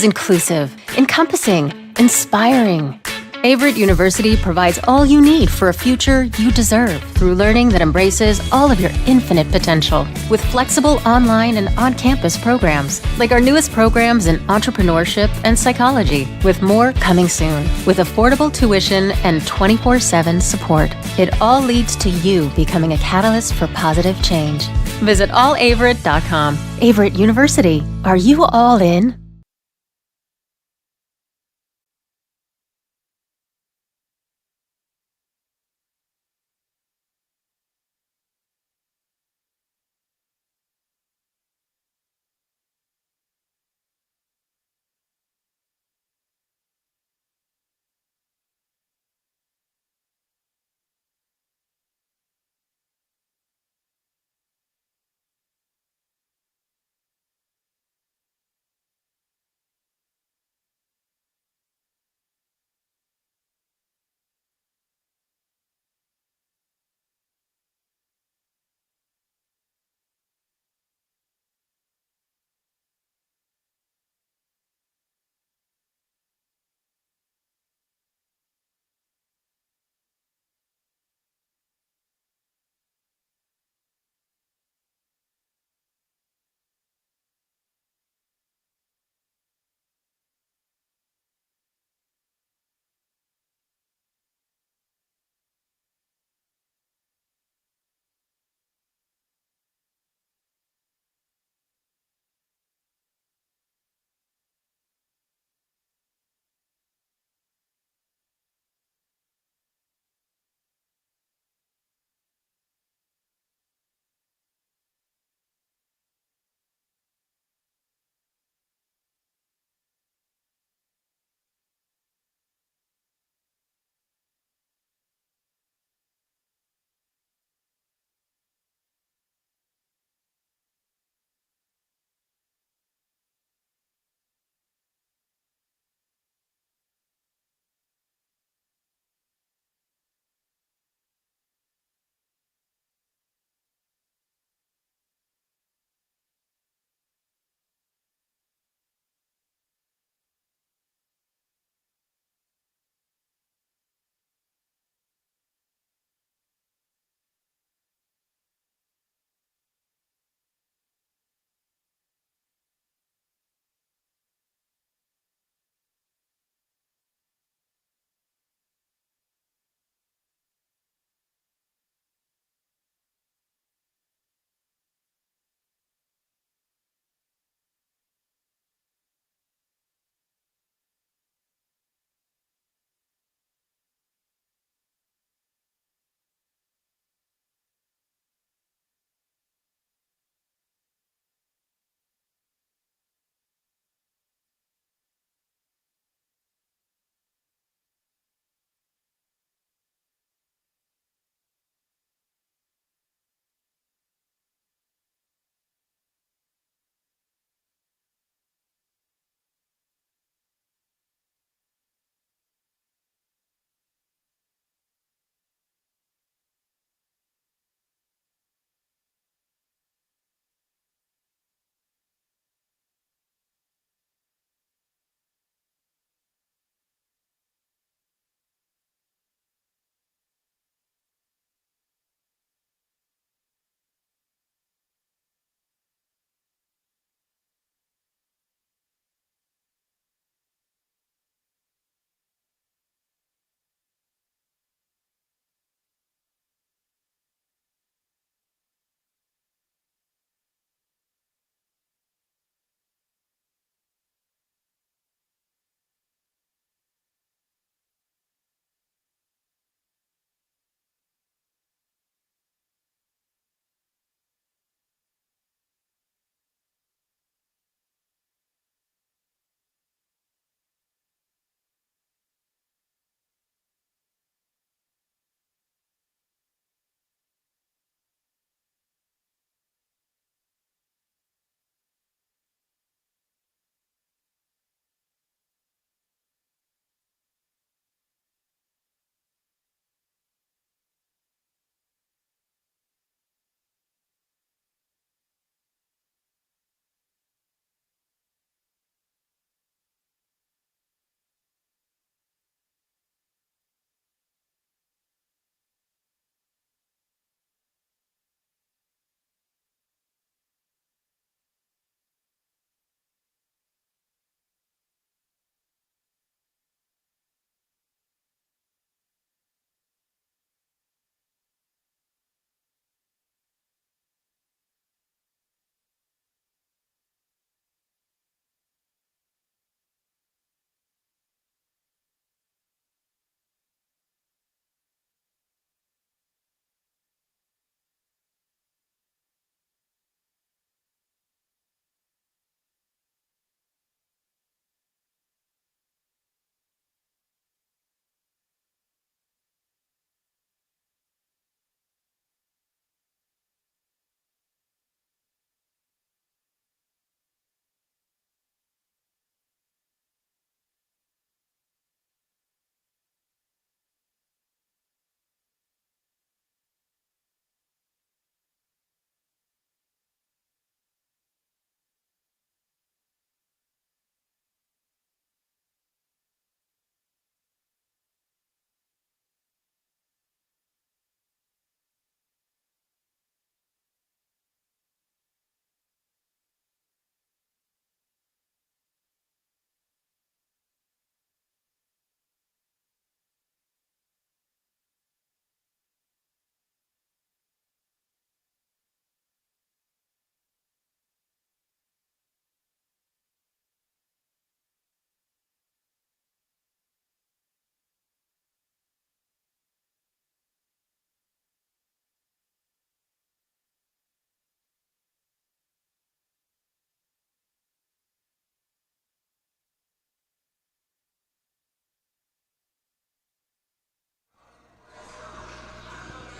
inclusive, encompassing, inspiring. Averett University provides all you need for a future you deserve through learning that embraces all of your infinite potential with flexible online and on-campus programs like our newest programs in entrepreneurship and psychology, with more coming soon, with affordable tuition and 24/7 support. It all leads to you becoming a catalyst for positive change. Visit allaverett.com. Averett University. Are you all in?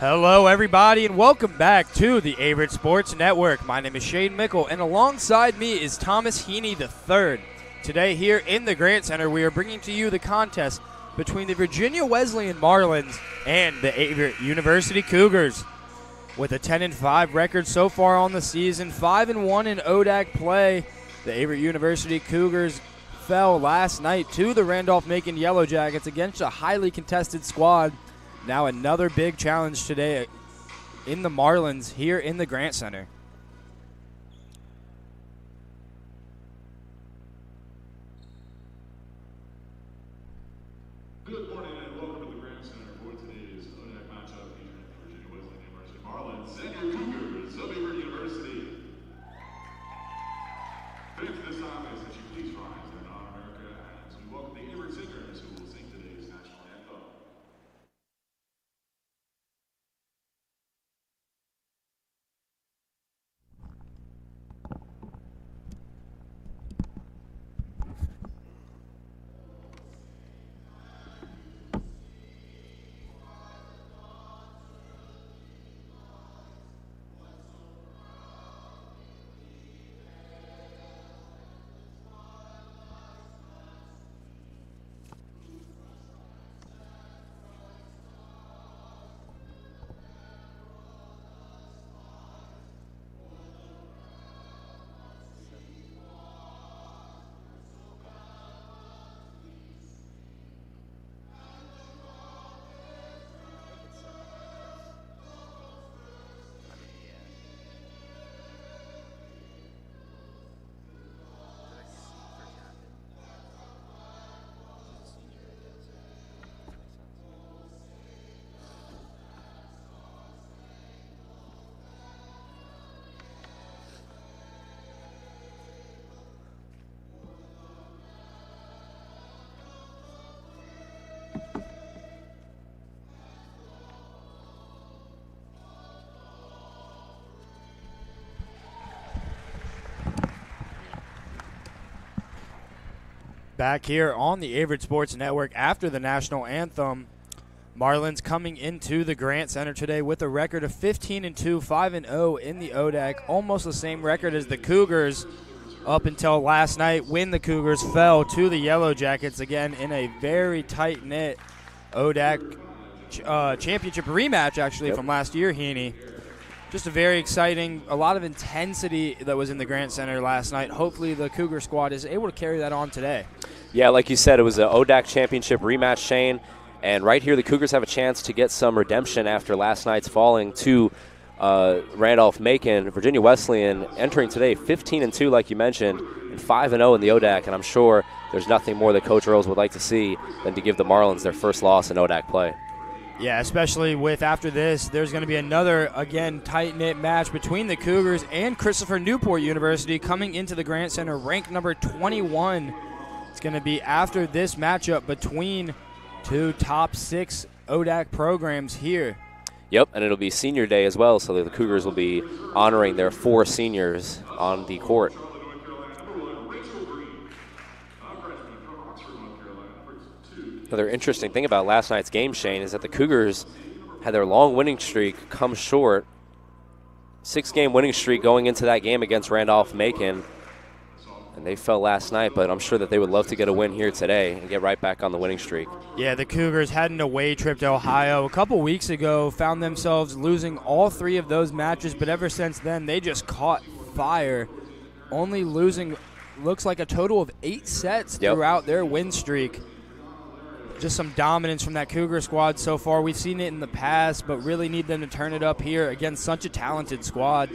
Hello, everybody, and welcome back to the Averett Sports Network. My name is Shane Mickle, and alongside me is Thomas Heaney III. Today here in the Grant Center, we are bringing to you the contest between the Virginia Wesleyan Marlins and the Averett University Cougars. With a 10-5 record so far on the season, 5-1 in ODAC play, the Averett University Cougars fell last night to the Randolph-Macon Yellow Jackets against a highly contested squad. Now another big challenge today in the Marlins here in the Grant Center. Good morning and welcome to the Grant Center for today's ODAC matchup featuring the Virginia Wesleyan University Marlins and your Cougars of Averett University. Fans, this time I ask that you please rise and honor America as we welcome the Averett singers who will sing today's national anthem. Back here on the Averett Sports Network after the national anthem, Marlins coming into the Grant Center today with a record of 15-2, 5-0 in the ODAC, almost the same record as the Cougars up until last night when the Cougars fell to the Yellow Jackets again in a very tight-knit ODAC championship rematch actually from last year, Heaney. Just a very exciting, a lot of intensity that was in the Grant Center last night. Hopefully the Cougar squad is able to carry that on today. Yeah, like you said, it was an ODAC championship rematch, Shane. And right here, the Cougars have a chance to get some redemption after last night's falling to Randolph-Macon. Virginia Wesleyan entering today 15-2, like you mentioned, and 5-0 in the ODAC. And I'm sure there's nothing more that Coach Earls would like to see than to give the Marlins their first loss in ODAC play. Yeah, especially with after this, there's going to be another, again, tight-knit match between the Cougars and Christopher Newport University coming into the Grant Center ranked number 21. It's going to be after this matchup between two top 6 ODAC programs here. Yep, and it'll be senior day as well, so the Cougars will be honoring their 4 seniors on the court. Another interesting thing about last night's game, Shane, is that the Cougars had their long winning streak come short. 6-game winning streak going into that game against Randolph-Macon. And they fell last night, but I'm sure that they would love to get a win here today and get right back on the winning streak. Yeah, the Cougars had an away trip to Ohio a couple weeks ago, found themselves losing all 3 of those matches, but ever since then they just caught fire, only losing, looks like a total of 8 sets throughout their win streak. Just some dominance from that Cougar squad so far. We've seen it in the past, but really need them to turn it up here against such a talented squad.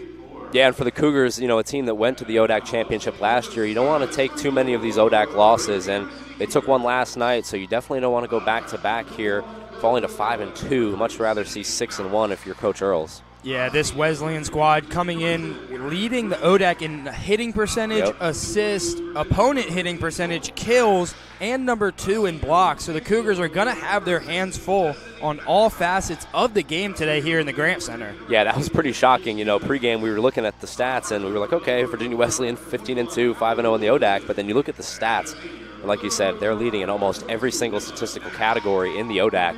Yeah, and for the Cougars, you know, a team that went to the ODAC championship last year, you don't want to take too many of these ODAC losses, and they took one last night, so you definitely don't want to go back-to-back here, falling to 5-2. Much rather see 6-1 if you're Coach Earls. Yeah, this Wesleyan squad coming in, leading the ODAC in hitting percentage, assist, opponent hitting percentage, kills, and number 2 in blocks. So the Cougars are going to have their hands full on all facets of the game today here in the Grant Center. Yeah, that was pretty shocking. You know, pregame we were looking at the stats, and we were like, okay, Virginia Wesleyan 15-2, 5-0 in the ODAC. But then you look at the stats, and like you said, they're leading in almost every single statistical category in the ODAC.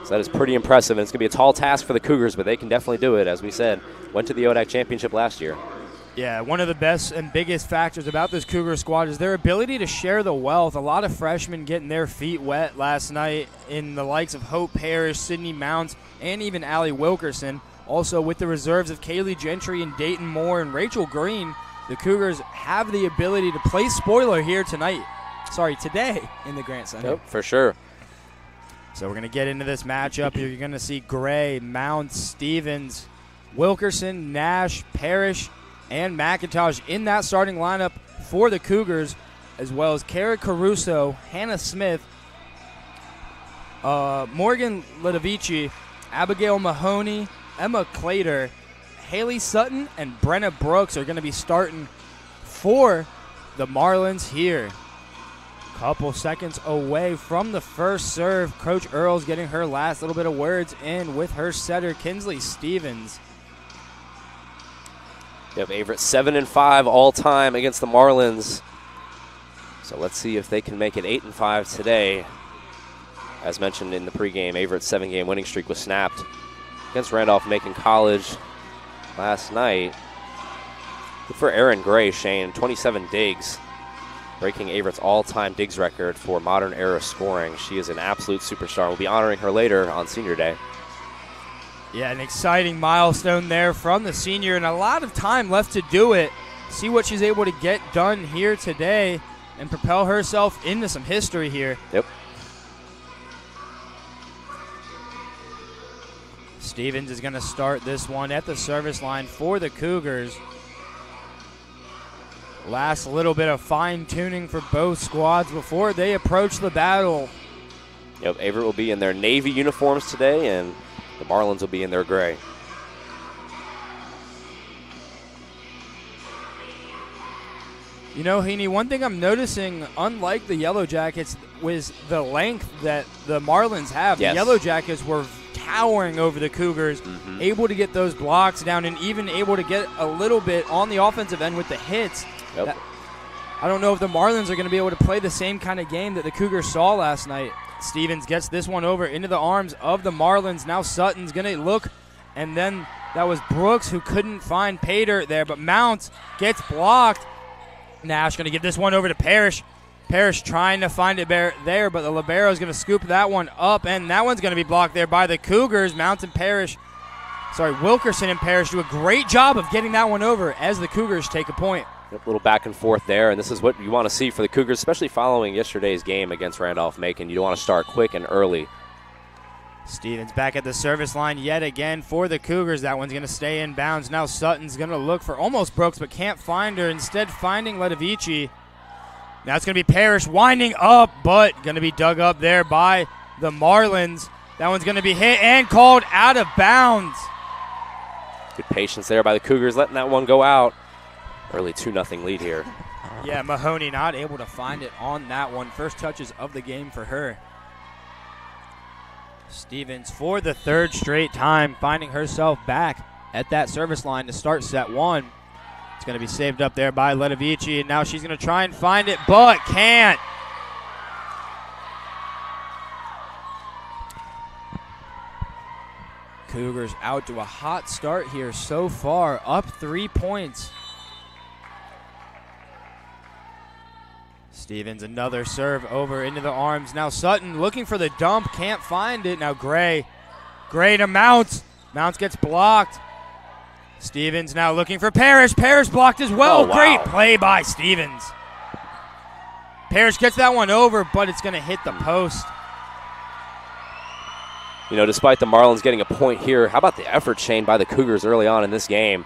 So that is pretty impressive, and it's going to be a tall task for the Cougars, but they can definitely do it. As we said, went to the ODAC championship last year. Yeah, one of the best and biggest factors about this Cougar squad is their ability to share the wealth. A lot of freshmen getting their feet wet last night in the likes of Hope Parrish, Sydney Mounts, and even Allie Wilkerson. Also with the reserves of Kaylee Gentry and Dayton Moore and Rachel Green, the Cougars have the ability to play spoiler here today in the Grant Center. Yep, for sure. So we're going to get into this matchup here. You're going to see Gray, Mounts, Stevens, Wilkerson, Nash, Parrish, and McIntosh in that starting lineup for the Cougars, as well as Kara Caruso, Hannah Smith, Morgan Ludovici, Abigail Mahoney, Emma Clater, Haley Sutton, and Brenna Brooks are going to be starting for the Marlins here. Couple seconds away from the first serve. Coach Earls getting her last little bit of words in with her setter, Kinsley Stevens. Yep, Averett 7-5 all time against the Marlins. So let's see if they can make it 8-5 today. As mentioned in the pregame, Averett's 7-game winning streak was snapped against Randolph-Macon College last night. Good for Erin Gray, Shane, 27 digs, breaking Averett's all-time digs record for modern era scoring. She is an absolute superstar. We'll be honoring her later on Senior Day. Yeah, an exciting milestone there from the senior, and a lot of time left to do it. See what she's able to get done here today and propel herself into some history here. Yep. Stevens is going to start this one at the service line for the Cougars. Last little bit of fine-tuning for both squads before they approach the battle. Yep, Averett will be in their navy uniforms today, and the Marlins will be in their gray. You know, Heaney, one thing I'm noticing, unlike the Yellow Jackets, was the length that the Marlins have. Yes. The Yellow Jackets were towering over the Cougars, able to get those blocks down and even able to get a little bit on the offensive end with the hits. Yep. I don't know if the Marlins are going to be able to play the same kind of game that the Cougars saw last night. Stevens gets this one over into the arms of the Marlins. Now Sutton's going to look, and then that was Brooks who couldn't find Pater there, but Mounts gets blocked. Nash going to give this one over to Parrish. Parrish trying to find it there, but the libero is going to scoop that one up, and that one's going to be blocked there by the Cougars. Wilkerson and Parrish do a great job of getting that one over as the Cougars take a point. Yep, a little back and forth there, and this is what you want to see for the Cougars, especially following yesterday's game against Randolph-Macon. You want to start quick and early. Stevens back at the service line yet again for the Cougars. That one's going to stay in bounds. Now Sutton's going to look for almost Brooks, but can't find her. Instead finding Ludovici. Now it's going to be Parrish winding up, but going to be dug up there by the Marlins. That one's going to be hit and called out of bounds. Good patience there by the Cougars, letting that one go out. Early 2-0 lead here. Yeah, Mahoney not able to find it on that one. First touches of the game for her. Stevens, for the third straight time, finding herself back at that service line to start set one. It's going to be saved up there by Ludovici, and now she's going to try and find it, but can't. Cougars out to a hot start here so far, up 3 points. Stevens, another serve over into the arms. Now Sutton looking for the dump, can't find it. Now Gray to Mounts. Mounts gets blocked. Stevens now looking for Parrish. Parrish blocked as well. Oh, wow. Great play by Stevens. Parrish gets that one over, but it's going to hit the post. You know, despite the Marlins getting a point here, how about the effort, Shane, by the Cougars early on in this game?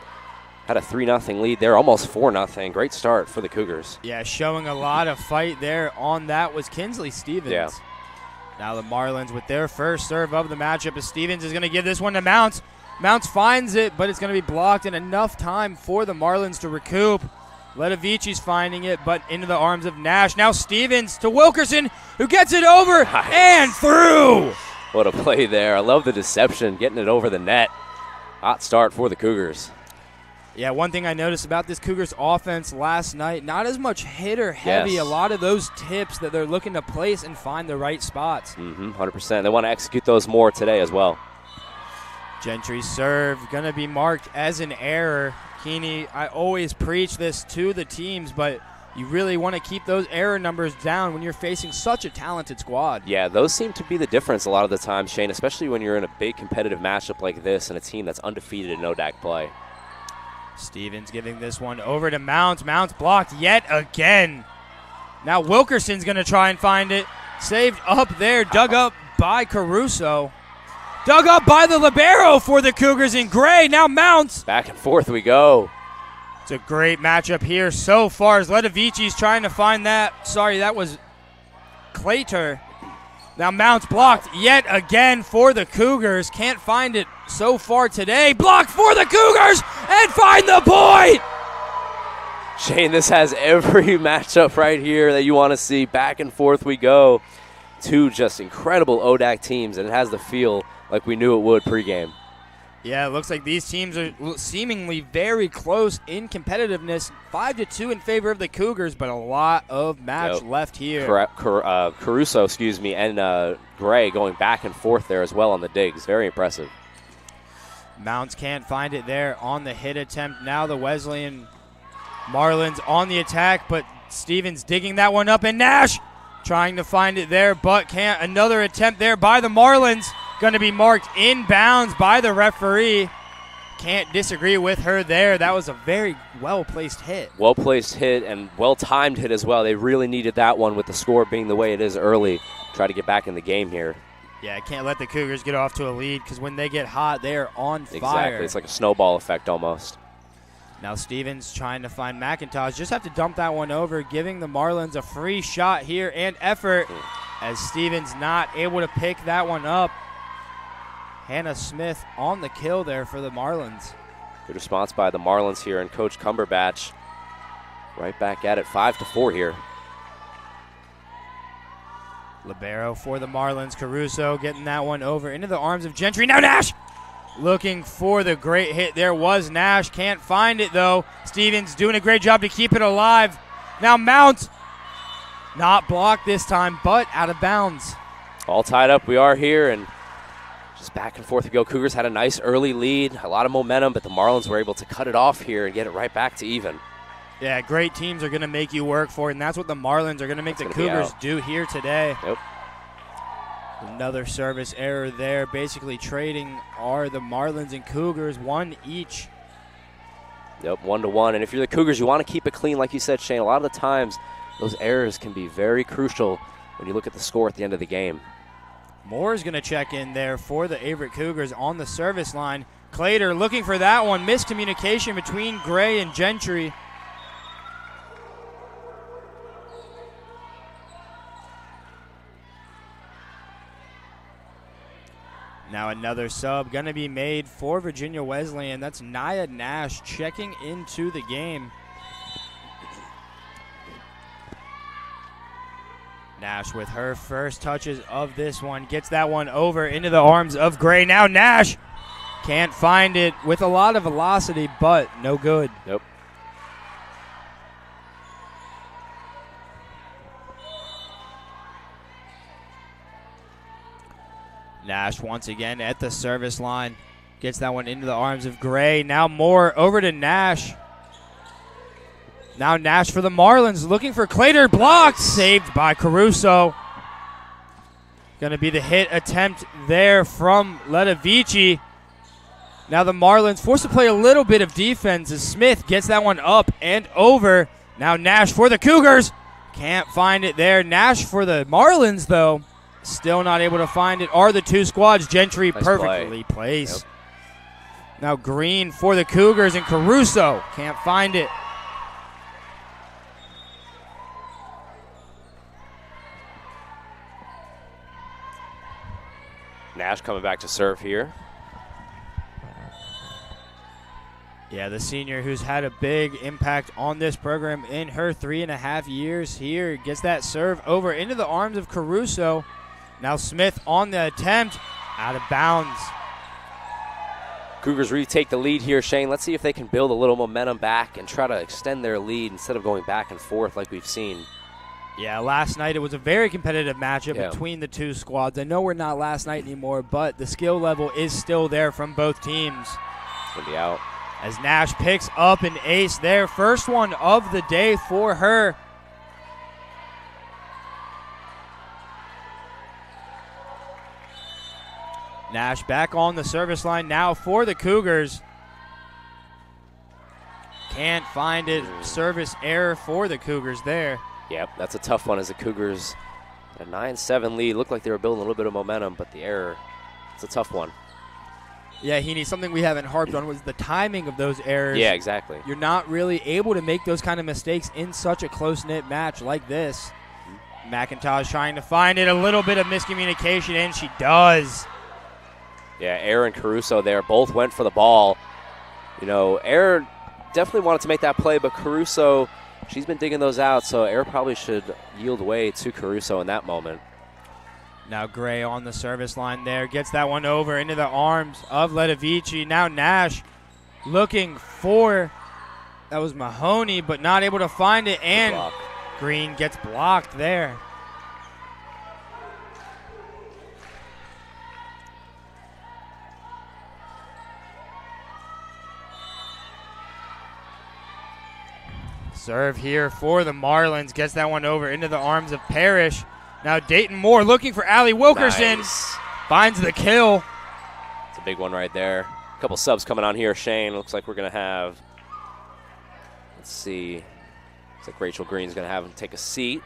Had a 3-0 lead there, almost 4-0. Great start for the Cougars. Yeah, showing a lot of fight there on that was Kinsley Stevens. Yeah. Now the Marlins with their first serve of the matchup as Stevens is going to give this one to Mounts. Mounts finds it, but it's going to be blocked in enough time for the Marlins to recoup. Ludovici's finding it, but into the arms of Nash. Now Stevens to Wilkerson, who gets it over and through. What a play there. I love the deception, getting it over the net. Hot start for the Cougars. Yeah, one thing I noticed about this Cougars offense last night, not as much hitter heavy. Yes. A lot of those tips that they're looking to place and find the right spots. 100%. They want to execute those more today as well. Gentry's serve going to be marked as an error. Keeney, I always preach this to the teams, but you really want to keep those error numbers down when you're facing such a talented squad. Yeah, those seem to be the difference a lot of the time, Shane, especially when you're in a big competitive matchup like this and a team that's undefeated in ODAC play. Stevens giving this one over to Mounts. Mounts blocked yet again. Now Wilkerson's going to try and find it. Saved up there, dug up by Caruso. Dug up by the libero for the Cougars in gray. Now Mounts. Back and forth we go. It's a great matchup here so far as Ledovici's trying to find that. Sorry, that was Claytor. Now Mounts blocked yet again for the Cougars. Can't find it so far today. Blocked for the Cougars and find the point. Shane, this has every matchup right here that you want to see. Back and forth we go. Two just incredible ODAC teams, and it has the feel like we knew it would pregame. Yeah, it looks like these teams are seemingly very close in competitiveness. 5-2 in favor of the Cougars, but a lot of match left here. Caruso, and Gray going back and forth there as well on the digs. Very impressive. Mounts can't find it there on the hit attempt. Now the Wesleyan Marlins on the attack, but Stevens digging that one up, and Nash trying to find it there, but can't. Another attempt there by the Marlins. Going to be marked inbounds by the referee. Can't disagree with her there. That was a very well-placed hit. Well-placed hit and well-timed hit as well. They really needed that one with the score being the way it is early. Try to get back in the game here. Yeah, can't let the Cougars get off to a lead because when they get hot, they are on fire. Exactly. It's like a snowball effect almost. Now Stevens trying to find McIntosh. Just have to dump that one over, giving the Marlins a free shot here and effort as Stevens not able to pick that one up. Hannah Smith on the kill there for the Marlins. Good response by the Marlins here, and Coach Cumberbatch right back at it, 5-4 here. Libero for the Marlins. Caruso getting that one over into the arms of Gentry. Now Nash looking for the great hit. There was Nash. Can't find it, though. Stevens doing a great job to keep it alive. Now Mounts. Not blocked this time, but out of bounds. All tied up we are here, and just back and forth we go. Cougars had a nice early lead, a lot of momentum, but the Marlins were able to cut it off here and get it right back to even. Yeah, great teams are going to make you work for it, and that's what the Marlins are going to make the Cougars do here today. Yep. Another service error there. Basically trading are the Marlins and Cougars, one each. Yep, 1-1. And if you're the Cougars, you want to keep it clean, like you said, Shane. A lot of the times, those errors can be very crucial when you look at the score at the end of the game. Moore is going to check in there for the Averett Cougars on the service line. Claytor looking for that one. Miscommunication between Gray and Gentry. Now another sub going to be made for Virginia Wesleyan. That's Nia Nash checking into the game. Nash with her first touches of this one. Gets that one over into the arms of Gray. Now Nash can't find it with a lot of velocity, but no good. Nope. Nash once again at the service line. Gets that one into the arms of Gray. Now Moore over to Nash. Now Nash for the Marlins, looking for Claytor, blocked, saved by Caruso. Going to be the hit attempt there from Ledovici. Now the Marlins forced to play a little bit of defense as Smith gets that one up and over. Now Nash for the Cougars. Can't find it there. Nash for the Marlins, though, still not able to find it. Are the two squads. Gentry nice perfectly placed. Yep. Now Green for the Cougars, and Caruso can't find it. Nash coming back to serve here. Yeah, the senior who's had a big impact on this program in her 3.5 years here gets that serve over into the arms of Caruso. Now Smith on the attempt, out of bounds. Cougars retake the lead here, Shane. Let's see if they can build a little momentum back and try to extend their lead instead of going back and forth like we've seen. Yeah, last night it was a very competitive matchup between the two squads. I know we're not last night anymore, but the skill level is still there from both teams. Gonna be out. As Nash picks up an ace there. First one of the day for her. Nash back on the service line now for the Cougars. Can't find it. Service error for the Cougars there. Yep, that's a tough one as the Cougars a 9-7 lead. Looked like they were building a little bit of momentum, but the error, it's a tough one. Yeah, Heaney, something we haven't harped on was the timing of those errors. Yeah, exactly. You're not really able to make those kind of mistakes in such a close-knit match like this. McIntosh trying to find it. A little bit of miscommunication, and she does. Yeah, Air and Caruso there both went for the ball. You know, Air definitely wanted to make that play, but Caruso, she's been digging those out, so Air probably should yield way to Caruso in that moment. Now Gray on the service line there. Gets that one over into the arms of Ledovici. Now Nash looking for, that was Mahoney, but not able to find it, and Green gets blocked there. Serve here for the Marlins. Gets that one over into the arms of Parrish. Now Dayton Moore looking for Allie Wilkerson. Nice. Finds the kill. It's a big one right there. A couple subs coming on here, Shane. Looks like we're going to have, let's see. Looks like Rachel Green's going to have him take a seat.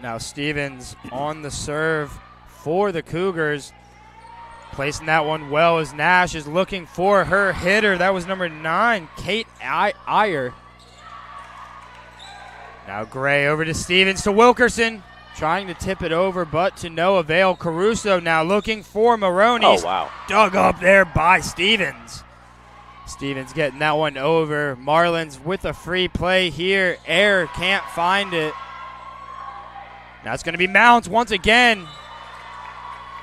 Now Stevens on the serve for the Cougars. Placing that one well as Nash is looking for her hitter. That was number 9, Kate Iyer. Now Gray over to Stevens to Wilkerson. Trying to tip it over, but to no avail. Caruso now looking for Maroney. Oh, wow. Dug up there by Stevens. Stevens getting that one over. Marlins with a free play here. Air can't find it. Now it's going to be Mounts once again.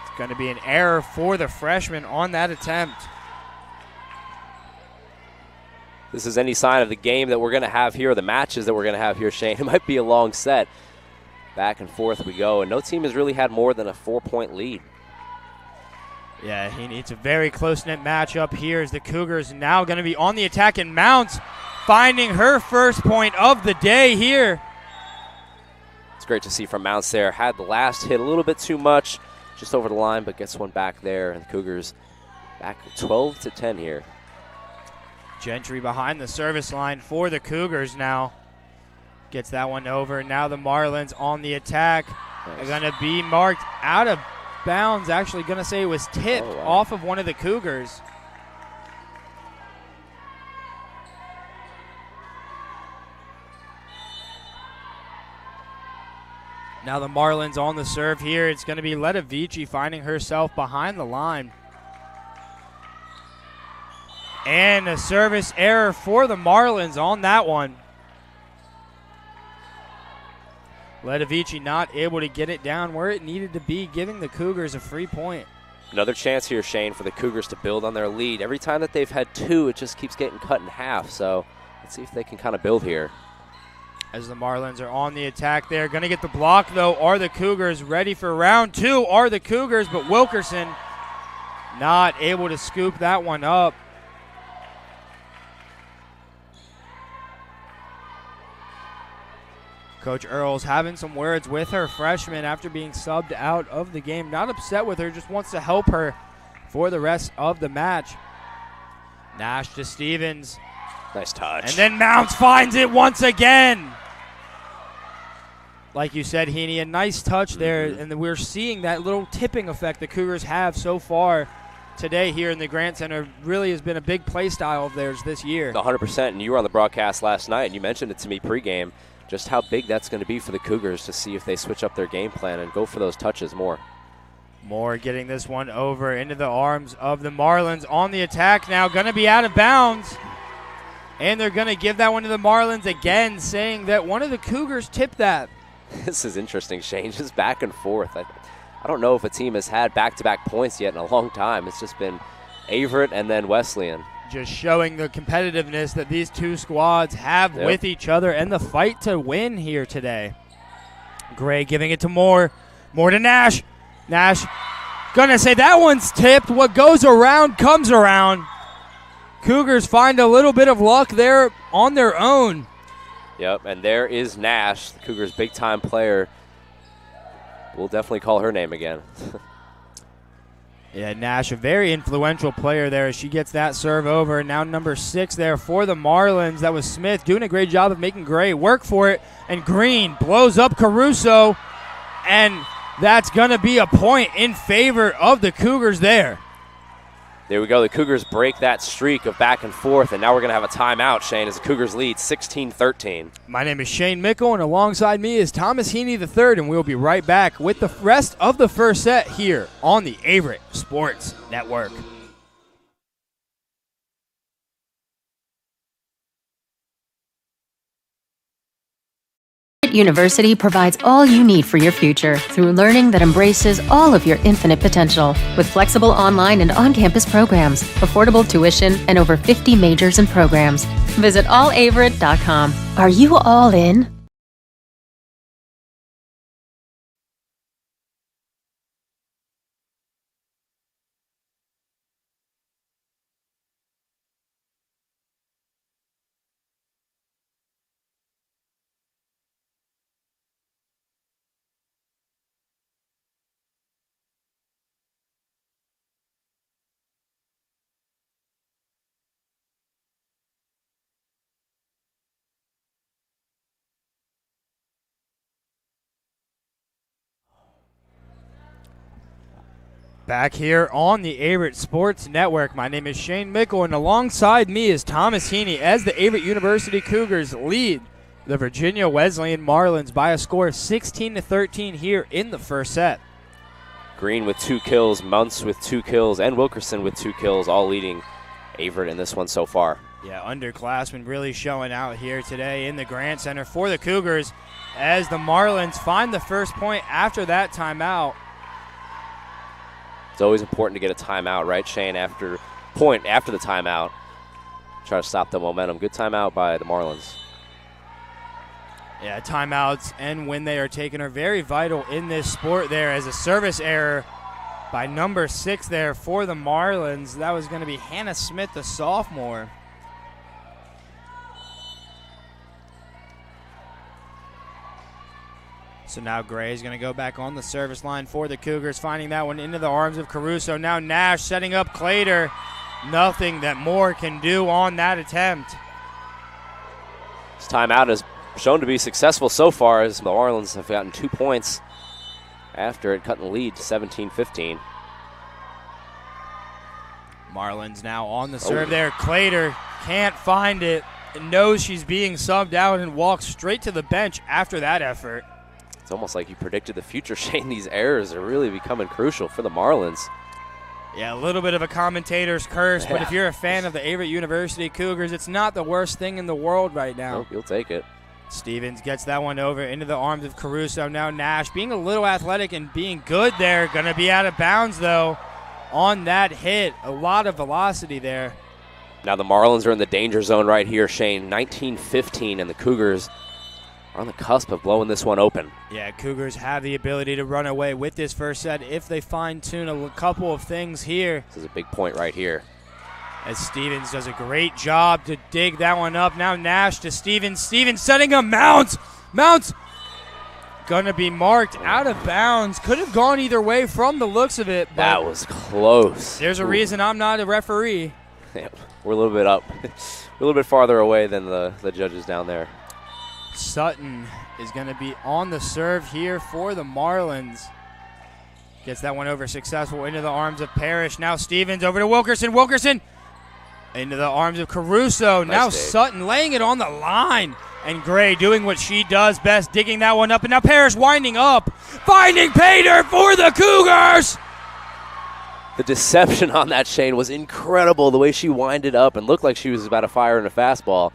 It's going to be an error for the freshman on that attempt. This is any sign of the game that we're going to have here, or the matches that we're going to have here, Shane. It might be a long set. Back and forth we go, and no team has really had more than a 4-point lead. Yeah, he needs a very close-knit matchup here as the Cougars now going to be on the attack, and Mounts finding her first point of the day here. It's great to see from Mounts there. Had the last hit a little bit too much, just over the line, but gets one back there, and the Cougars back 12-10 here. Gentry behind the service line for the Cougars now. Gets that one over. Now the Marlins on the attack. Nice. They're going to be marked out of bounds. Actually going to say it was tipped off of one of the Cougars. Now the Marlins on the serve here. It's going to be Ledovici finding herself behind the line. And a service error for the Marlins on that one. Ledovici not able to get it down where it needed to be, giving the Cougars a free point. Another chance here, Shane, for the Cougars to build on their lead. Every time that they've had two, it just keeps getting cut in half. So let's see if they can kind of build here. As the Marlins are on the attack there. Going to get the block, though, are the Cougars. Ready for round two are the Cougars, but Wilkerson not able to scoop that one up. Coach Earls having some words with her freshman after being subbed out of the game. Not upset with her, just wants to help her for the rest of the match. Nash to Stevens. Nice touch. And then Mounts finds it once again. Like you said, Heaney, a nice touch there, and we're seeing that little tipping effect the Cougars have so far today here in the Grant Center. Really has been a big play style of theirs this year. 100%, and you were on the broadcast last night, and you mentioned it to me pregame, just how big that's going to be for the Cougars to see if they switch up their game plan and go for those touches more. Moore getting this one over into the arms of the Marlins on the attack now. Going to be out of bounds. And they're going to give that one to the Marlins again, saying that one of the Cougars tipped that. This is interesting, Shane. Just back and forth. I don't know if a team has had back-to-back points yet in a long time. It's just been Averett and then Wesleyan. Just showing the competitiveness that these two squads have with each other and the fight to win here today. Gray giving it to Moore. Moore to Nash. Nash gonna say that one's tipped. What goes around comes around. Cougars find a little bit of luck there on their own. Yep, and there is Nash, the Cougars' big-time player. We'll definitely call her name again. Yeah, Nash, a very influential player there as she gets that serve over. And now number 6 there for the Marlins. That was Smith doing a great job of making Gray work for it. And Green blows up Caruso. And that's going to be a point in favor of the Cougars there. There we go. The Cougars break that streak of back and forth, and now we're going to have a timeout, Shane, as the Cougars lead 16-13. My name is Shane Mickle, and alongside me is Thomas Heaney III, and we'll be right back with the rest of the first set here on the Averett Sports Network. University provides all you need for your future through learning that embraces all of your infinite potential. With flexible online and on-campus programs, affordable tuition, and over 50 majors and programs. Visit allaverett.com. Are you all in? Back here on the Averett Sports Network, my name is Shane Mickle, and alongside me is Thomas Heaney as the Averett University Cougars lead the Virginia Wesleyan Marlins by a score of 16-13 here in the first set. Green with 2 kills, Muntz with 2 kills, and Wilkerson with 2 kills, all leading Averett in this one so far. Yeah, underclassmen really showing out here today in the Grant Center for the Cougars as the Marlins find the first point after that timeout. It's always important to get a timeout, right, Shane, after the timeout. Try to stop the momentum. Good timeout by the Marlins. Yeah, timeouts and when they are taken are very vital in this sport there as a service error by number 6 there for the Marlins. That was going to be Hannah Smith, the sophomore. So now Gray is going to go back on the service line for the Cougars, finding that one into the arms of Caruso. Now Nash setting up Clater. Nothing that Moore can do on that attempt. This timeout has shown to be successful so far as the Marlins have gotten 2 points after it cutting the lead to 17-15. Marlins now on the serve there. Clater can't find it and knows she's being subbed out and walks straight to the bench after that effort. It's almost like you predicted the future, Shane. These errors are really becoming crucial for the Marlins. Yeah, a little bit of a commentator's curse, but if you're a fan of the Averett University Cougars, it's not the worst thing in the world right now. Nope, you'll take it. Stevens gets that one over into the arms of Caruso. Now Nash being a little athletic and being good there. Going to be out of bounds, though, on that hit. A lot of velocity there. Now the Marlins are in the danger zone right here, Shane. 19-15, and the Cougars are on the cusp of blowing this one open. Yeah, Cougars have the ability to run away with this first set if they fine-tune a couple of things here. This is a big point right here. As Stevens does a great job to dig that one up. Now Nash to Stevens. Stevens setting up Mounts. Mounts going to be marked out of bounds. Could have gone either way from the looks of it. But that was close. There's a reason I'm not a referee. Yeah, we're a little bit up. We're a little bit farther away than the judges down there. Sutton is going to be on the serve here for the Marlins. Gets that one over successful into the arms of Parrish. Now Stevens over to Wilkerson. Wilkerson into the arms of Caruso. Now Sutton laying it on the line. And Gray doing what she does best, digging that one up. And now Parrish winding up, finding Pater for the Cougars. The deception on that, Shane, was incredible. The way she winded up and looked like she was about to fire in a fastball.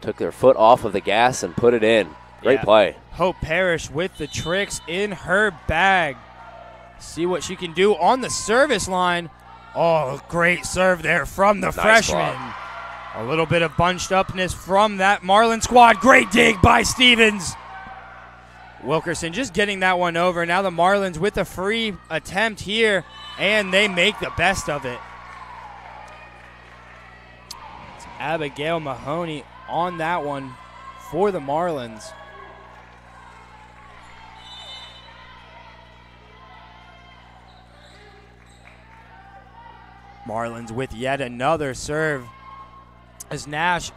Took their foot off of the gas and put it in. Great play. Hope Parrish with the tricks in her bag. See what she can do on the service line. Oh, great serve there from the Nice freshman. block. A little bit of bunched upness from that Marlin squad. Great dig by Stevens. Wilkerson just getting that one over. Now the Marlins with a free attempt here, and they make the best of it. It's Abigail Mahoney on that one for the Marlins. Marlins with yet another serve as Nash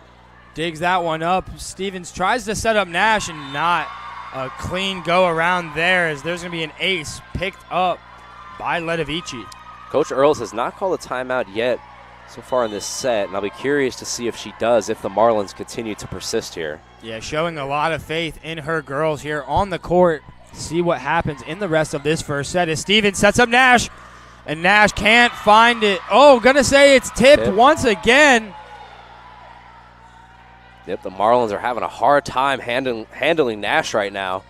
digs that one up. Stevens tries to set up Nash and not a clean go around there, as there's going to be an ace picked up by Ledovici. Coach Earls has not called a timeout yet so far in this set, and I'll be curious to see if she does if the Marlins continue to persist here. Yeah, showing a lot of faith in her girls here on the court. See what happens in the rest of this first set as Stevens sets up Nash, and Nash can't find it. Oh, gonna say it's tipped once again. Yep, the Marlins are having a hard time handling Nash right now.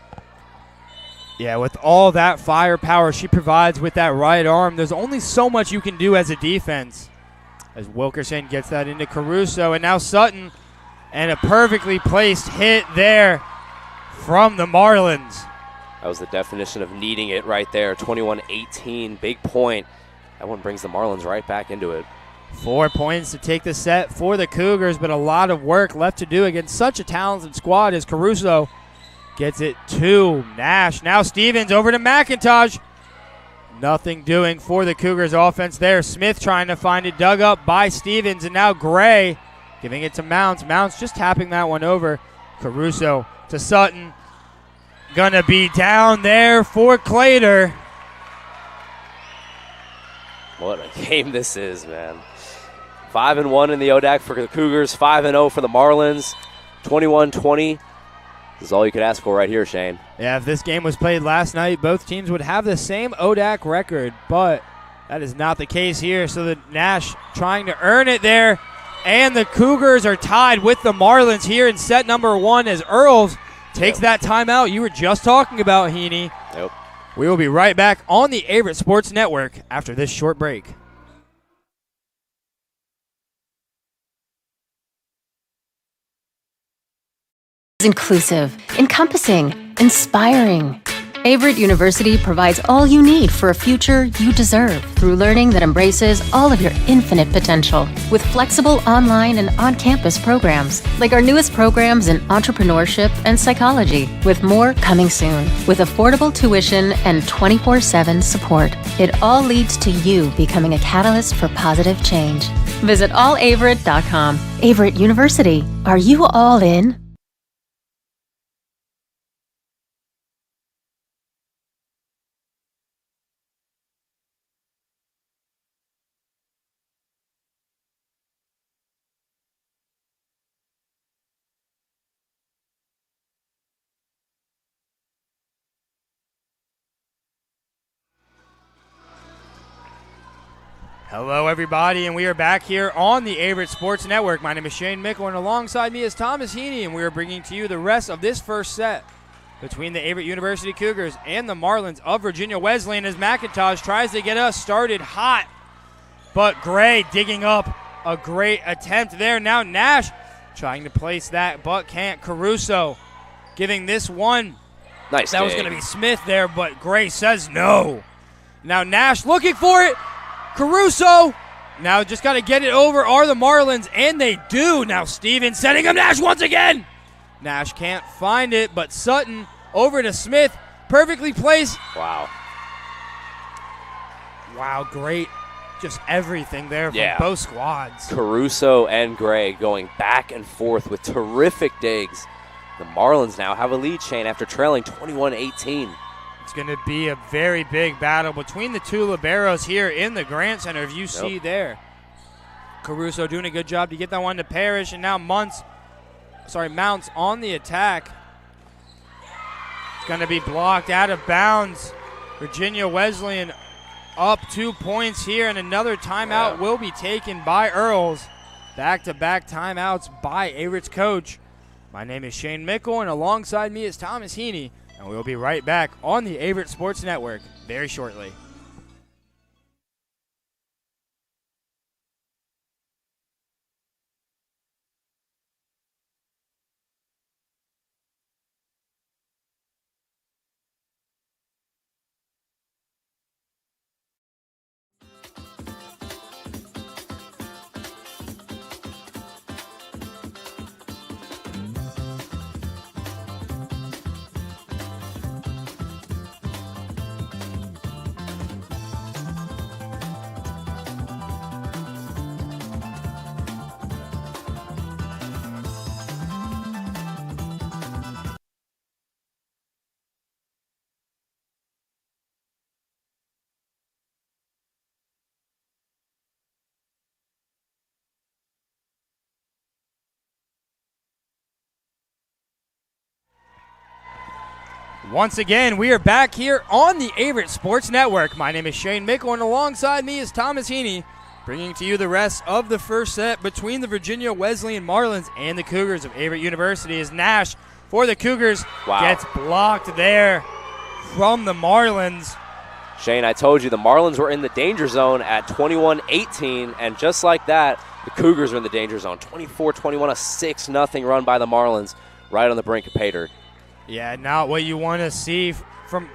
Yeah, with all that firepower she provides with that right arm, there's only so much you can do as a defense. As Wilkerson gets that into Caruso, and now Sutton, and a perfectly placed hit there from the Marlins. That was the definition of needing it right there. 21-18, big point. That one brings the Marlins right back into it. 4 points to take the set for the Cougars, but a lot of work left to do against such a talented squad as Caruso gets it to Nash. Now Stevens over to McIntosh. Nothing doing for the Cougars offense there. Smith trying to find it, dug up by Stevens, and now Gray giving it to Mounts. Mounts just tapping that one over. Caruso to Sutton. Gonna be down there for Clater. What a game this is, man. 5-1 in the ODAC for the Cougars, 5-0 for the Marlins. 21-20. This is all you could ask for right here, Shane. Yeah, if this game was played last night, both teams would have the same ODAC record, but that is not the case here. So the Nash trying to earn it there, and the Cougars are tied with the Marlins here in set number 1 as Earls takes that timeout you were just talking about, Heaney. Yep. We will be right back on the Averett Sports Network after this short break. Inclusive, encompassing, inspiring. Averett University provides all you need for a future you deserve through learning that embraces all of your infinite potential with flexible online and on-campus programs like our newest programs in entrepreneurship and psychology, with more coming soon, with affordable tuition and 24/7 support. It all leads to you becoming a catalyst for positive change. Visit allaverett.com. Averett University. Are you all in? Hello, everybody, and we are back here on the Averett Sports Network. My name is Shane Mickle, and alongside me is Thomas Heaney, and we are bringing to you the rest of this first set between the Averett University Cougars and the Marlins of Virginia Wesleyan as McIntosh tries to get us started hot. But Gray digging up a great attempt there. Now Nash trying to place that, but can't. Caruso giving this one. Nice. That was going to be Smith there, but Gray says no. Now Nash looking for it. Caruso now just got to get it over are the Marlins, and they do. Now Stevens setting up Nash once again. Nash can't find it, but Sutton over to Smith. Perfectly placed. Wow. Wow, great. Just everything there from both squads. Caruso and Gray going back and forth with terrific digs. The Marlins now have a lead, Shane, after trailing 21-18. It's going to be a very big battle between the two liberos here in the Grant Center, if you see there. Caruso doing a good job to get that one to Parrish, and now Mounts on the attack. It's going to be blocked out of bounds. Virginia Wesleyan up 2 points here, and another timeout will be taken by Earls. Back-to-back timeouts by Averett's coach. My name is Shane Mickle, and alongside me is Thomas Heaney. And we'll be right back on the Averett Sports Network very shortly. Once again, we are back here on the Averett Sports Network. My name is Shane Mickle, and alongside me is Thomas Heaney, bringing to you the rest of the first set between the Virginia Wesleyan Marlins and the Cougars of Averett University, as Nash for the Cougars gets blocked there from the Marlins. Shane, I told you the Marlins were in the danger zone at 21-18, and just like that, the Cougars are in the danger zone. 24-21, a 6-0 run by the Marlins right on the brink of pay dirt. Yeah, not what you want to see from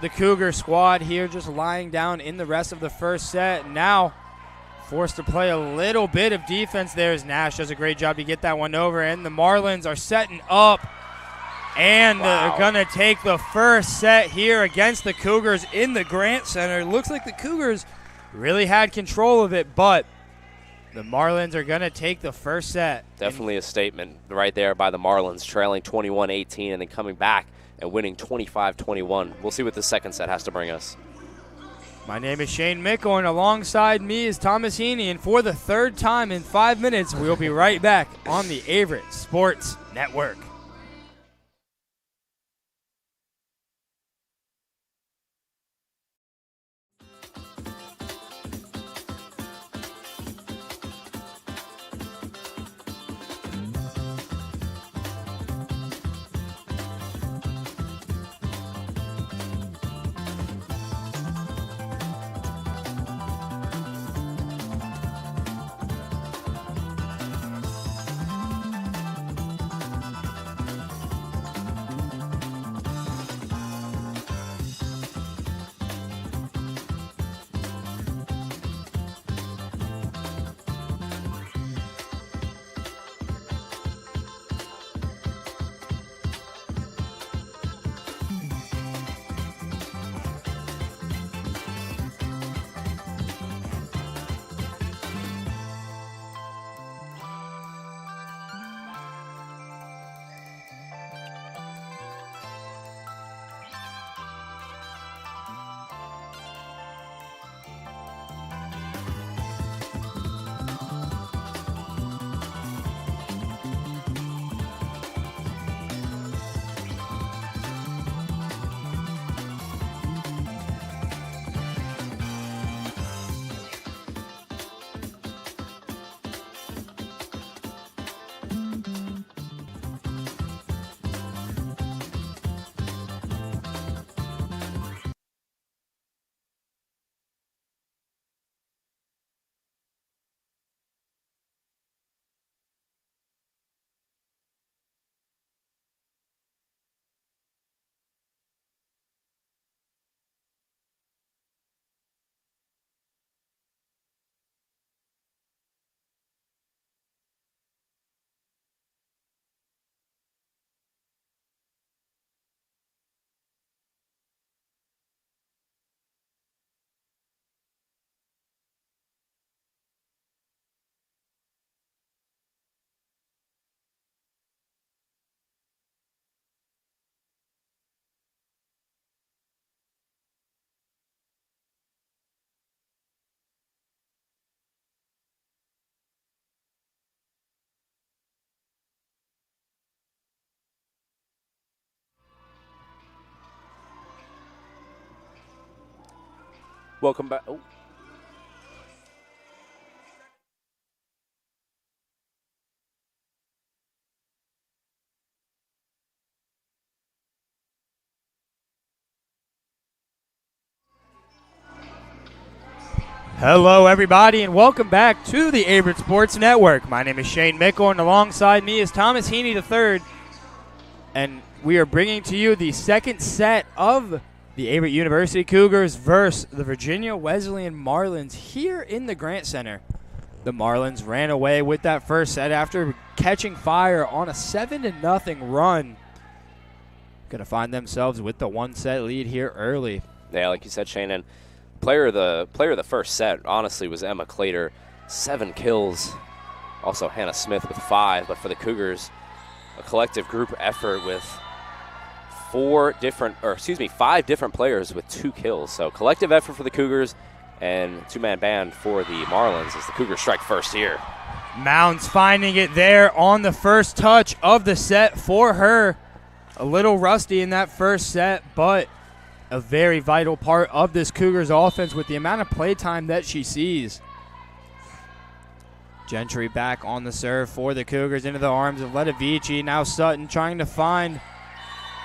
the Cougar squad here, just lying down in the rest of the first set. Now forced to play a little bit of defense there as Nash does a great job to get that one over, and the Marlins are setting up, and they're going to take the first set here against the Cougars in the Grant Center. It looks like the Cougars really had control of it, but the Marlins are going to take the first set. Definitely a statement right there by the Marlins, trailing 21-18 and then coming back and winning 25-21. We'll see what the second set has to bring us. My name is Shane Mickle, and alongside me is Thomas Heaney. And for the third time in 5 minutes, we'll be right back on the Averett Sports Network. Welcome back. Oh. Hello, everybody, and welcome back to the Averett Sports Network. My name is Shane Mickle, and alongside me is Thomas Heaney III. And we are bringing to you the second set of the Averett University Cougars versus the Virginia Wesleyan Marlins here in the Grant Center. The Marlins ran away with that first set after catching fire on a 7-0 run. Going to find themselves with the one-set lead here early. Yeah, like you said, Shane, and player of the first set, honestly, was Emma Clater, 7 kills. Also Hannah Smith with 5, but for the Cougars, a collective group effort with 5 different players with 2 kills. So collective effort for the Cougars and 2-man band for the Marlins as the Cougars strike first here. Mounds finding it there on the first touch of the set for her. A little rusty in that first set, but a very vital part of this Cougars offense with the amount of play time that she sees. Gentry back on the serve for the Cougars into the arms of Letovici. Now Sutton trying to find,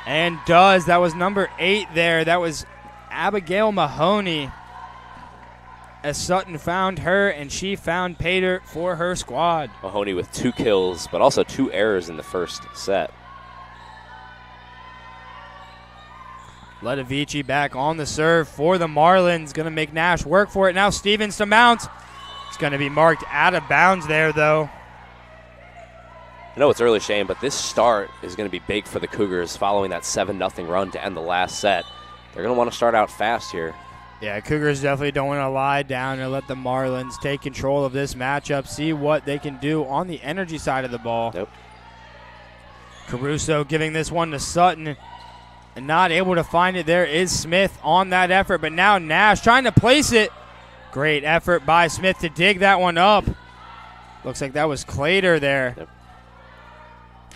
and does. That was number 8 there. That was Abigail Mahoney. As Sutton found her, and she found Pater for her squad. Mahoney with 2 kills, but also 2 errors in the first set. Letovici back on the serve for the Marlins. Going to make Nash work for it. Now Stevens to Mounts. It's going to be marked out of bounds there, though. I know it's early, Shane, but this start is going to be big for the Cougars following that 7-0 run to end the last set. They're going to want to start out fast here. Yeah, Cougars definitely don't want to lie down and let the Marlins take control of this matchup, see what they can do on the energy side of the ball. Yep. Caruso giving this one to Sutton. And not able to find it. There is Smith on that effort, but now Nash trying to place it. Great effort by Smith to dig that one up. Looks like that was Clater there. Yep.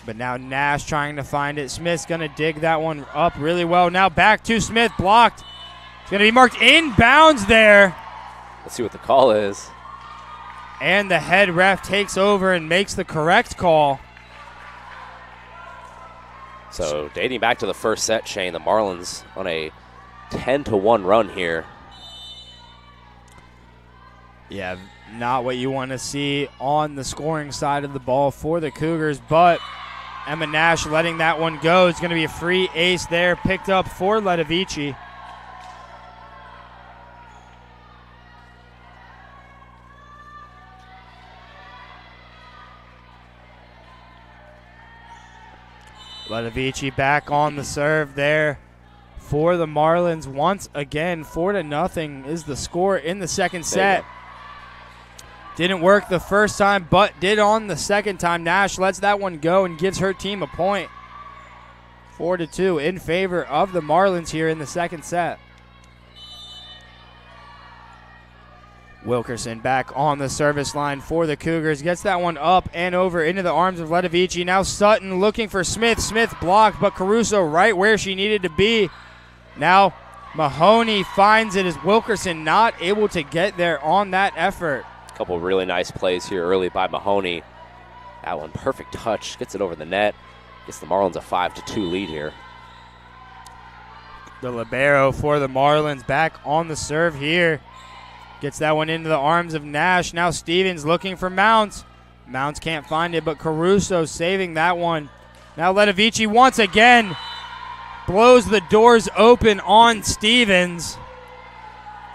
But now Nash trying to find it. Smith's going to dig that one up really well. Now back to Smith, blocked. It's going to be marked inbounds there. Let's see what the call is. And the head ref takes over and makes the correct call. So dating back to the first set, Shane, the Marlins on a 10-1 run here. Yeah, not what you want to see on the scoring side of the ball for the Cougars, but Emma Nash letting that one go. It's going to be a free ace there, picked up for Letovici. Letovici back on the serve there for the Marlins once again. 4-0 is the score in the second set. Didn't work the first time, but did on the second time. Nash lets that one go and gives her team a point. 4-2 in favor of the Marlins here in the second set. Wilkerson back on the service line for the Cougars. Gets that one up and over into the arms of Letovici. Now Sutton looking for Smith. Smith blocked, but Caruso right where she needed to be. Now Mahoney finds it as Wilkerson not able to get there on that effort. A couple really nice plays here early by Mahoney. That one, perfect touch. Gets it over the net. Gets the Marlins a 5-2 lead here. The libero for the Marlins back on the serve here. Gets that one into the arms of Nash. Now Stevens looking for Mounts. Mounts can't find it, but Caruso saving that one. Now Letovici once again blows the doors open on Stevens.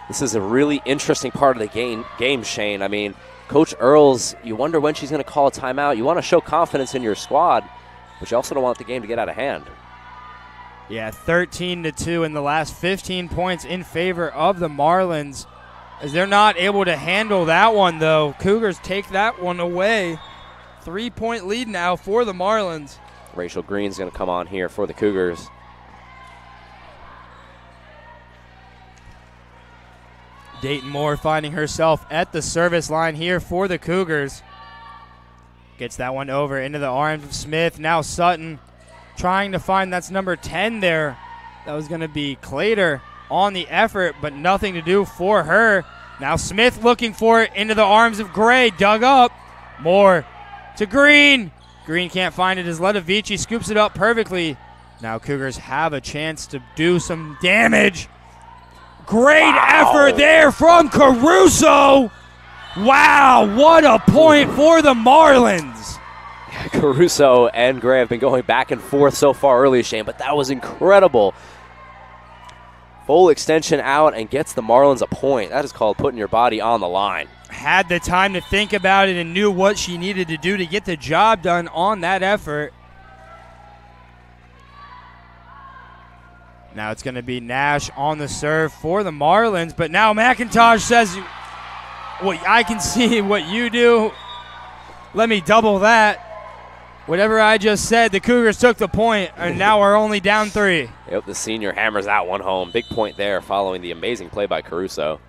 This is a really interesting part of the game, Shane. I mean, Coach Earls, you wonder when she's going to call a timeout. You want to show confidence in your squad, but you also don't want the game to get out of hand. Yeah, 13-2 in the last 15 points in favor of the Marlins. As they're not able to handle that one, though. Cougars take that one away. 3-point lead now for the Marlins. Rachel Green's going to come on here for the Cougars. Dayton Moore finding herself at the service line here for the Cougars. Gets that one over into the arms of Smith. Now Sutton trying to find, that's number 10 there. That was going to be Clater on the effort, but nothing to do for her. Now Smith looking for it into the arms of Gray. Dug up. Moore to Green. Green can't find it as Letovici scoops it up perfectly. Now Cougars have a chance to do some damage. Great effort there from Caruso. Wow, what a point for the Marlins. Caruso and Gray have been going back and forth so far early, Shane, but that was incredible. Full extension out and gets the Marlins a point. That is called putting your body on the line. Had the time to think about it and knew what she needed to do to get the job done on that effort. Now it's going to be Nash on the serve for the Marlins, but now McIntosh says, well, I can see what you do. Let me double that. Whatever I just said, the Cougars took the point and now are only down 3. Yep, the senior hammers that one home. Big point there following the amazing play by Caruso.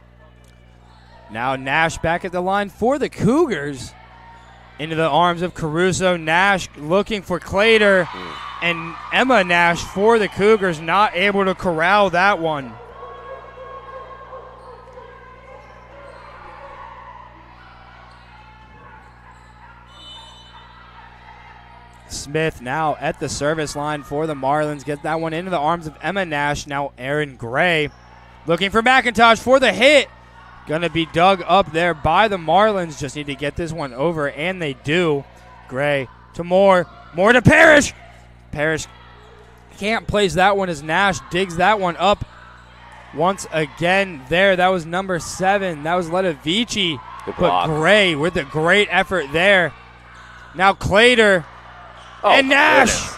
Now Nash back at the line for the Cougars. Into the arms of Caruso. Nash looking for Clater. And Emma Nash for the Cougars, not able to corral that one. Smith now at the service line for the Marlins. Gets that one into the arms of Emma Nash. Now Aaron Gray looking for McIntosh for the hit. Going to be dug up there by the Marlins. Just need to get this one over, and they do. Gray to Moore. Moore to Parrish. Parrish can't place that one as Nash digs that one up once again there. That was number 7. That was Letovici. But Gray with a great effort there. Now Clater. And Nash. Goodness.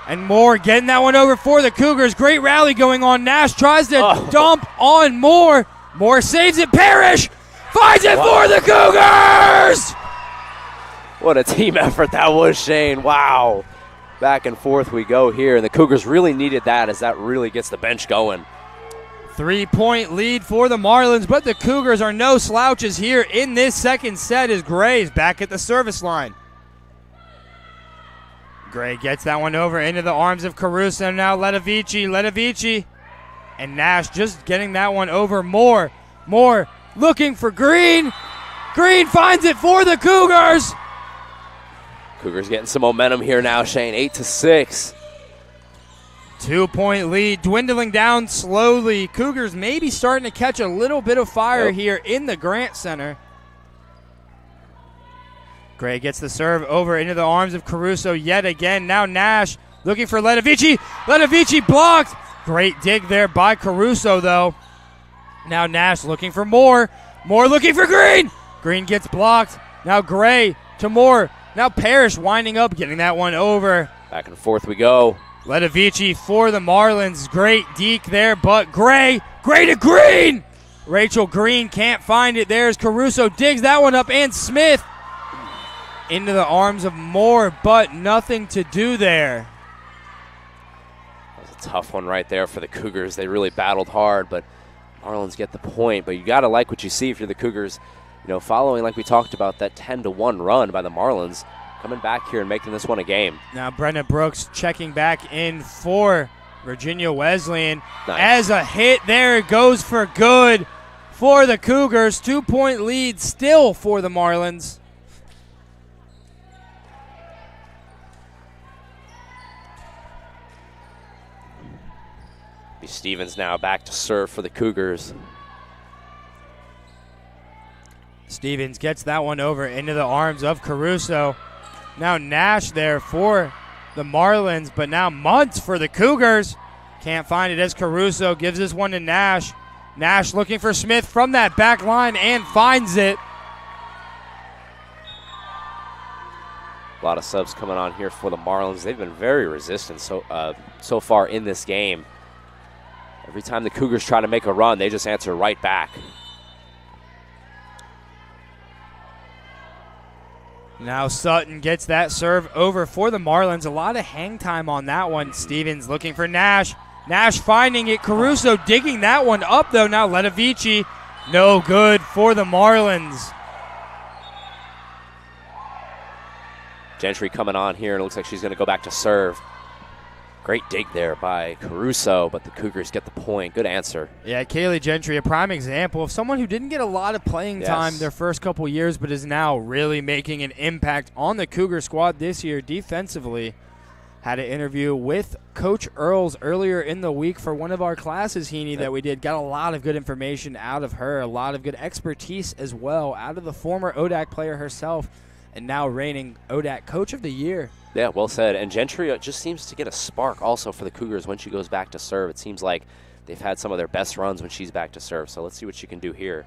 And Moore getting that one over for the Cougars. Great rally going on. Nash tries to dump on Moore. Moore saves it. Parrish finds it for the Cougars. What a team effort that was, Shane. Wow. Back and forth we go here. And the Cougars really needed that, as that really gets the bench going. 3-point lead for the Marlins, but the Cougars are no slouches here in this second set as Gray's back at the service line. Gray gets that one over into the arms of Caruso. Now Letovici. And Nash just getting that one over. Moore looking for Green. Green finds it for the Cougars. Cougars getting some momentum here now, Shane. 8-6. 2-point lead dwindling down slowly. Cougars maybe starting to catch a little bit of fire here in the Grant Center. Gray gets the serve over into the arms of Caruso yet again. Now Nash looking for Letovici. Letovici blocked. Great dig there by Caruso, though. Now Nash looking for Moore. Moore looking for Green. Green gets blocked. Now Gray to Moore. Now Parrish winding up, getting that one over. Back and forth we go. Letovici for the Marlins. Great deke there, but Gray to Green. Rachel Green can't find it. There's Caruso, digs that one up, and Smith into the arms of Moore, but nothing to do there. That was a tough one right there for the Cougars. They really battled hard, but Marlins get the point. But you got to like what you see if you're the Cougars, following, like we talked about, that 10-1 run by the Marlins, coming back here and making this one a game. Now Brenna Brooks checking back in for Virginia Wesleyan. Nice. As a hit there, it goes for good for the Cougars. 2-point lead still for the Marlins. Stevens now back to serve for the Cougars. Stevens gets that one over into the arms of Caruso. Now Nash there for the Marlins, but now Muntz for the Cougars. Can't find it as Caruso gives this one to Nash. Nash looking for Smith from that back line and finds it. A lot of subs coming on here for the Marlins. They've been very resistant so far in this game. Every time the Cougars try to make a run, they just answer right back. Now Sutton gets that serve over for the Marlins. A lot of hang time on that one. Stevens looking for Nash. Nash finding it. Caruso digging that one up, though. Now Letovici, no good for the Marlins. Gentry coming on here, and it looks like she's going to go back to serve. Great dig there by Caruso, but the Cougars get the point. Good answer. Yeah, Kaylee Gentry, a prime example of someone who didn't get a lot of playing time their first couple years, but is now really making an impact on the Cougar squad this year defensively. Had an interview with Coach Earls earlier in the week for one of our classes, Heaney, that we did. Got a lot of good information out of her, a lot of good expertise as well out of the former ODAC player herself and now reigning ODAC Coach of the Year. Yeah, well said. And Gentry just seems to get a spark also for the Cougars when she goes back to serve. It seems like they've had some of their best runs when she's back to serve. So let's see what she can do here.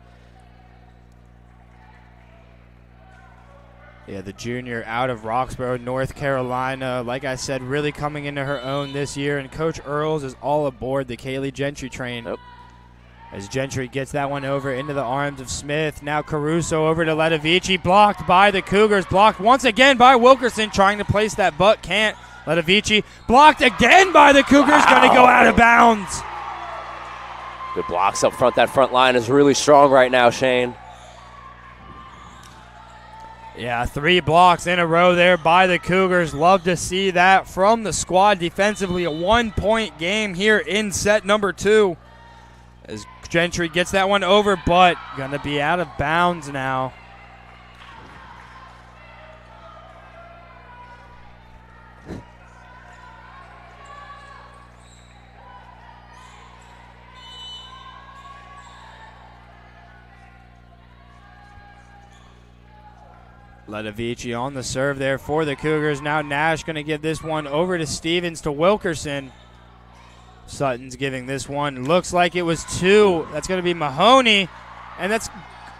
Yeah, the junior out of Roxborough, North Carolina. Like I said, really coming into her own this year. And Coach Earls is all aboard the Kaylee Gentry train. Nope. As Gentry gets that one over into the arms of Smith. Now Caruso over to Letovici. Blocked by the Cougars. Blocked once again by Wilkerson. Trying to place that butt. Can't. Letovici blocked again by the Cougars. Wow. Going to go out of bounds. Good blocks up front. That front line is really strong right now, Shane. Yeah, 3 blocks in a row there by the Cougars. Love to see that from the squad defensively. A 1-point game here in set number 2. As Gentry gets that one over, but going to be out of bounds now. Letovici on the serve there for the Cougars. Now Nash going to give this one over to Stevens to Wilkerson. Sutton's giving this one. Looks like it was 2. That's going to be Mahoney. And that's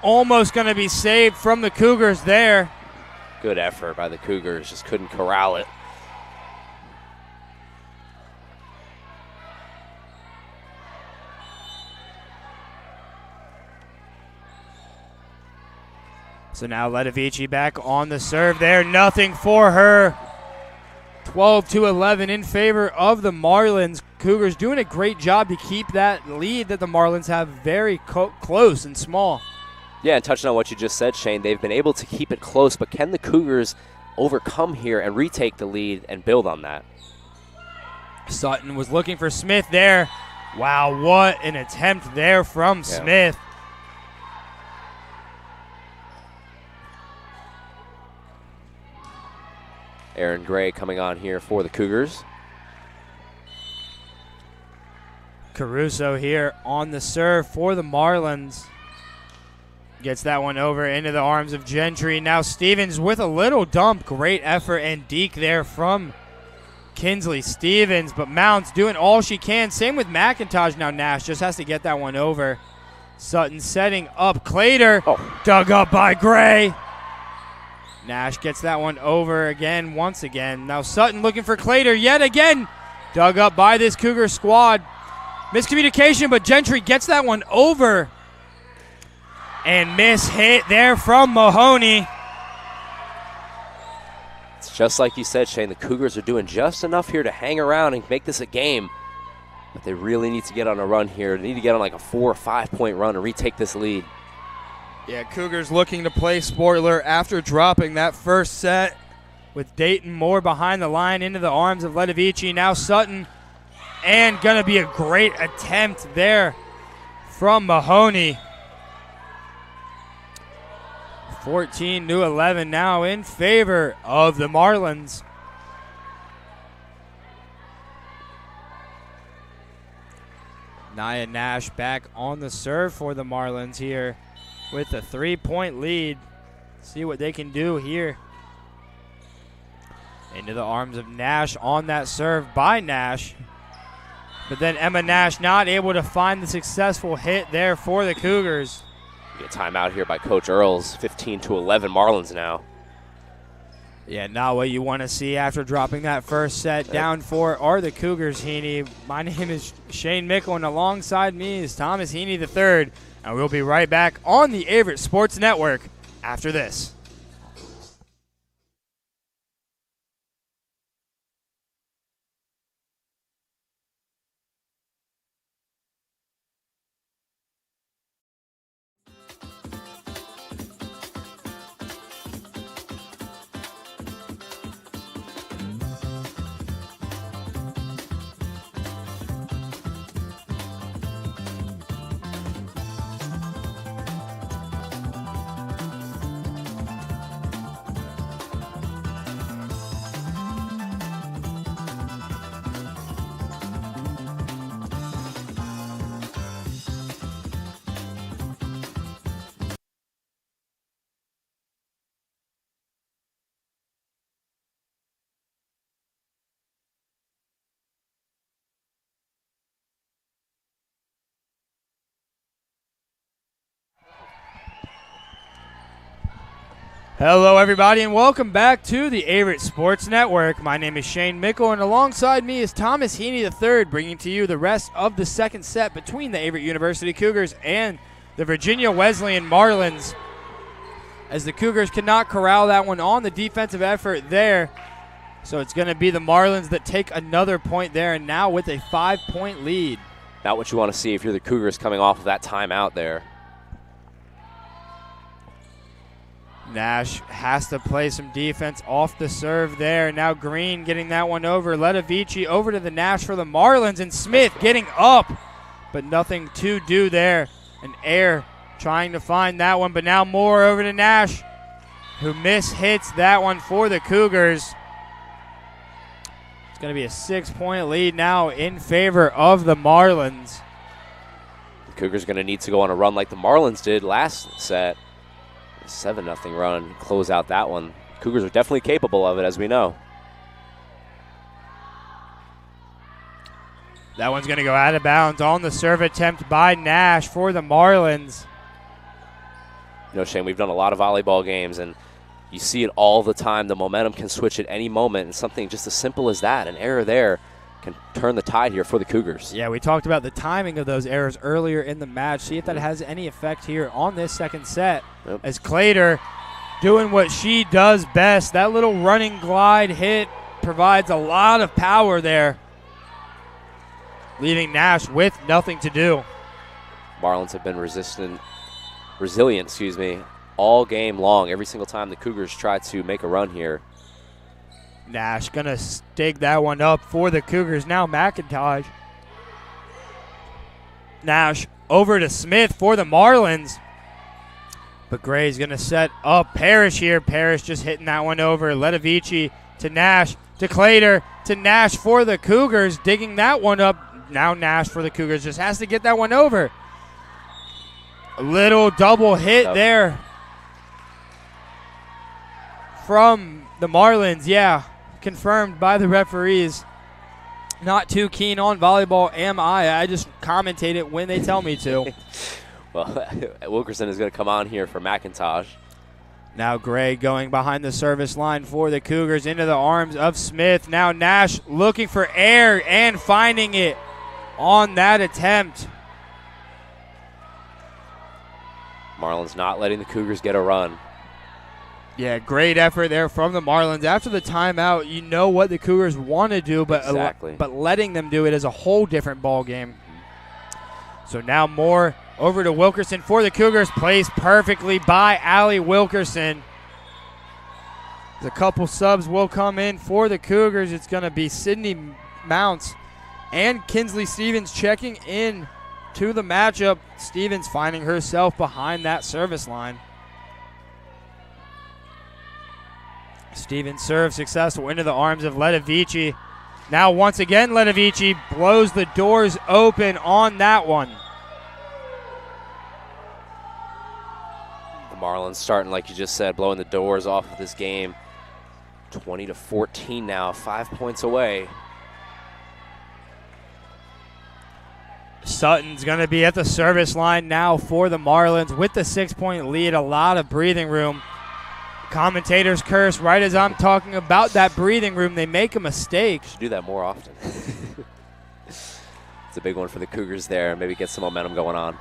almost going to be saved from the Cougars there. Good effort by the Cougars. Just couldn't corral it. So now Letovici back on the serve there. Nothing for her. 12-11 in favor of the Marlins. Cougars doing a great job to keep that lead that the Marlins have very close and small. Yeah, and touching on what you just said, Shane, they've been able to keep it close, but can the Cougars overcome here and retake the lead and build on that? Sutton was looking for Smith there. Wow, what an attempt there from Smith. Aaron Gray coming on here for the Cougars. Caruso here on the serve for the Marlins. Gets that one over into the arms of Gentry. Now Stevens with a little dump. Great effort and deke there from Kinsley Stevens. But Mounts doing all she can. Same with McIntosh. Now Nash just has to get that one over. Sutton setting up Clater. Dug up by Gray. Nash gets that one over again, once again. Now Sutton looking for Clater yet again. Dug up by this Cougar squad. Miscommunication, but Gentry gets that one over. And miss hit there from Mahoney. It's just like you said, Shane. The Cougars are doing just enough here to hang around and make this a game. But they really need to get on a run here. They need to get on like a 4 or 5 point run and retake this lead. Yeah, Cougars looking to play spoiler after dropping that first set with Dayton Moore behind the line into the arms of Letovici. Now Sutton, and going to be a great attempt there from Mahoney. 14-11 now in favor of the Marlins. Nia Nash back on the serve for the Marlins here with a 3-point lead. See what they can do here. Into the arms of Nash on that serve by Nash. But then Emma Nash not able to find the successful hit there for the Cougars. Get a timeout here by Coach Earls. 15-11 Marlins now. Yeah, not what you want to see after dropping that first set. Down 4 are the Cougars, Heaney. My name is Shane Mickle, and alongside me is Thomas Heaney III. And we'll be right back on the Averett Sports Network after this. Hello, everybody, and welcome back to the Averett Sports Network. My name is Shane Mickle, and alongside me is Thomas Heaney III, bringing to you the rest of the second set between the Averett University Cougars and the Virginia Wesleyan Marlins, as the Cougars cannot corral that one on the defensive effort there. So it's going to be the Marlins that take another point there, and now with a 5-point lead. Not what you want to see if you're the Cougars coming off of that timeout there. Nash has to play some defense off the serve there. Now Green getting that one over. Letovici over to the Nash for the Marlins, and Smith getting up, but nothing to do there. And Air trying to find that one, but now Moore over to Nash, who mishits that one for the Cougars. It's going to be a 6-point lead now in favor of the Marlins. The Cougars are going to need to go on a run like the Marlins did last set. 7-0 run, close out that one. Cougars are definitely capable of it, as we know. That one's going to go out of bounds on the serve attempt by Nash for the Marlins. You know, Shane, we've done a lot of volleyball games, and you see it all the time. The momentum can switch at any moment, and something just as simple as that, an error there, can turn the tide here for the Cougars. Yeah, we talked about the timing of those errors earlier in the match. See if that has any effect here on this second set. Yep. As Clater doing what she does best. That little running glide hit provides a lot of power there, leaving Nash with nothing to do. Marlins have been resilient, all game long. Every single time the Cougars try to make a run here. Nash going to stake that one up for the Cougars. Now McIntosh. Nash over to Smith for the Marlins. But Gray's going to set up Parrish here. Parrish just hitting that one over. Letovici to Nash, to Clater, to Nash for the Cougars. Digging that one up. Now Nash for the Cougars. Just has to get that one over. A little double hit there from the Marlins. Yeah, confirmed by the referees. Not too keen on volleyball, am I? I just commentate it when they tell me to. Well, Wilkerson is going to come on here for McIntosh. Now Gray going behind the service line for the Cougars into the arms of Smith. Now Nash looking for air and finding it on that attempt. Marlins not letting the Cougars get a run. Yeah, great effort there from the Marlins. After the timeout, you know what the Cougars want to do, but exactly. But letting them do it is a whole different ball game. So now Moore over to Wilkerson for the Cougars, placed perfectly by Allie Wilkerson. A couple subs will come in for the Cougars. It's going to be Sydney Mounts and Kinsley Stevens checking in to the matchup. Stevens finding herself behind that service line. Stevens serve successful into the arms of Letovici. Now once again Letovici blows the doors open on that one. The Marlins starting, like you just said, blowing the doors off of this game. 20-14 now, 5 points away. Sutton's going to be at the service line now for the Marlins with the 6-point lead. A lot of breathing room. Commentators curse right as I'm talking about that breathing room. They make a mistake. Should do that more often. It's a big one for the Cougars there. Maybe get some momentum going on.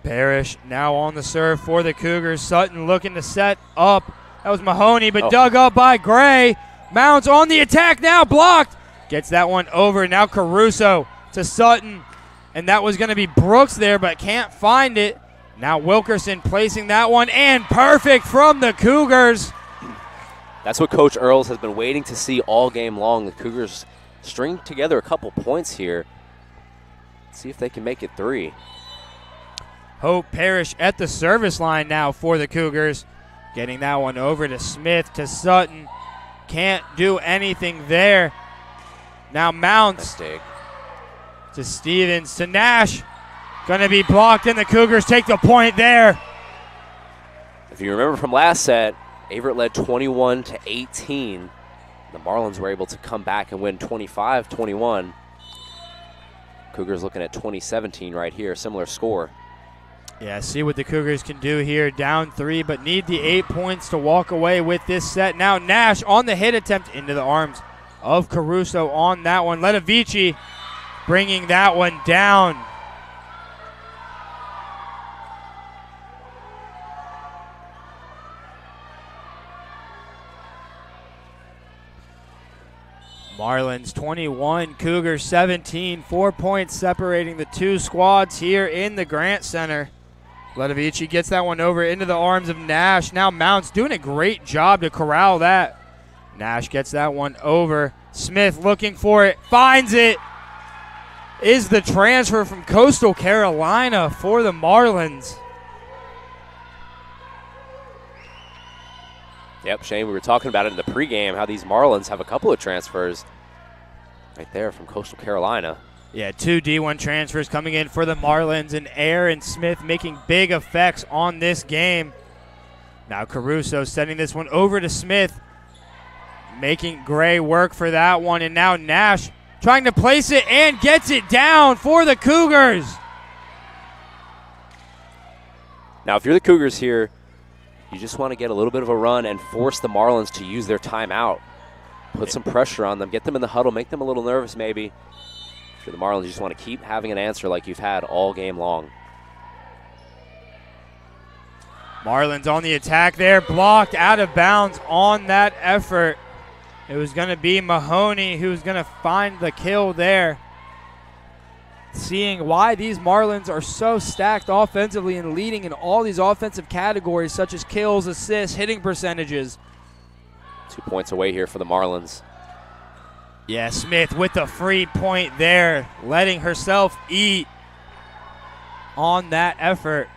Parrish now on the serve for the Cougars. Sutton looking to set up. That was Mahoney, but dug up by Gray. Mounts on the attack now, blocked. Gets that one over. Now Caruso to Sutton. And that was going to be Brooks there, but can't find it. Now Wilkerson placing that one, and perfect from the Cougars. That's what Coach Earls has been waiting to see all game long. The Cougars string together a couple points here. Let's see if they can make it 3. Hope Parrish at the service line now for the Cougars. Getting that one over to Smith, to Sutton. Can't do anything there. Now Mounts to Stevens, to Nash. Going to be blocked, and the Cougars take the point there. If you remember from last set, Averett led 21-18. The Marlins were able to come back and win 25-21. Cougars looking at 2017 right here, similar score. Yeah, see what the Cougars can do here. Down 3, but need the 8 points to walk away with this set. Now Nash on the hit attempt into the arms of Caruso on that one. Letovici bringing that one down. Marlins 21, Cougars 17. 4 points separating the two squads here in the Grant Center. Letovici gets that one over into the arms of Nash. Now Mounts doing a great job to corral that. Nash gets that one over. Smith looking for it, finds it. Is the transfer from Coastal Carolina for the Marlins. Yep, Shane, we were talking about it in the pregame, how these Marlins have a couple of transfers right there from Coastal Carolina. Yeah, 2 D1 transfers coming in for the Marlins, and Aaron Smith making big effects on this game. Now Caruso sending this one over to Smith, making Gray work for that one, and now Nash trying to place it and gets it down for the Cougars. Now, if you're the Cougars here, you just want to get a little bit of a run and force the Marlins to use their timeout. Put some pressure on them, get them in the huddle, make them a little nervous maybe. For the Marlins, you just want to keep having an answer like you've had all game long. Marlins on the attack there, blocked out of bounds on that effort. It was going to be Mahoney who was going to find the kill there. Seeing why these Marlins are so stacked offensively and leading in all these offensive categories such as kills, assists, hitting percentages. 2 points away here for the Marlins. Yeah, Smith with the free point there, letting herself eat on that effort.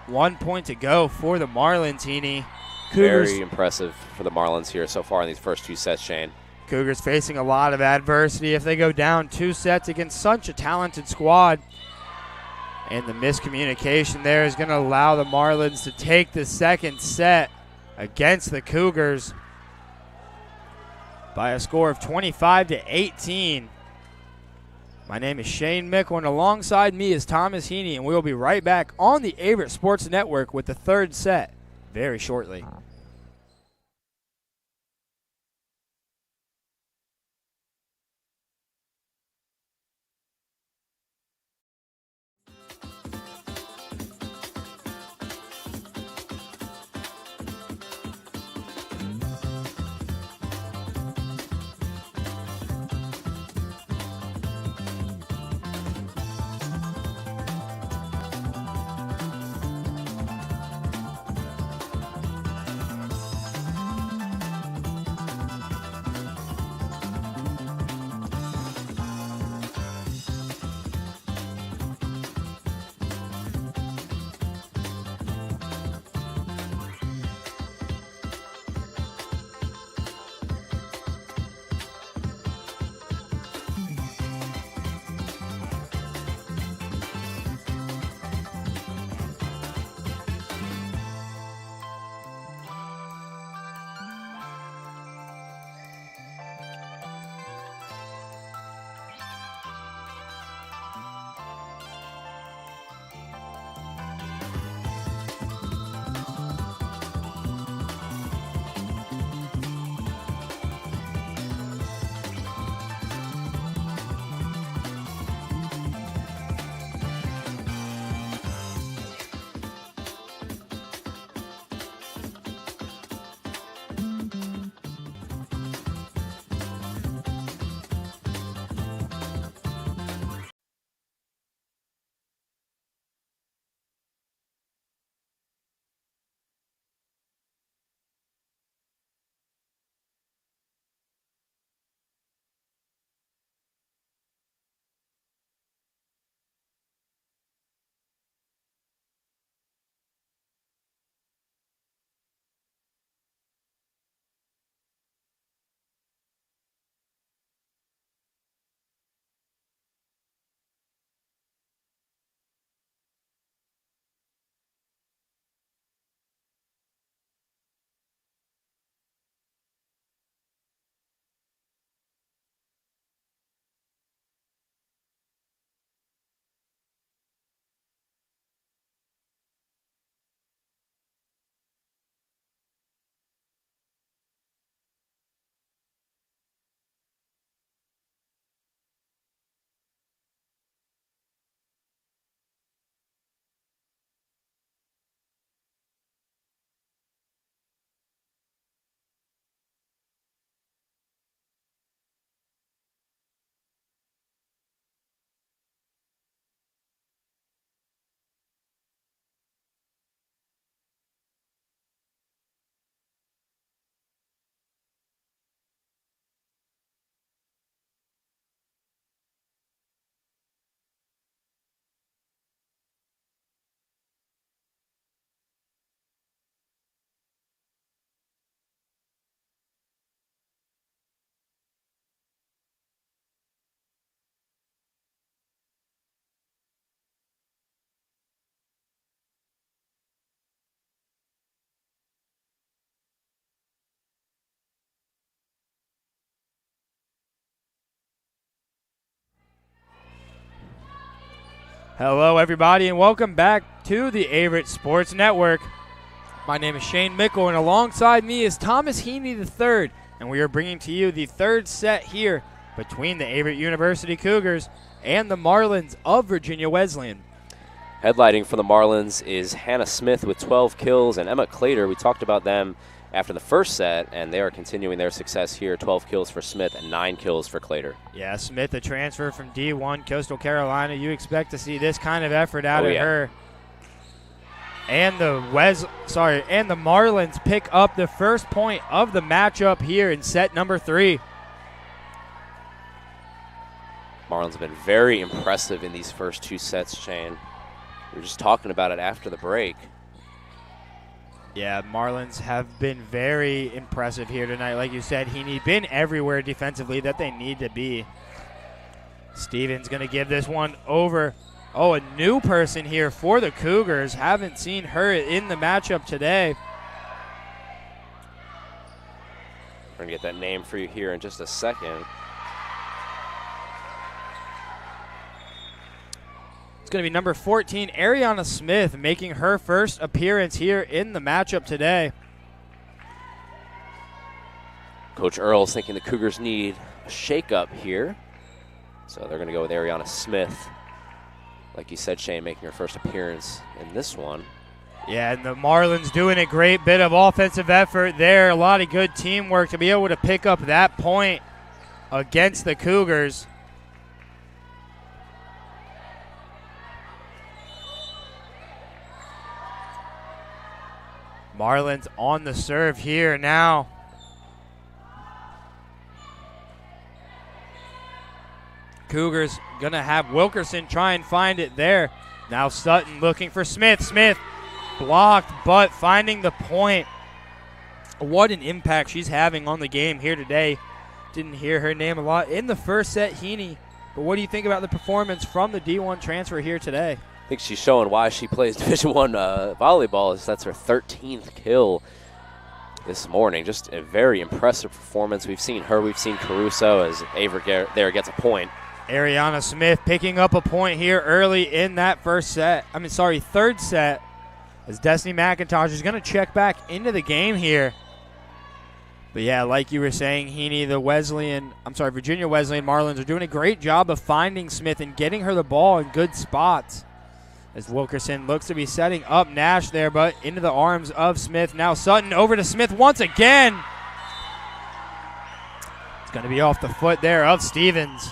1 point to go for the Marlins, Heaney. Very impressive for the Marlins here so far in these first 2 sets, Shane. Cougars facing a lot of adversity if they go down 2 sets against such a talented squad. And the miscommunication there is going to allow the Marlins to take the second set against the Cougars by a score of 25-18. My name is Shane Mickle, and alongside me is Thomas Heaney, and we'll be right back on the Averett Sports Network with the third set very shortly. Hello, everybody, and welcome back to the Averett Sports Network. My name is Shane Mickle, and alongside me is Thomas Heaney III, and we are bringing to you the third set here between the Averett University Cougars and the Marlins of Virginia Wesleyan. Headlighting for the Marlins is Hannah Smith with 12 kills, and Emma Clater. We talked about them after the first set, and they are continuing their success here. 12 kills for Smith and 9 kills for Clater. Yeah, Smith, a transfer from D1 Coastal Carolina. You expect to see this kind of effort out of her. And the Marlins pick up the first point of the matchup here in set number 3. Marlins have been very impressive in these first 2 sets, Shane. We were just talking about it after the break. Yeah, Marlins have been very impressive here tonight. Like you said, Heaney been everywhere defensively that they need to be. Stevens going to give this one over. Oh, a new person here for the Cougars. Haven't seen her in the matchup today. We're going to get that name for you here in just a second. Going to be number 14, Ariana Smith, making her first appearance here in the matchup today. Coach Earl's thinking the Cougars need a shakeup here. So they're going to go with Ariana Smith. Like you said, Shane, making her first appearance in this one. Yeah, and the Marlins doing a great bit of offensive effort there. A lot of good teamwork to be able to pick up that point against the Cougars. Marlins on the serve here now. Cougars going to have Wilkerson try and find it there. Now Sutton looking for Smith. Smith blocked, but finding the point. What an impact she's having on the game here today. Didn't hear her name a lot in the first set, Heaney. But what do you think about the performance from the D1 transfer here today? I think she's showing why she plays Division I volleyball. That's her 13th kill this morning. Just a very impressive performance. We've seen her. We've seen Caruso as Averett there gets a point. Ariana Smith picking up a point here early in that third set. As Destiny McIntosh is going to check back into the game here. But yeah, like you were saying, Heaney, Virginia Wesleyan Marlins are doing a great job of finding Smith and getting her the ball in good spots. As Wilkerson looks to be setting up Nash there, but into the arms of Smith. Now Sutton over to Smith once again. It's going to be off the foot there of Stevens.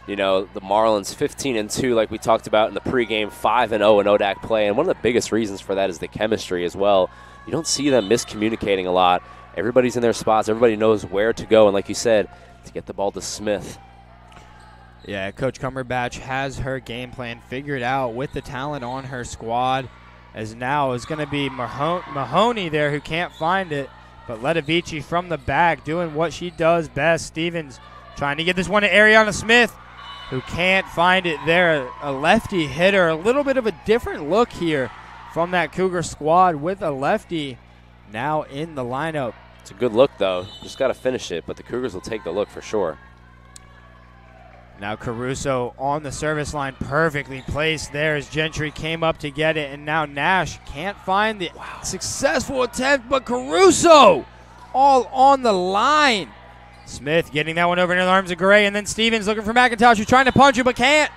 You know, the Marlins 15-2, like we talked about in the pregame, 5-0 in ODAC play. And one of the biggest reasons for that is the chemistry as well. You don't see them miscommunicating a lot. Everybody's in their spots. Everybody knows where to go. And like you said, to get the ball to Smith. Yeah, Coach Cumberbatch has her game plan figured out with the talent on her squad. As now is going to be Mahoney there who can't find it. But Letovici from the back doing what she does best. Stevens trying to get this one to Ariana Smith, who can't find it there. A lefty hitter. A little bit of a different look here from that Cougar squad with a lefty now in the lineup. It's a good look, though. Just got to finish it, but the Cougars will take the look for sure. Now Caruso on the service line, perfectly placed there as Gentry came up to get it, and now Nash can't find the successful attempt, but Caruso all on the line. Smith getting that one over into the arms of Gray, and then Stevens looking for McIntosh, who's trying to punch it but can't.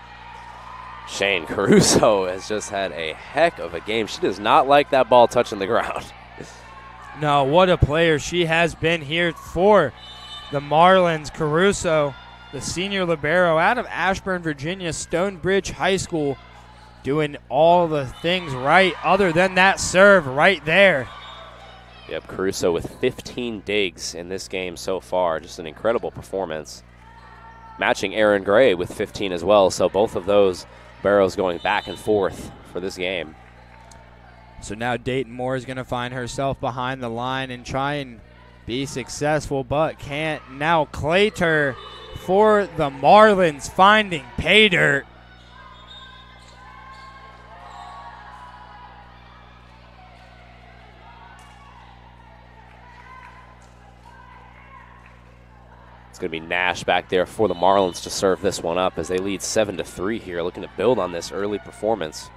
Shane, Caruso has just had a heck of a game. She does not like that ball touching the ground. No, what a player she has been here for the Marlins. Caruso, the senior libero out of Ashburn, Virginia, Stonebridge High School, doing all the things right other than that serve right there. Yep, Caruso with 15 digs in this game so far. Just an incredible performance. Matching Aaron Gray with 15 as well, so both of those barrels going back and forth for this game. So now Dayton Moore is going to find herself behind the line and try and be successful, but can't. Now Clater for the Marlins finding pay dirt. It's going to be Nash back there for the Marlins to serve this one up as they lead 7-3 here, looking to build on this early performance.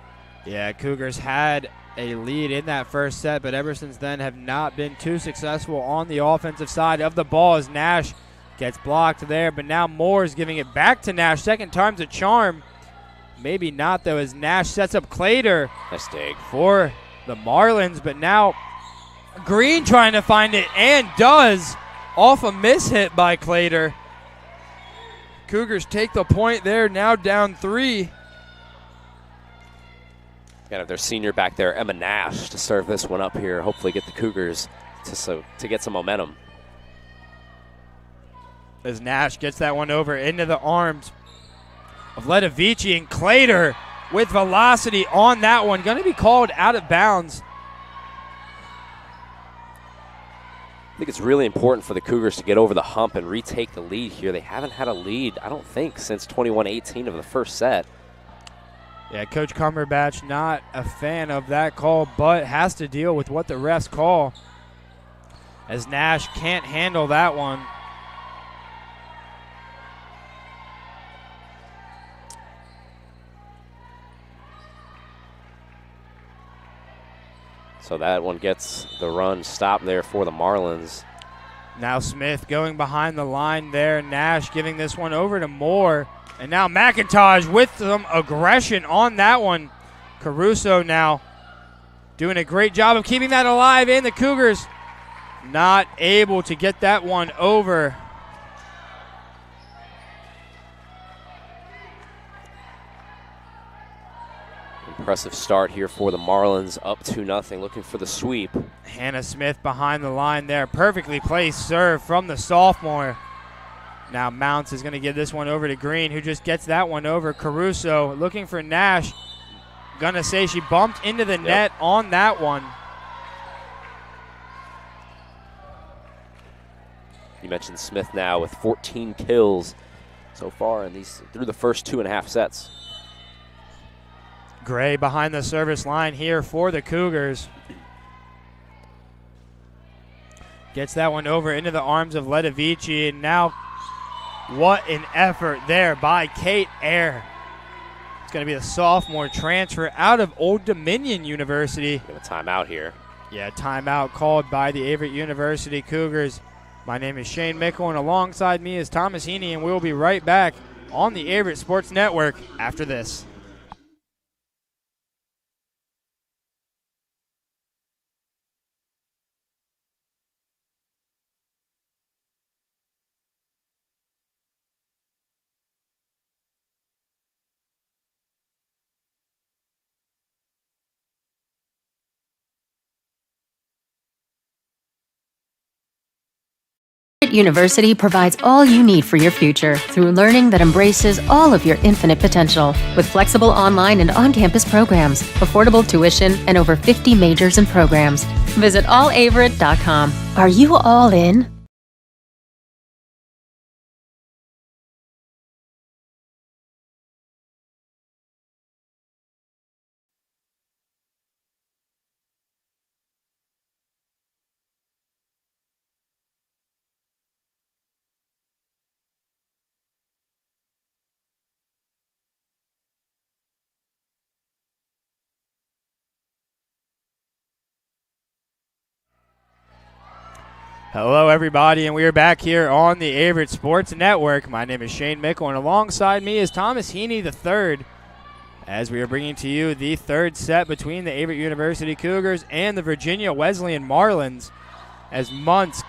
Yeah, Cougars had a lead in that first set, but ever since then have not been too successful on the offensive side of the ball as Nash gets blocked there, but now Moore is giving it back to Nash. Second time's a charm. Maybe not, though, as Nash sets up Clater Nice dig for the Marlins, but now Green trying to find it and does off a miss hit by Clater. Cougars take the point there, now down 3. Got to have their senior back there, Emma Nash, to serve this one up here. Hopefully get the Cougars to get some momentum. As Nash gets that one over into the arms of Ledovici, and Clater with velocity on that one. Going to be called out of bounds. I think it's really important for the Cougars to get over the hump and retake the lead here. They haven't had a lead, I don't think, since 21-18 of the first set. Yeah, Coach Cumberbatch not a fan of that call, but has to deal with what the refs call, as Nash can't handle that one. So that one gets the run stop there for the Marlins. Now Smith going behind the line there. Nash giving this one over to Moore. And now McIntosh with some aggression on that one. Caruso now doing a great job of keeping that alive, and the Cougars not able to get that one over. Impressive start here for the Marlins, up 2-0, looking for the sweep. Hannah Smith behind the line there. Perfectly placed serve from the sophomore. Now Mounts is going to give this one over to Green, who just gets that one over. Caruso looking for Nash. Gonna say she bumped into the net on that one. You mentioned Smith now with 14 kills so far in these through the first 2.5 sets. Gray behind the service line here for the Cougars. Gets that one over into the arms of Ledovici, and now what an effort there by Kate Ayer. It's going to be the sophomore transfer out of Old Dominion University. Got a timeout here. Yeah, timeout called by the Averett University Cougars. My name is Shane Mickle, and alongside me is Thomas Heaney, and we'll be right back on the Averett Sports Network after this. University provides all you need for your future through learning that embraces all of your infinite potential. With flexible online and on-campus programs, affordable tuition, and over 50 majors and programs. Visit allaverett.com. Are you all in? Hello, everybody, and we are back here on the Averett Sports Network. My name is Shane Mickle, and alongside me is Thomas Heaney III, as we are bringing to you the third set between the Averett University Cougars and the Virginia Wesleyan Marlins, as Mounts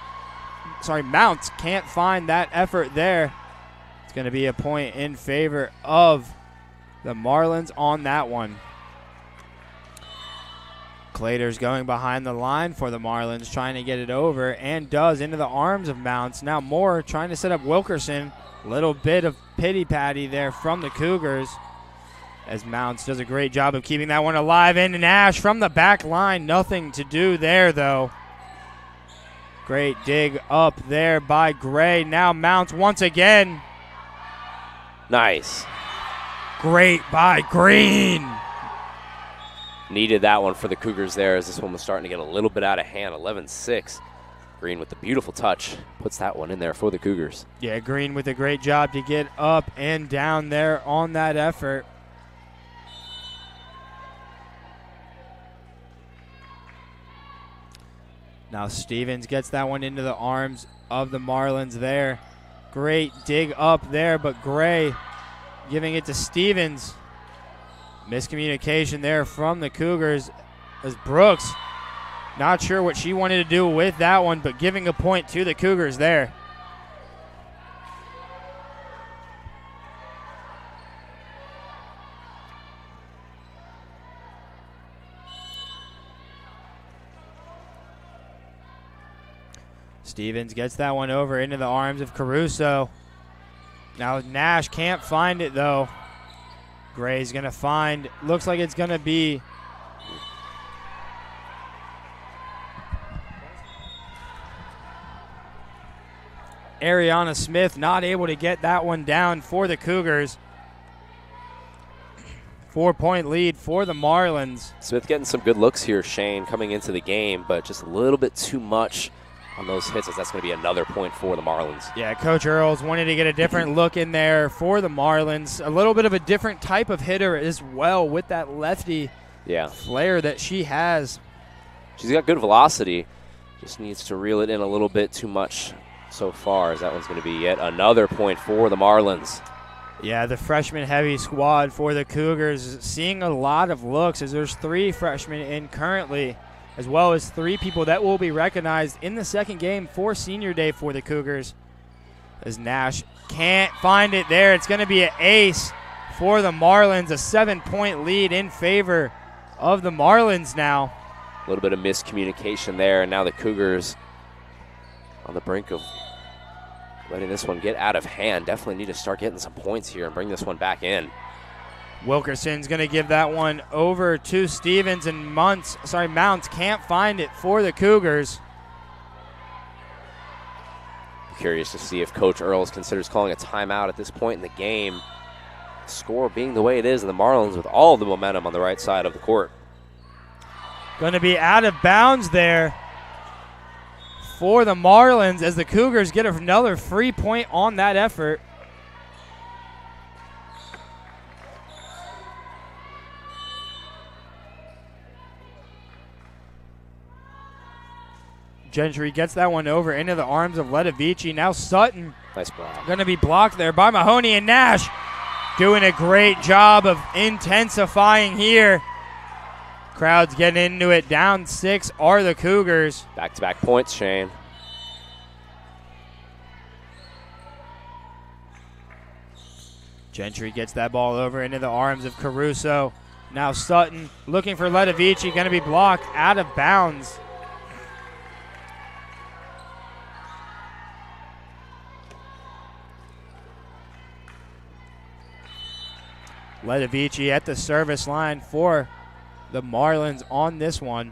can't find that effort there. It's going to be a point in favor of the Marlins on that one. Clater's going behind the line for the Marlins, trying to get it over, and does into the arms of Mounts. Now Moore trying to set up Wilkerson. Little bit of pity-patty there from the Cougars, as Mounts does a great job of keeping that one alive. And Nash from the back line. Nothing to do there, though. Great dig up there by Gray. Now Mounts once again. Nice. Great by Green. Needed that one for the Cougars there, as this one was starting to get a little bit out of hand. 11-6 Green with the beautiful touch puts that one in there for the Cougars. Yeah, Green with a great job to get up and down there on that effort. Now Stevens gets that one into the arms of the Marlins there. Great dig up there, but Gray giving it to Stevens. Miscommunication there from the Cougars as Brooks, not sure what she wanted to do with that one, but giving a point to the Cougars there. Stevens gets that one over into the arms of Caruso. Now Nash can't find it though. Gray's going to find, looks like it's going to be Ariana Smith, not able to get that one down for the Cougars. 4-point lead for the Marlins. Smith getting some good looks here, Shane, coming into the game, but just a little bit too much on those hits, as that's going to be another point for the Marlins. Yeah, Coach Earls wanted to get a different look in there for the Marlins. A little bit of a different type of hitter as well with that lefty flair that she has. She's got good velocity. Just needs to reel it in a little bit too much so far, as that one's going to be yet another point for the Marlins. Yeah, the freshman-heavy squad for the Cougars seeing a lot of looks, as there's 3 freshmen in currently, as well as 3 people that will be recognized in the second game for Senior Day for the Cougars. As Nash can't find it there. It's going to be an ace for the Marlins, a 7-point lead in favor of the Marlins now. A little bit of miscommunication there, and now the Cougars on the brink of letting this one get out of hand. Definitely need to start getting some points here and bring this one back in. Wilkerson's going to give that one over to Stevens, and Mounts can't find it for the Cougars. Curious to see if Coach Earls considers calling a timeout at this point in the game. Score being the way it is, and the Marlins with all of the momentum on the right side of the court. Going to be out of bounds there for the Marlins as the Cougars get another free point on that effort. Gentry gets that one over into the arms of Letovici. Now Sutton. Nice block. Going to be blocked there by Mahoney, and Nash doing a great job of intensifying here. Crowd's getting into it. Down 6 are the Cougars. Back-to-back points, Shane. Gentry gets that ball over into the arms of Caruso. Now Sutton looking for Letovici. Going to be blocked out of bounds. Letovici at the service line for the Marlins on this one.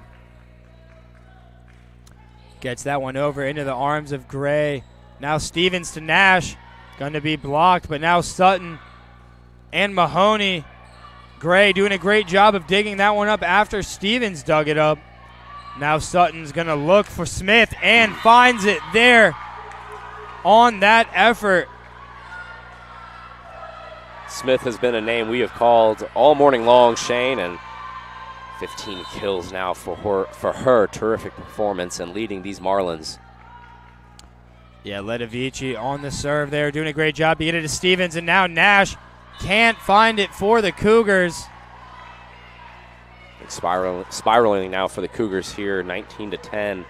Gets that one over into the arms of Gray. Now Stevens to Nash. Going to be blocked, but now Sutton and Mahoney. Gray doing a great job of digging that one up after Stevens dug it up. Now Sutton's going to look for Smith and finds it there on that effort. Smith has been a name we have called all morning long, Shane, and 15 kills now for her terrific performance and leading these Marlins. Yeah, Letovici on the serve there, doing a great job to get it to Stevens, and now Nash can't find it for the Cougars. Spiraling now for the Cougars here, 19-10.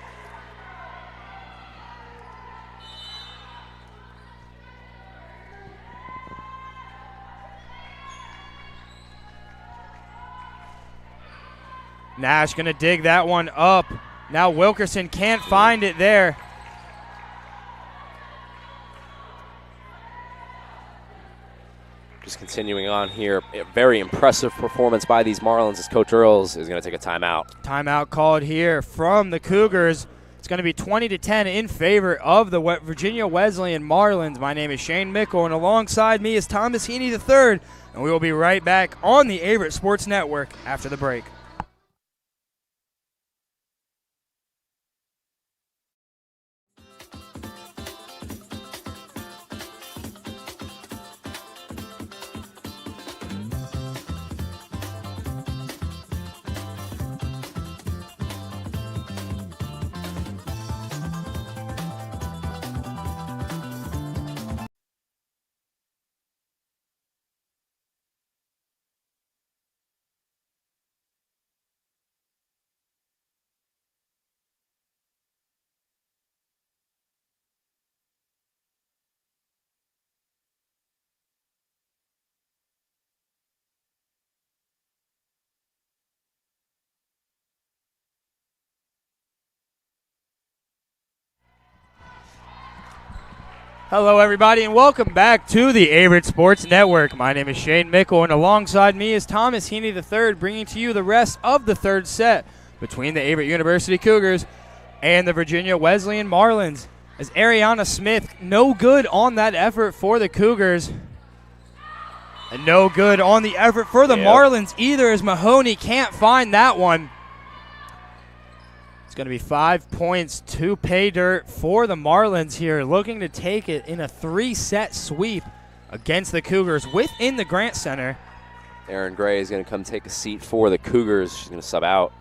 Nash going to dig that one up. Now Wilkerson can't find it there. Just continuing on here, a very impressive performance by these Marlins as Coach Earls is going to take a timeout. Timeout called here from the Cougars. It's going to be 20-10 in favor of the Virginia Wesleyan Marlins. My name is Shane Mickle, and alongside me is Thomas Heaney III, and we will be right back on the Averett Sports Network after the break. Hello, everybody, and welcome back to the Averett Sports Network. My name is Shane Mickle, and alongside me is Thomas Heaney III, bringing to you the rest of the third set between the Averett University Cougars and the Virginia Wesleyan Marlins. As Ariana Smith, no good on that effort for the Cougars. And no good on the effort for the Marlins either, as Mahoney can't find that one. It's going to be 5 points to pay dirt for the Marlins here, looking to take it in a 3-set sweep against the Cougars within the Grant Center. Aaron Gray is going to come take a seat for the Cougars. She's going to sub out.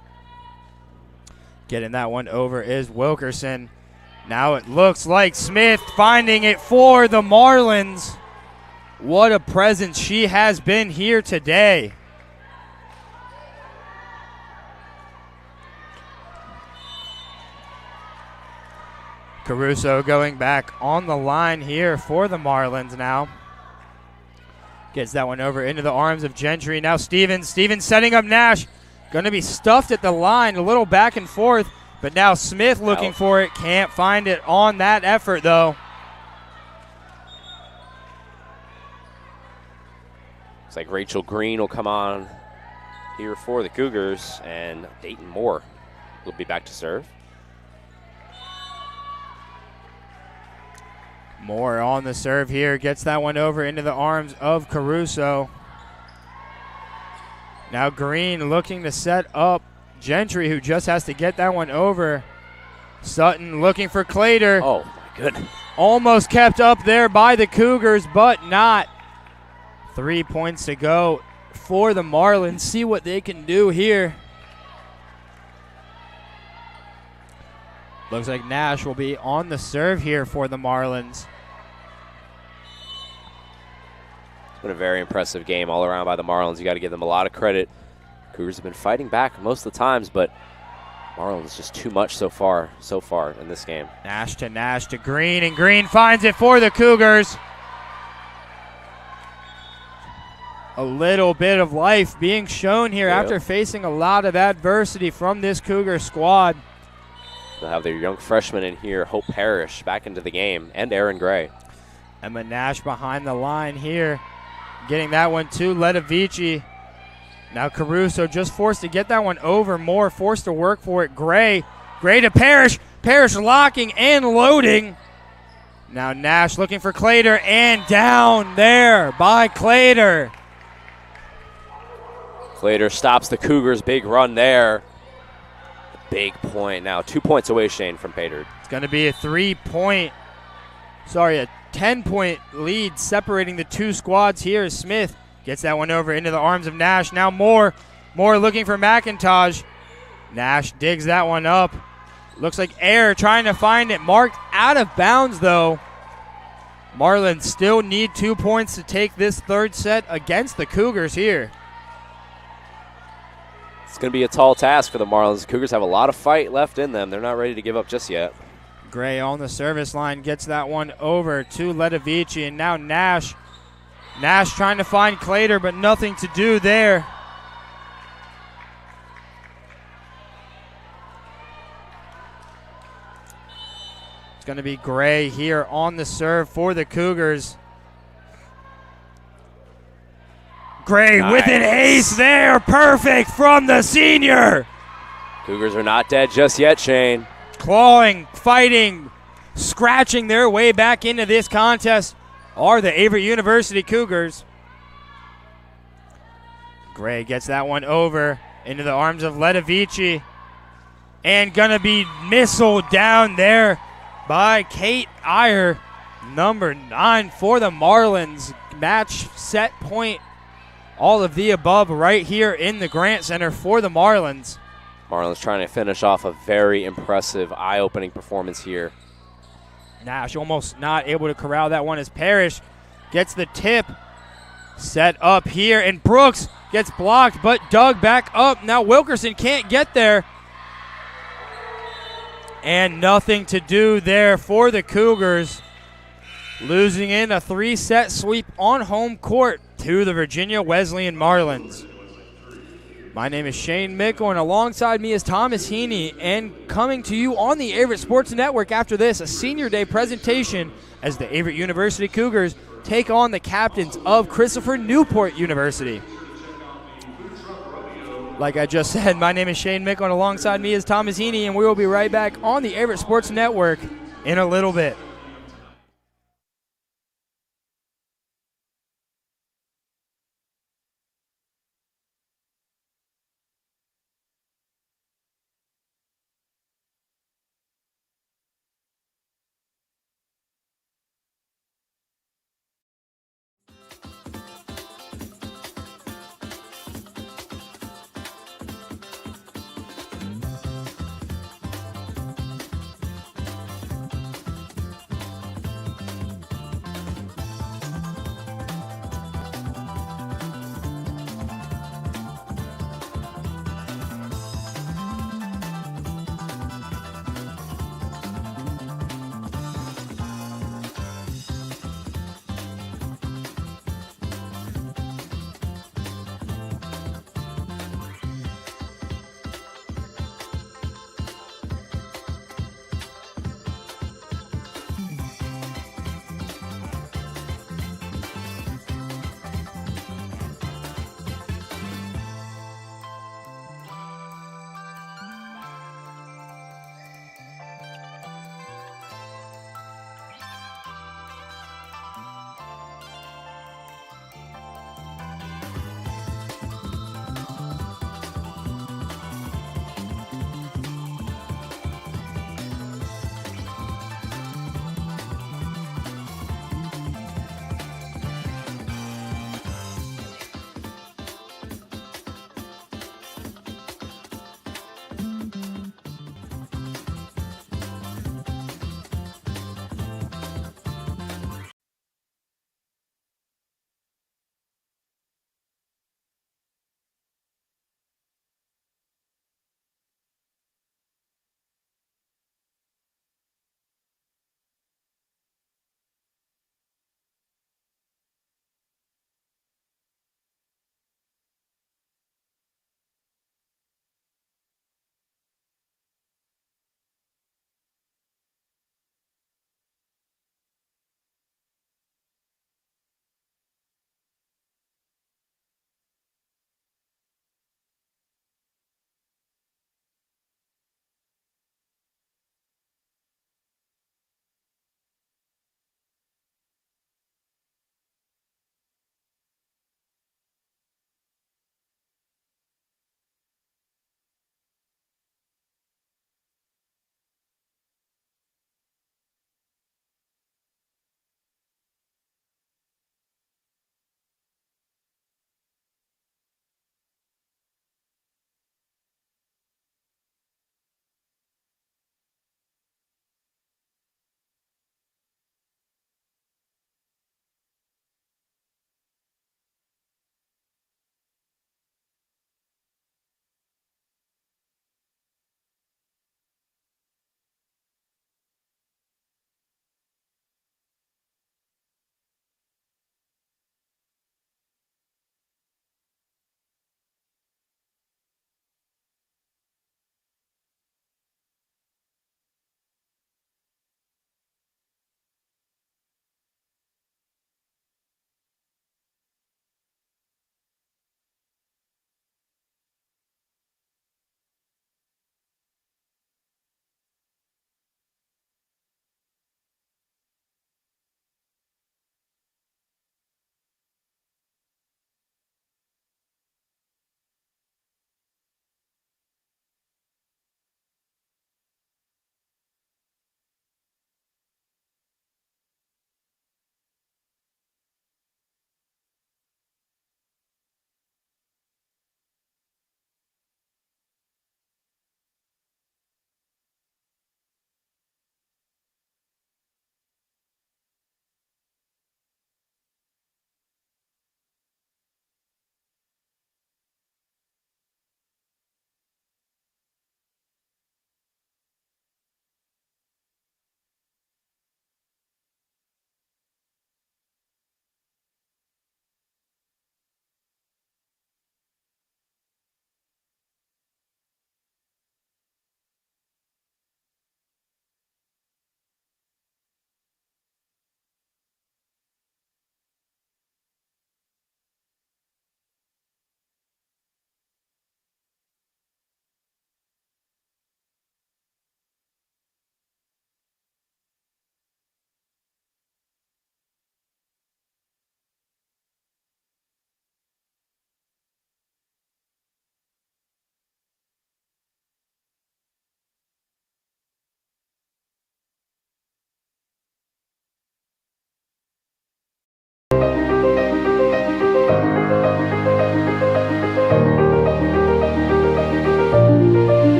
Getting that one over is Wilkerson. Now it looks like Smith finding it for the Marlins. What a presence she has been here today. Caruso going back on the line here for the Marlins now. Gets that one over into the arms of Gentry. Now Stevens. Stevens setting up Nash. Going to be stuffed at the line. A little back and forth. But now Smith looking for it. Can't find it on that effort, though. Looks like Rachel Green will come on here for the Cougars. And Dayton Moore will be back to serve. Moore on the serve here, gets that one over into the arms of Caruso. Now Green looking to set up Gentry, who just has to get that one over. Sutton looking for Clater. Oh, my goodness. Almost kept up there by the Cougars, but not. 3 points to go for the Marlins. See what they can do here. Looks like Nash will be on the serve here for the Marlins. It's been a very impressive game all around by the Marlins. You got to give them a lot of credit. Cougars have been fighting back most of the times, but Marlins just too much so far in this game. Nash to Green, and Green finds it for the Cougars. A little bit of life being shown here after facing a lot of adversity from this Cougar squad. They'll have their young freshman in here, Hope Parrish, back into the game, and Aaron Gray. Emma Nash behind the line here. Getting that one to Ledovici. Now Caruso just forced to get that one over. Moore forced to work for it. Gray to Parrish. Parrish locking and loading. Now Nash looking for Clater, and down there by Clater. Clater stops the Cougars' big run there. Big point now. 2 points away, Shane, from Pater. It's going to be a 10-point lead separating the two squads here. Smith gets that one over into the arms of Nash. Now Moore looking for McIntosh. Nash digs that one up. Looks like Air trying to find it. Marked out of bounds, though. Marlins still need 2 points to take this third set against the Cougars here. It's going to be a tall task for the Marlins. The Cougars have a lot of fight left in them. They're not ready to give up just yet. Gray on the service line gets that one over to Ledovici, and now Nash. Nash trying to find Clater, but nothing to do there. It's going to be Gray here on the serve for the Cougars. Gray with an ace there. Perfect from the senior. Cougars are not dead just yet, Shane. Clawing, fighting, scratching their way back into this contest are the Averett University Cougars. Gray gets that one over into the arms of Ledovici, and gonna be missiled down there by Kate Iyer, number 9 for the Marlins. Match, set, point, all of the above right here in the Grant Center for the Marlins. Marlins trying to finish off a very impressive, eye-opening performance here. Nash almost not able to corral that one as Parrish gets the tip. Set up here, and Brooks gets blocked but dug back up. Now Wilkerson can't get there. And nothing to do there for the Cougars. Losing in a 3-set sweep on home court to the Virginia Wesleyan Marlins. My name is Shane Mickle, and alongside me is Thomas Heaney, and coming to you on the Averett Sports Network after this, a Senior Day presentation as the Averett University Cougars take on the captains of Christopher Newport University. Like I just said, my name is Shane Mickle, and alongside me is Thomas Heaney, and we will be right back on the Averett Sports Network in a little bit.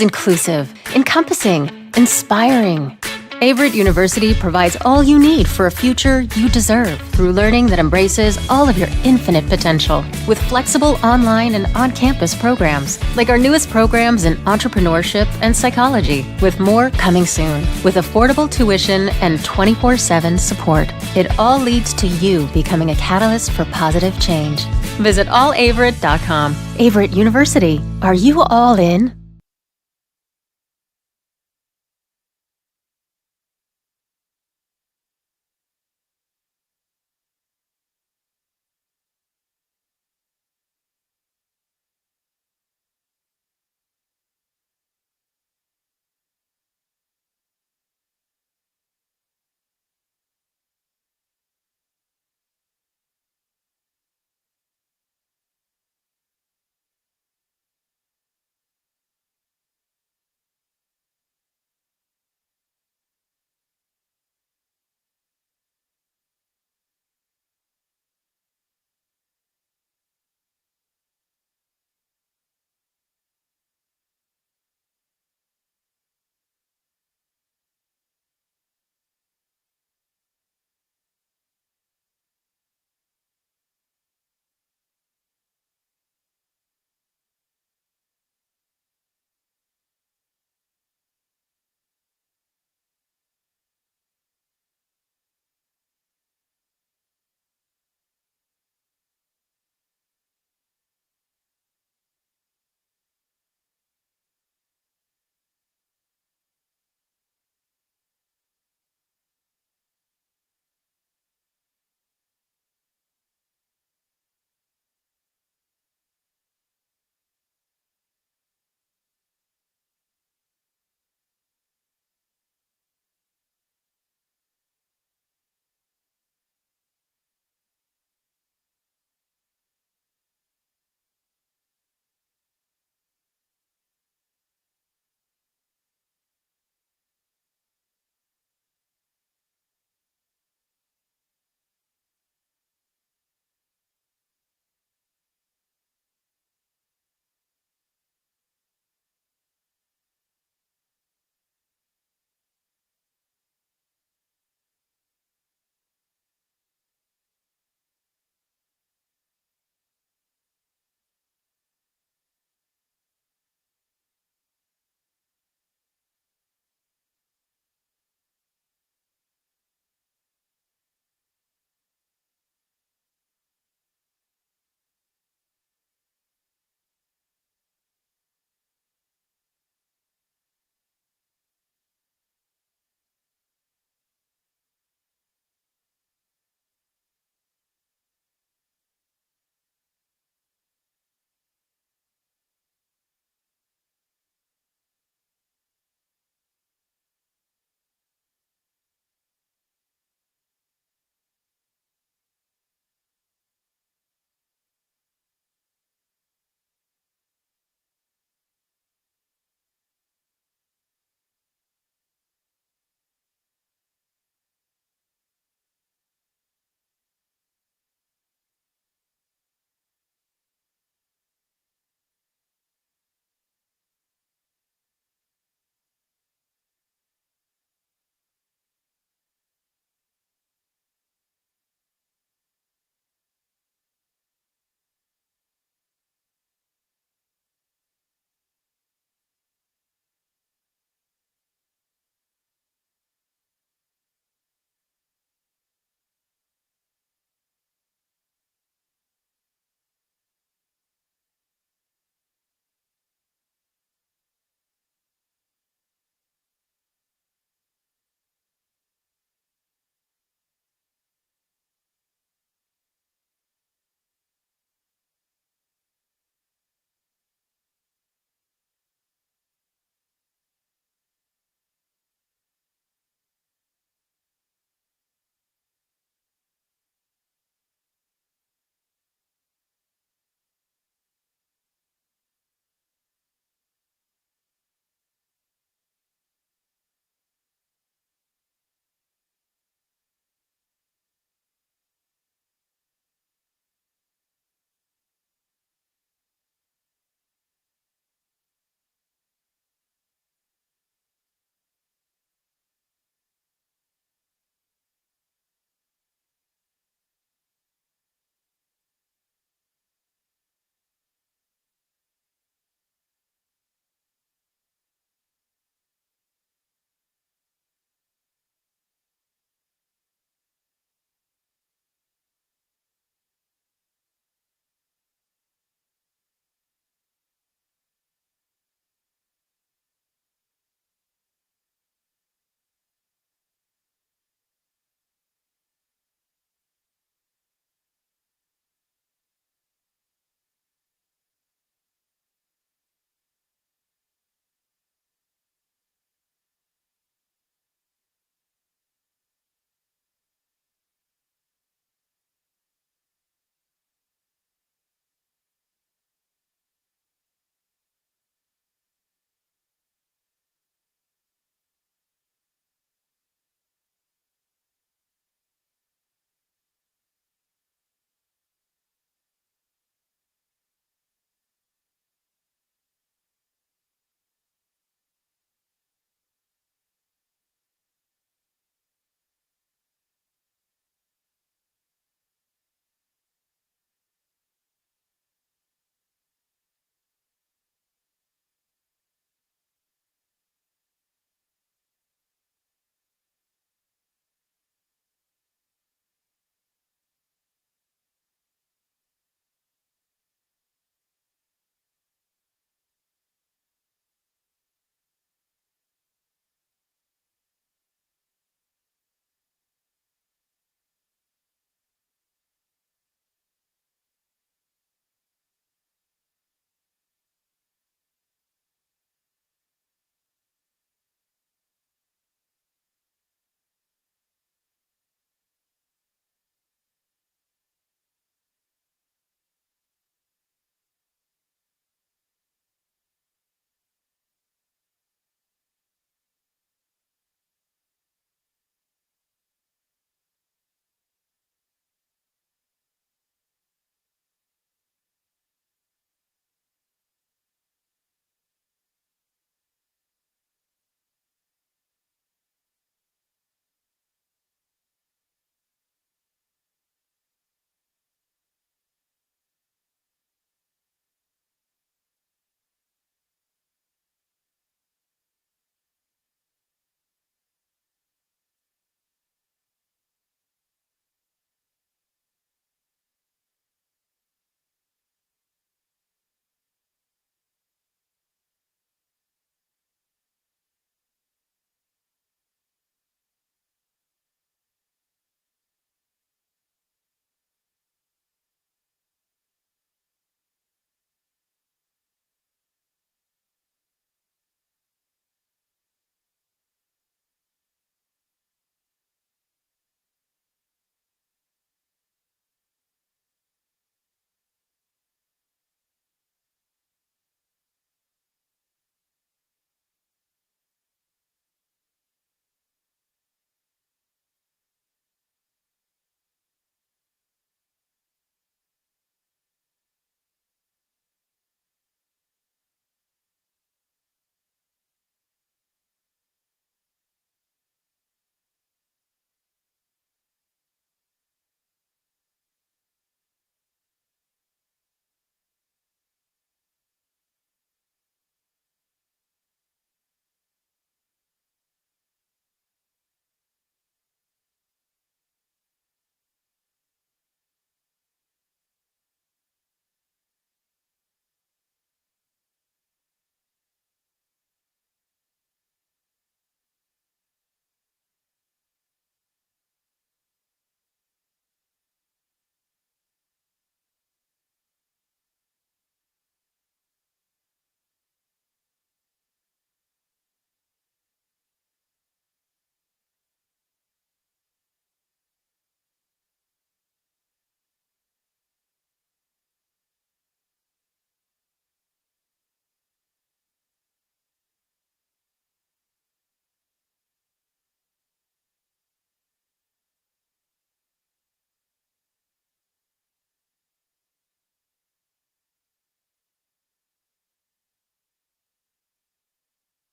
Inclusive, encompassing, inspiring. Averett University provides all you need for a future you deserve through learning that embraces all of your infinite potential with flexible online and on-campus programs like our newest programs in entrepreneurship and psychology, with more coming soon, with affordable tuition and 24/7 support. It all leads to you becoming a catalyst for positive change. Visit allaverett.com. Averett University. Are you all in?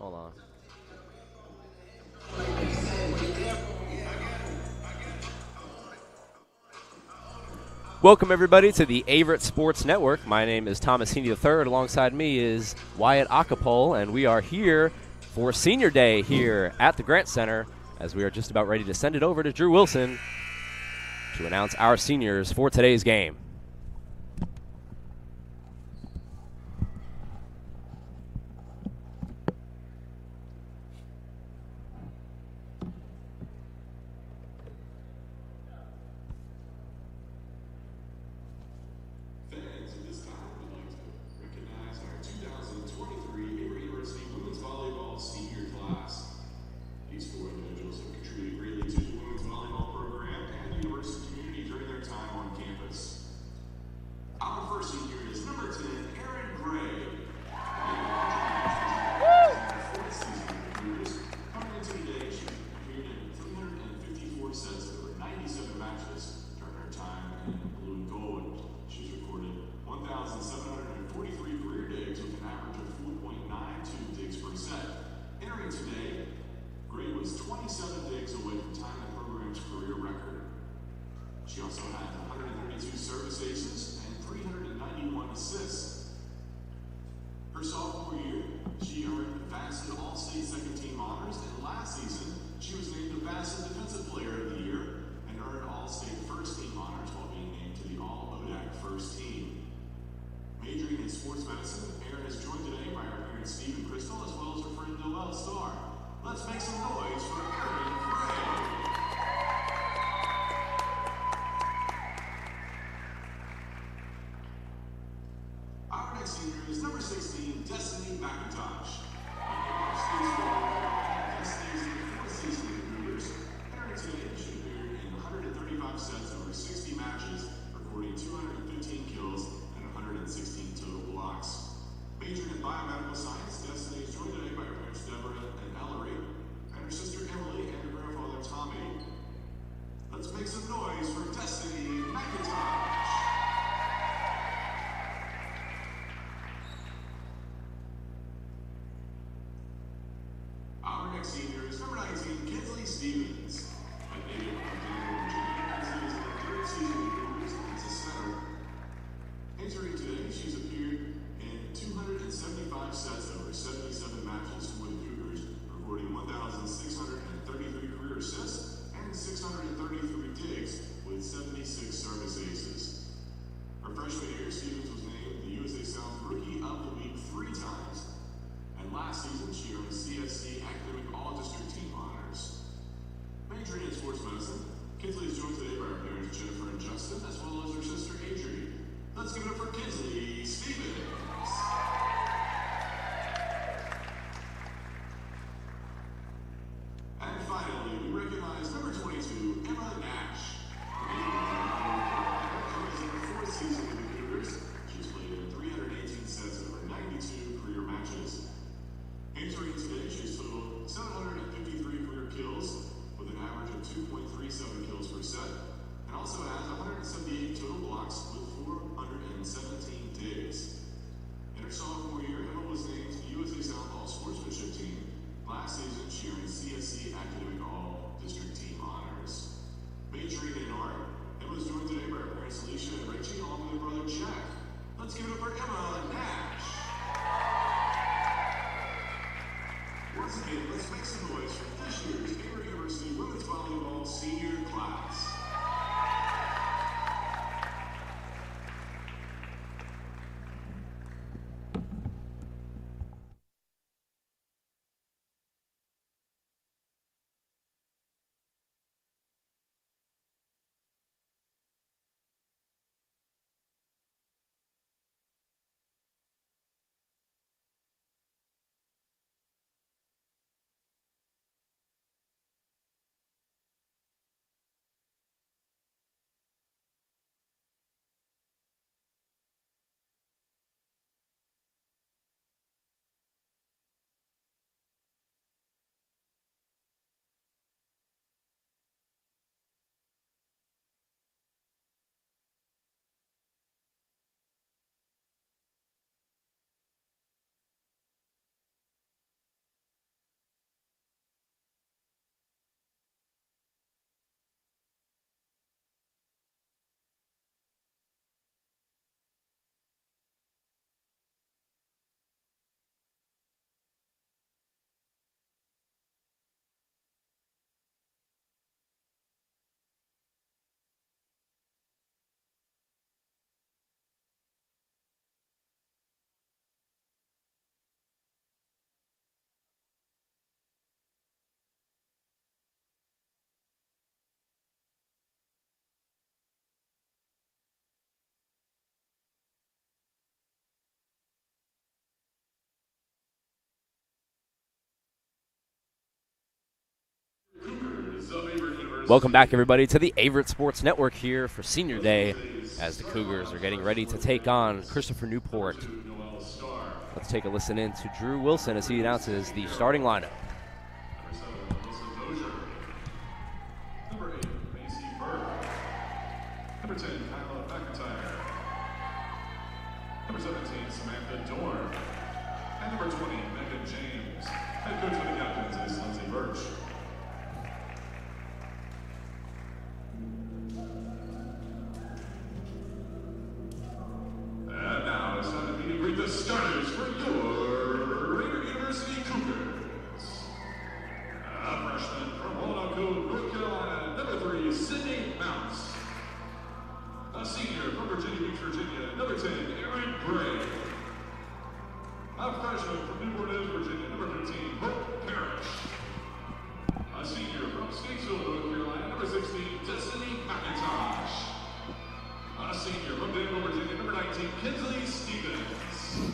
Hold on. Welcome, everybody, to the Averett Sports Network. My name is Thomas Heaney III. Alongside me is Wyatt Acapole, and we are here for Senior Day here at the Grant Center as we are just about ready to send it over to Drew Wilson to announce our seniors for today's game. Fans, at this time, we'd like to recognize our 2023 Averett University women's volleyball senior class. These four individuals have contributed greatly to the women's volleyball program and the university community during their time on campus. Our first senior is number 10, Erin Gray. Fourth season of the Cougars. Coming into the day, she appeared in 354 sets over 97 matches during her time in blue and gold. She's recorded 1,743 career digs with an average of 4.92 digs per set. Entering today, Gray was 27 digs away from tying the program's career record. She also had 132 service aces and 391 assists. Her sophomore year, she earned Vassar All-State Second Team honors, and last season, she was named the Vassar Defensive Player of the Year and earned All-State First Team honors while being named to the All-ODAC First Team. Majoring in sports medicine, Erin is joined today by her parents Steve and Crystal, as well as her friend Noelle Starr. Let's make some noise for Erin Gray. Our next senior is number 16, Destiny McIntosh. Destiny is in the fourth season of the Cougars. Entering today, she appeared in 135 sets over 60 matches, recording 215 kills and 116 total blocks. Majoring in biomedical science, Destiny is joined today by her parents Deborah and Ellery, and her sister Emily and her grandfather Tommy. Let's make some noise for Destiny McIntosh. Our next senior is number 19, Kinsley Stevens. A native of Danville, Virginia, Kinsley is in her third season with the Cougars as a center. Entering today, she's appeared in 275 sets over 77 matches for the Cougars, recording 1,633 career assists and 633 digs with 76 service aces. Her freshman year, Stevens was named the USA South Rookie of the Week 3 times. And last season, she earned CSC Academic All-District Team honors. Majoring in sports medicine, Kinsley is joined today by her parents Jennifer and Justin, as well as her sister Adrienne. Let's give it up for Kinsley Stevens. And finally, we recognize number 22, Emma Nash. Emma is in her fourth season with the Cougars. She's played in 318 sets over 92 career matches. Entering today, she's totaled 753 career kills with an average of 2.37 kills per set, and also has 178 total blocks with 417 digs. In her sophomore year, Emma was named to the USA South All-Sportsmanship Team. Last season, she earned CSC Academic All-District Team honors. Majoring in art, Emma was joined today by her parents Alicia and Richie, along with her brother Jack. Let's give it up for Emma Nash. Once again, let's make some noise for this year's Averett University women's volleyball senior class. Welcome back, everybody, to the Averett Sports Network here for Senior Day as the Cougars are getting ready to take on Christopher Newport. Let's take a listen in to Drew Wilson as he announces the starting lineup. Number 8, Macy Burke. Number 10, Kyla McIntyre. Number 17, Samantha Dorn. And number 20, Megan James. Head coach for the captains is Lindsay Birch. And now it's time to meet and greet the starters for your Averett University Cougars. A freshman from Walnut, North Carolina, number 3, Sydney Mounts. A senior from Virginia Beach, Virginia, number 10, Erin Gray. A freshman from Newport, Virginia, number 13, Hope Parrish. A senior from Statesville, North Carolina, number 16, Destiny McIntosh. A senior from Danville, Virginia, number 19, Kinsley Stevens.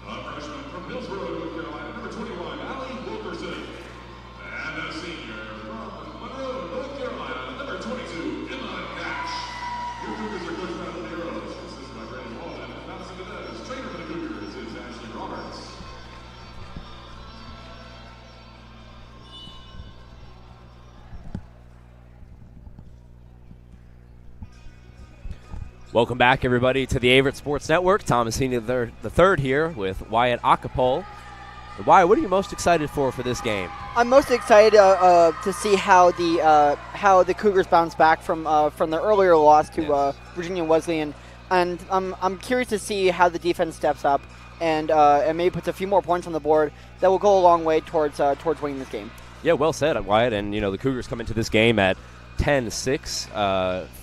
A freshman from Hillsborough, North Carolina, number 21, Allie Wilkerson. And a senior from Monroe, North Carolina, number 22, Emma Nash. Your Cougars are coached by the Heroes, assisted by Brandon Walden, and Madison Cadez. Trainer for the Cougars is Ashley Roberts. Welcome back, everybody, to the Averett Sports Network. Thomas Heaney the third here with Wyatt Acapole. Wyatt, what are you most excited for this game? I'm most excited to see how the Cougars bounce back from their earlier loss to Virginia Wesleyan, and I'm curious to see how the defense steps up and maybe puts a few more points on the board that will go a long way towards winning this game. Yeah, well said, Wyatt. And the Cougars come into this game at 10-6,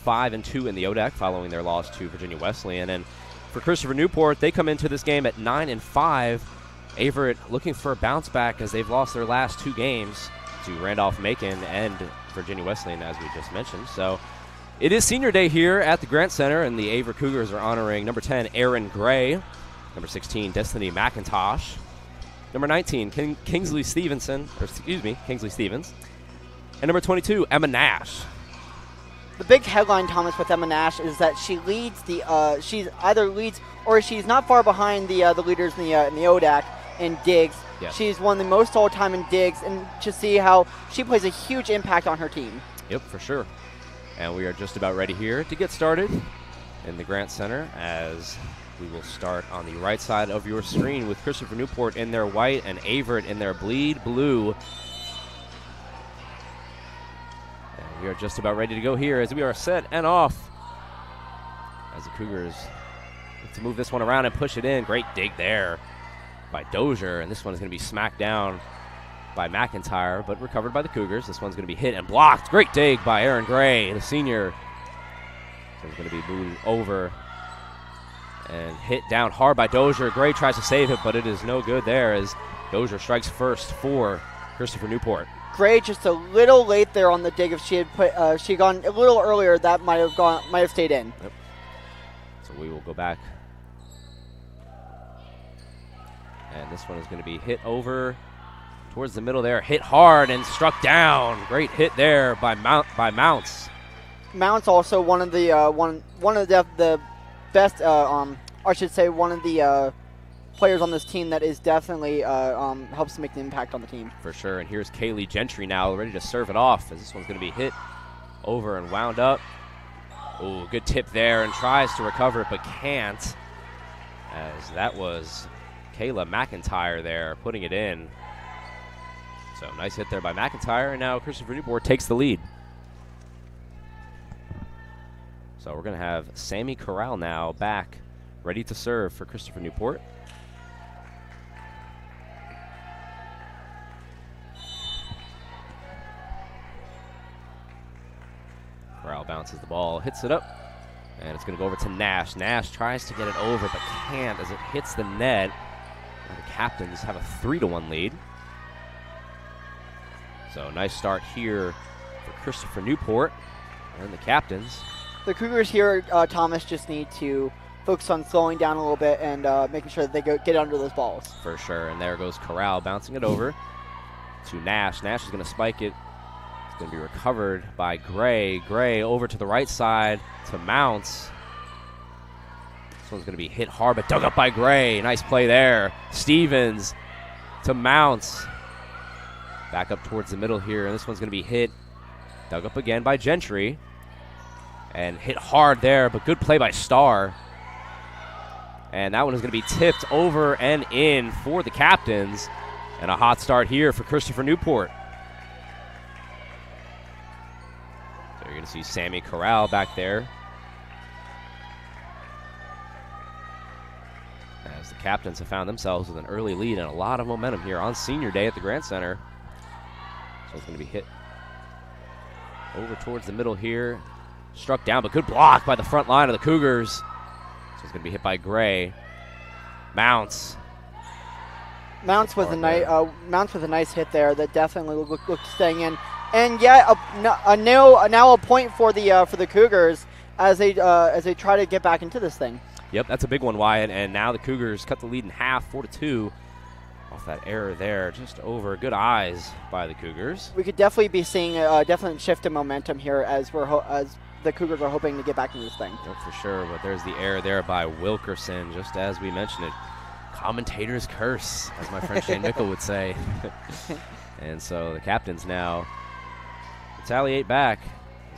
5-2 in the ODAC following their loss to Virginia Wesleyan. And for Christopher Newport, they come into this game at 9-5. Averett looking for a bounce back as they've lost their last 2 games to Randolph-Macon and Virginia Wesleyan, as we just mentioned. So it is Senior Day here at the Grant Center, and the Averett Cougars are honoring number 10, Erin Gray, number 16, Destiny McIntosh, number 19, Kingsley Stevens, and number 22, Emma Nash. The big headline, Thomas, with Emma Nash is that she leads she's either leads or she's not far behind the leaders in the ODAC in digs. Yes. She's won the most all time in digs, and to see how she plays a huge impact on her team. Yep, for sure. And we are just about ready here to get started in the Grant Center as we will start on the right side of your screen with Christopher Newport in their white and Averett in their bleed blue. We are just about ready to go here as we are set and off as the Cougars look to move this one around and push it in. Great dig there by Dozier, and this one is going to be smacked down by McIntyre, but recovered by the Cougars. This one's going to be hit and blocked. Great dig by Erin Gray, the senior. So it's going to be moved over and hit down hard by Dozier. Gray tries to save it, but it is no good there as Dozier strikes first for Christopher Newport. Gray just a little late there on the dig. If she had she gone a little earlier, that might have stayed in. Yep. So we will go back, and this one is going to be hit over towards the middle there, hit hard and struck down. Great hit there by Mounts. Mounts also one of the best, I should say, one of the players on this team that is definitely helps make an impact on the team. For sure, and here's Kaylee Gentry now ready to serve it off as this one's going to be hit over and wound up. Oh, good tip there, and tries to recover it but can't, as that was Kayla McIntyre there putting it in. So nice hit there by McIntyre, and now Christopher Newport takes the lead. So we're going to have Sammy Corral now back ready to serve for Christopher Newport. Corral bounces the ball, hits it up, and it's going to go over to Nash. Nash tries to get it over but can't as it hits the net. And the Captains have a 3-1 lead. So nice start here for Christopher Newport and the Captains. The Cougars here, Thomas, just need to focus on slowing down a little bit and making sure that they get under those balls. For sure, and there goes Corral bouncing it over to Nash. Nash is going to spike it. It's Going to be recovered by Gray. Gray over to the right side to Mounts. This one's going to be hit hard, but dug up by Gray. Nice play there. Stevens to Mounts. Back up towards the middle here, and this one's going to be hit. Dug up again by Gentry. And hit hard there, but good play by Starr. And that one is going to be tipped over and in for the Captains. And a hot start here for Christopher Newport. So you're going to see Sammy Corral back there. As the Captains have found themselves with an early lead and a lot of momentum here on Senior Day at the Grant Center. So it's going to be hit over towards the middle here. Struck down, but good block by the front line of the Cougars. So it's going to be hit by Gray. Mounts. Mounts with a nice hit there that definitely looked staying in. And yeah, now a point for the Cougars as they try to get back into this thing. Yep, that's a big one, Wyatt. And now the Cougars cut the lead in half, 4-2. Off that error there, just over. Good eyes by the Cougars. We could definitely be seeing a definite shift in momentum here as the Cougars are hoping to get back into this thing. Yep, for sure. But there's the error there by Wilkerson, just as we mentioned it. Commentator's curse, as my friend Shane Mickle would say. And so the Captains now retaliate back.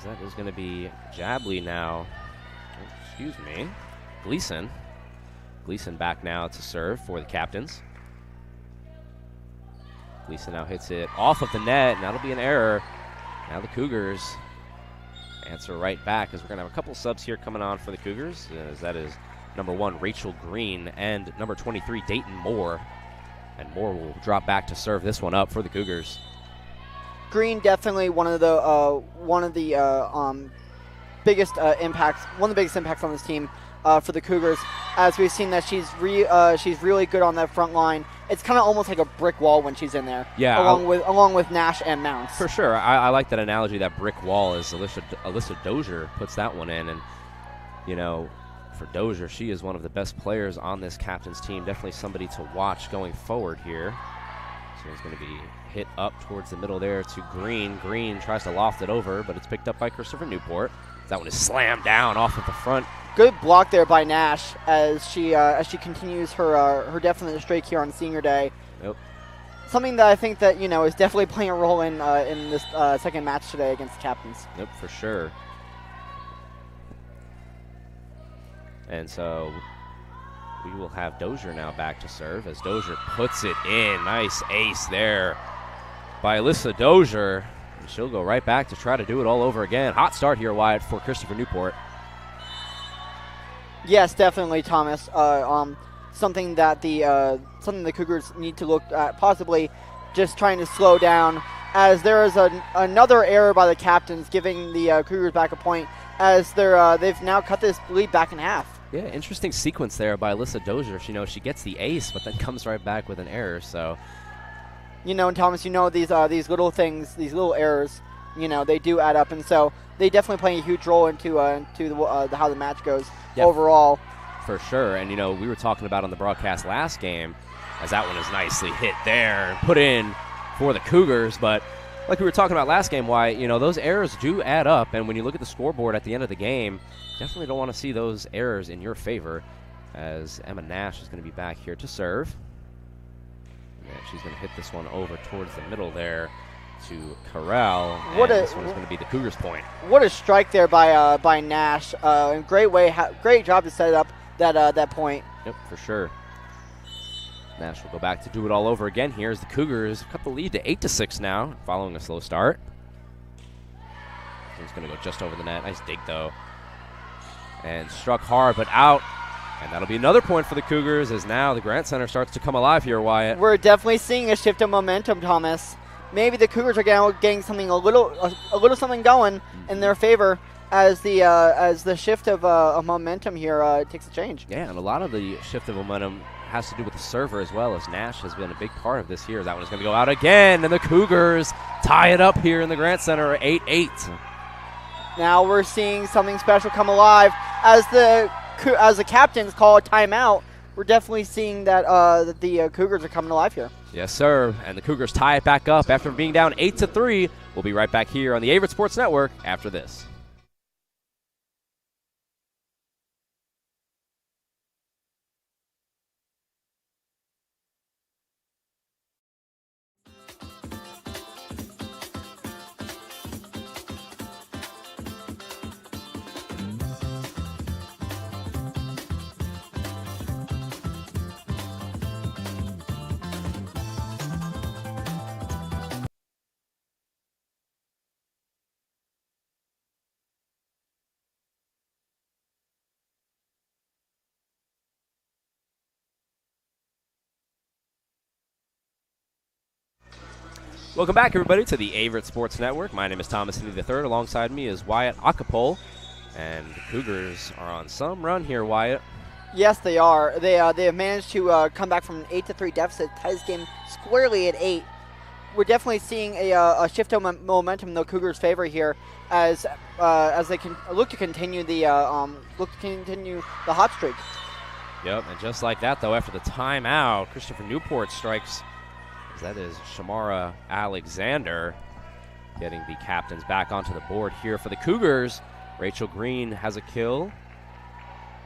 That is going to be Jabley now. Oh, excuse me. Gleason. Gleason back now to serve for the Captains. Gleason now hits it off of the net, and that'll be an error. Now the Cougars answer right back, as we're going to have a couple subs here coming on for the Cougars. As that is number 1, Rachel Green, and number 23, Dayton Moore. And Moore will drop back to serve this one up for the Cougars. Green definitely one of the biggest impacts on this team for the Cougars, as we've seen that she's really good on that front line. It's kind of almost like a brick wall when she's in there. Yeah, along with Nash and Mounts. For sure, I like that analogy. That brick wall is Alyssa Dozier puts that one in, and you know, for Dozier, she is one of the best players on this Captain's team. Definitely somebody to watch going forward here. So it's going to be hit up towards the middle there to Green. Green tries to loft it over, but it's picked up by Christopher Newport. That one is slammed down off of the front. Good block there by Nash as she continues her definite streak here on Senior Day. Yep. Something that I think that is definitely playing a role in this second match today against the Captains. Yep, for sure. And so we will have Dozier now back to serve as Dozier puts it in. Nice ace there by Alyssa Dozier. And she'll go right back to try to do it all over again. Hot start here, Wyatt, for Christopher Newport. Yes, definitely, Thomas. Something the Cougars need to look at, possibly just trying to slow down, as there is another error by the Captains, giving the Cougars back a point, as they've now cut this lead back in half. Yeah, interesting sequence there by Alyssa Dozier. She gets the ace, but then comes right back with an error. So, Thomas, these little things, these little errors, they do add up, and so they definitely play a huge role into how the match goes overall. For sure, and we were talking about on the broadcast last game, as that one is nicely hit there and put in for the Cougars, but like we were talking about last game, why those errors do add up, and when you look at the scoreboard at the end of the game, definitely don't want to see those errors in your favor, as Emma Nash is going to be back here to serve. And she's going to hit this one over towards the middle there to Corral. This one is going to be the Cougars' point. What a strike there by Nash! Great job to set up that point. Yep, for sure. Nash will go back to do it all over again here as the Cougars cut the lead to 8-6 now, following a slow start. It's going to go just over the net. Nice dig, though. And struck hard, but out. And that'll be another point for the Cougars, as now the Grant Center starts to come alive here, Wyatt. We're definitely seeing a shift in momentum, Thomas. Maybe the Cougars are getting something a little something going in their favor, as the shift of momentum here takes a change. Yeah, and a lot of the shift of momentum has to do with the server as well, as Nash has been a big part of this here. That one is going to go out again, and the Cougars tie it up here in the Grant Center, 8-8. Now we're seeing something special come alive as the Captains call a timeout we're definitely seeing that that the Cougars are coming alive here. Yes, sir. And the Cougars tie it back up after being down 8-3. We'll be right back here on the Averett Sports Network after this. Welcome back, everybody, to the Averett Sports Network. My name is Thomas Hindy III. Alongside me is Wyatt Acapole. And the Cougars are on some run here, Wyatt. Yes, they are. They have managed to come back from an 8-3 deficit, tie this game squarely at 8. We're definitely seeing a shift of momentum in the Cougars' favor here, as they can look to continue the hot streak. Yep, and just like that, though, after the timeout, Christopher Newport strikes. That is Shamara Alexander getting the captains back onto the board here for the Cougars. Rachel Green has a kill,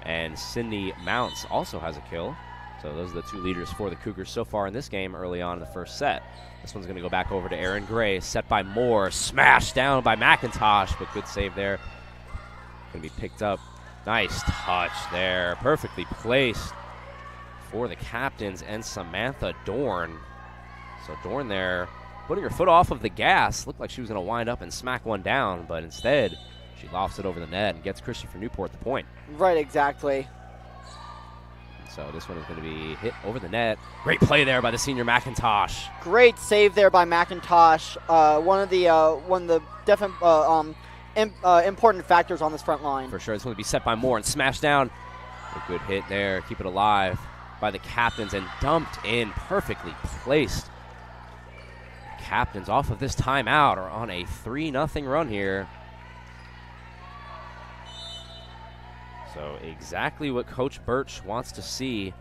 and Sydney Mounts also has a kill. So those are the two leaders for the Cougars so far in this game early on in the first set. This one's going to go back over to Aaron Gray, set by Moore, smashed down by McIntosh, but good save there. Going to be picked up. Nice touch there, perfectly placed for the captains and Samantha Dorn. So Dorn there putting her foot off of the gas. Looked like she was going to wind up and smack one down, but instead she lofts it over the net and gets Christopher Newport the point. Right, exactly. So this one is going to be hit over the net. Great play there by the senior McIntosh. Great save there by McIntosh. One of the definite important factors on this front line. For sure. It's going to be set by Moore and smashed down. A good hit there. Keep it alive by the captains and dumped in, perfectly placed. Captains off of this timeout are on a 3-0 run here. So exactly what Coach Birch wants to see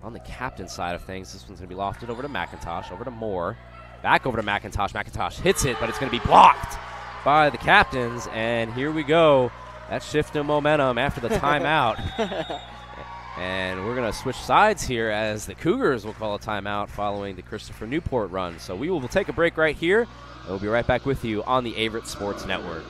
on the captain side of things. This one's going to be lofted over to McIntosh, over to Moore, back over to McIntosh. McIntosh hits it, but it's going to be blocked by the captains. And here we go. That shift in momentum after the timeout. And we're going to switch sides here as the Cougars will call a timeout following the Christopher Newport run. So we will take a break right here, and we'll be right back with you on the Averett Sports Network.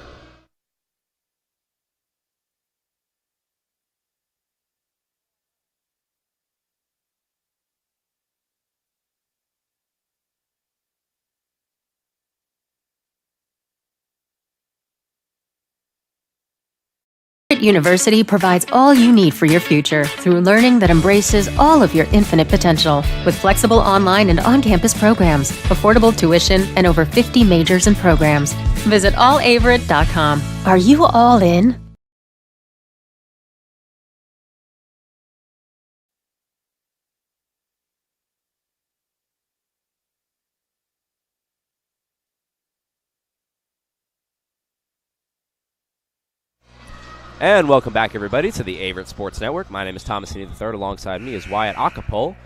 University provides all you need for your future through learning that embraces all of your infinite potential. With flexible online and on-campus programs, affordable tuition, and over 50 majors and programs. Visit allaverett.com. Are you all in? And welcome back, everybody, to the Averett Sports Network. My name is Thomas Hindy III. Alongside me is Wyatt Acapole.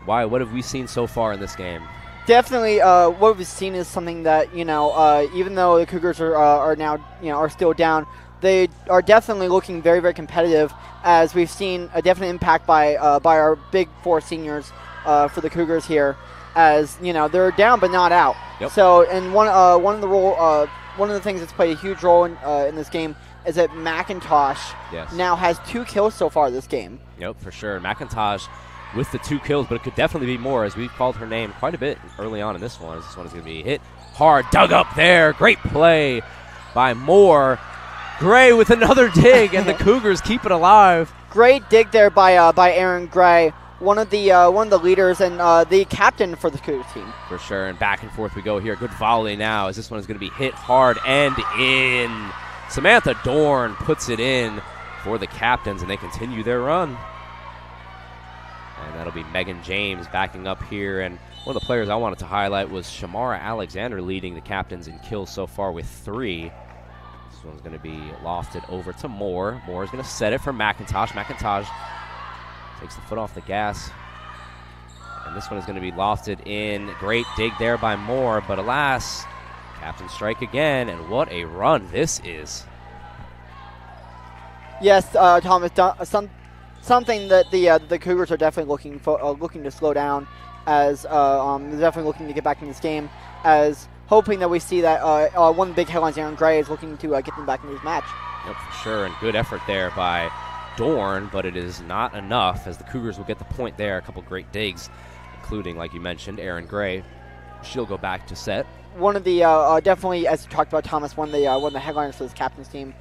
Wyatt, what have we seen so far in this game? Definitely, what we've seen is something that, even though the Cougars are now, are still down, they are definitely looking very, very competitive, as we've seen a definite impact by our big four seniors for the Cougars here, as, they're down but not out. Yep. So, and one of the things that's played a huge role in this game is that McIntosh now has 2 kills so far this game. Yep, for sure. McIntosh with the 2 kills, but it could definitely be more, as we've called her name quite a bit early on in this one. This one is going to be hit hard, dug up there. Great play by Moore. Gray with another dig, and the Cougars keep it alive. Great dig there by Aaron Gray, one of the leaders and the captain for the Cougars team. For sure, and back and forth we go here. Good volley now, as this one is going to be hit hard and in. Samantha Dorn puts it in for the captains, and they continue their run. And that'll be Megan James backing up here. And one of the players I wanted to highlight was Shamara Alexander, leading the captains in kills so far with 3. This one's going to be lofted over to Moore. Moore is going to set it for McIntosh. McIntosh Takes the foot off the gas. And this one is going to be lofted in. Great dig there by Moore, but alas, captain strike again, and what a run this is. Yes, Thomas, something that the Cougars are definitely looking to slow down, as they're definitely looking to get back in this game, as hoping that we see that one of the big headlines, Aaron Gray, is looking to get them back in this match. Yep, for sure, and good effort there by Dorn, but it is not enough, as the Cougars will get the point there. A couple great digs, including, like you mentioned, Aaron Gray. She'll go back to set. One of the definitely, as you talked about, Thomas, one of the headliners for this captain's team,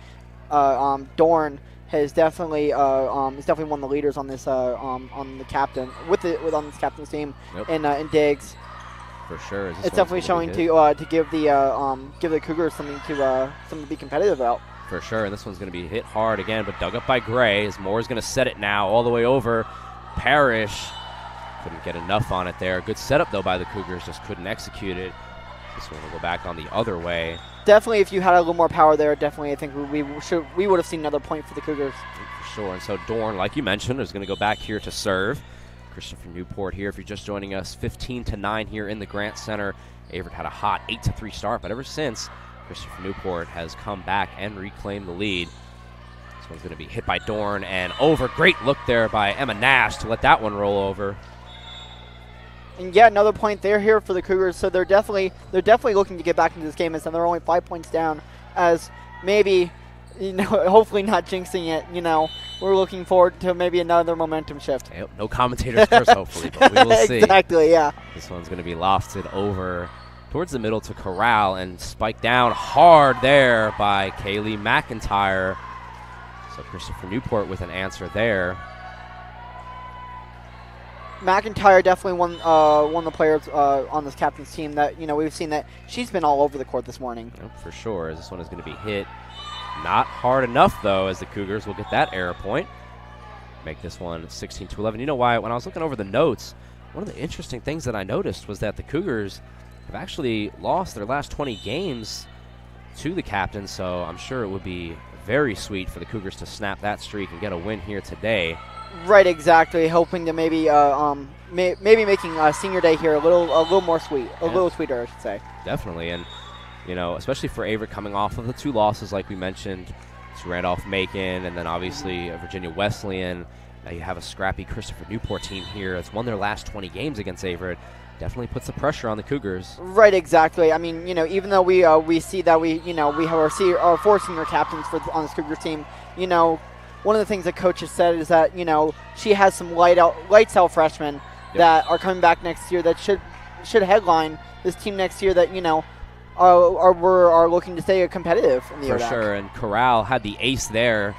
Dorn, is definitely one of the leaders on this on the captain on this captain's team. Yep. in digs. For sure, It's definitely showing to give the Cougars something to be competitive about. For sure, and this one's going to be hit hard again, but dug up by Gray, as Moore's going to set it now all the way over. Parrish couldn't get enough on it there. Good setup, though, by the Cougars, just couldn't execute it. This one will go back on the other way. Definitely, if you had a little more power there, definitely I think we would have seen another point for the Cougars. For sure, and so Dorn, like you mentioned, is going to go back here to serve. Christopher Newport here, if you're just joining us, 15-9 here in the Grant Center. Averett had a hot 8-3 start, but ever since, Christopher Newport has come back and reclaimed the lead. This one's going to be hit by Dorn and over. Great look there by Emma Nash to let that one roll over. And yeah, another point there here for the Cougars. So they're definitely looking to get back into this game, and they're only 5 points down. As maybe, hopefully not jinxing it. We're looking forward to maybe another momentum shift. Yep, no commentator's curse, hopefully, but we will see. Exactly, yeah. This one's going to be lofted over towards the middle to Corral and spiked down hard there by Kaylee McIntyre. So Christopher Newport with an answer there. McIntyre definitely one of the players on this captain's team that we've seen that she's been all over the court this morning. Yep, for sure. As this one is going to be hit, not hard enough though, as the Cougars will get that error point. Make this one 16-11. You know why? When I was looking over the notes, one of the interesting things that I noticed was that the Cougars have actually lost their last 20 games to the captain. So I'm sure it would be very sweet for the Cougars to snap that streak and get a win here today. Right, exactly. Hoping to maybe making senior day here a little more sweet, a little sweeter, I should say. Definitely, and especially for Averett coming off of the two losses, like we mentioned, to Randolph-Macon, and then obviously Virginia Wesleyan. Now you have a scrappy Christopher Newport team here that's won their last 20 games against Averett. Definitely puts the pressure on the Cougars. Right, exactly. I mean, even though we see that we have our four senior captains on this Cougars team, one of the things that coach has said is that she has some lights out freshmen that are coming back next year that should headline this team next year that are looking to stay competitive in the For ODAC. sure, and Corral had the ace there,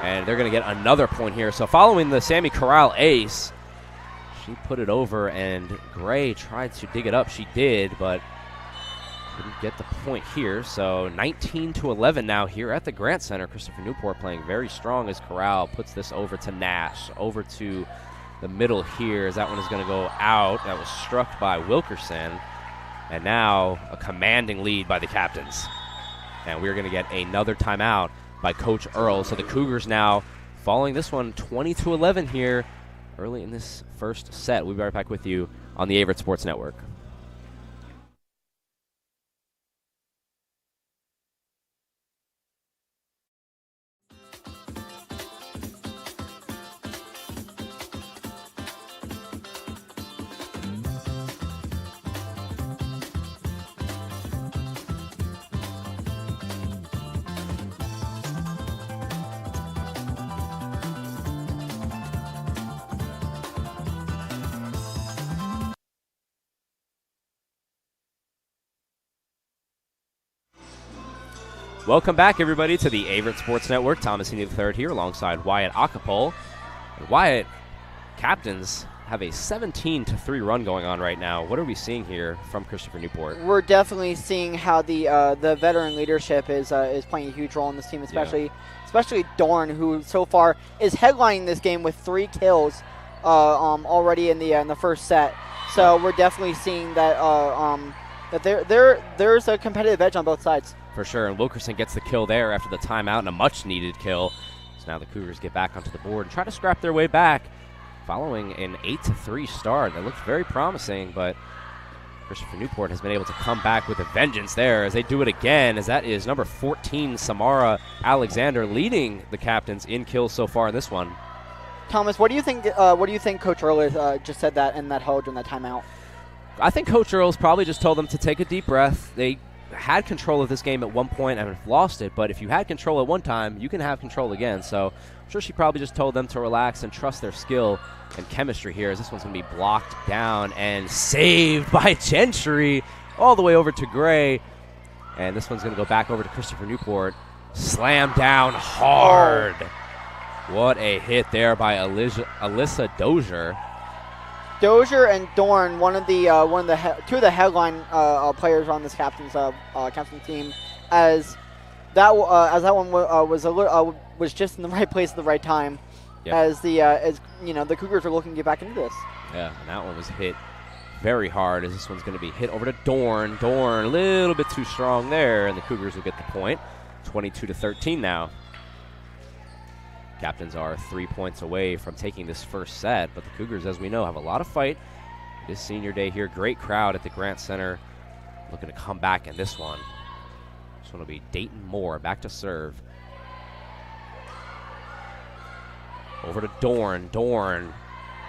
and they're going to get another point here. So following the Sammy Corral ace, she put it over, and Gray tried to dig it up. She did, but couldn't get the point here. So 19-11 now here at the Grant Center. Christopher Newport playing very strong as Corral puts this over to Nash, over to the middle here, as that one is going to go out. That was struck by Wilkerson, and now a commanding lead by the captains. And we're going to get another timeout by Coach Earl. So the Cougars now following this one 20-11 here early in this first set. We'll be right back with you on the Averett Sports Network. Welcome back, everybody, to the Averett Sports Network. Thomas Heaney III here alongside Wyatt Acapole. And Wyatt, captains have a 17-3 run going on right now. What are we seeing here from Christopher Newport? We're definitely seeing how the veteran leadership is playing a huge role in this team, especially Dorn, who so far is headlining this game with 3 kills already in the first set. So we're definitely seeing that there's a competitive edge on both sides. For sure, and Wilkerson gets the kill there after the timeout, and a much-needed kill. now the Cougars get back onto the board and try to scrap their way back following an 8-3 start. That looked very promising, but Christopher Newport has been able to come back with a vengeance there as they do it again, as that is number 14, Samara Alexander, leading the captains in kills so far in this one. Thomas, what do you think? What do you think Coach Earl just said that in that huddle during that timeout? I think Coach Earls probably just told them to take a deep breath. They had control of this game at one point and have lost it, but if you had control at one time, you can have control again. So I'm sure she probably just told them to relax and trust their skill and chemistry here, as this one's going to be blocked down and saved by Gentry all the way over to Gray. And this one's going to go back over to Christopher Newport. Slam down hard. What a hit there by Alyssa Dozier. Dozier and Dorn, two of the headline players on this captain's team, as that one was just in the right place at the right time. Yep. As the Cougars are looking to get back into this. Yeah, and that one was hit very hard, as this one's going to be hit over to Dorn. Dorn a little bit too strong there, and the Cougars will get the point. 22-13 now. Captains are 3 points away from taking this first set, but the Cougars, as we know, have a lot of fight. This senior day here, great crowd at the Grant Center, looking to come back in this one. This one will be Dayton Moore, back to serve. Over to Dorn. Dorn,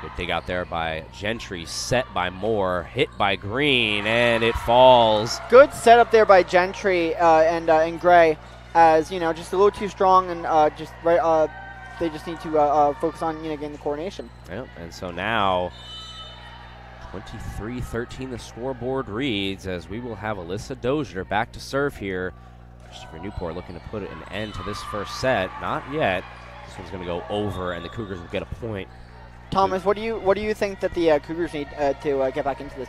good dig out there by Gentry, set by Moore, hit by Green, and it falls. Good setup there by Gentry and Gray, as just a little too strong, and they just need to focus on getting the coordination. Yep, and so now 23-13 the scoreboard reads, as we will have Alyssa Dozier back to serve here. Christopher Newport looking to put an end to this first set. Not yet. This one's going to go over, and the Cougars will get a point. Thomas, what do you think that the Cougars need to get back into this?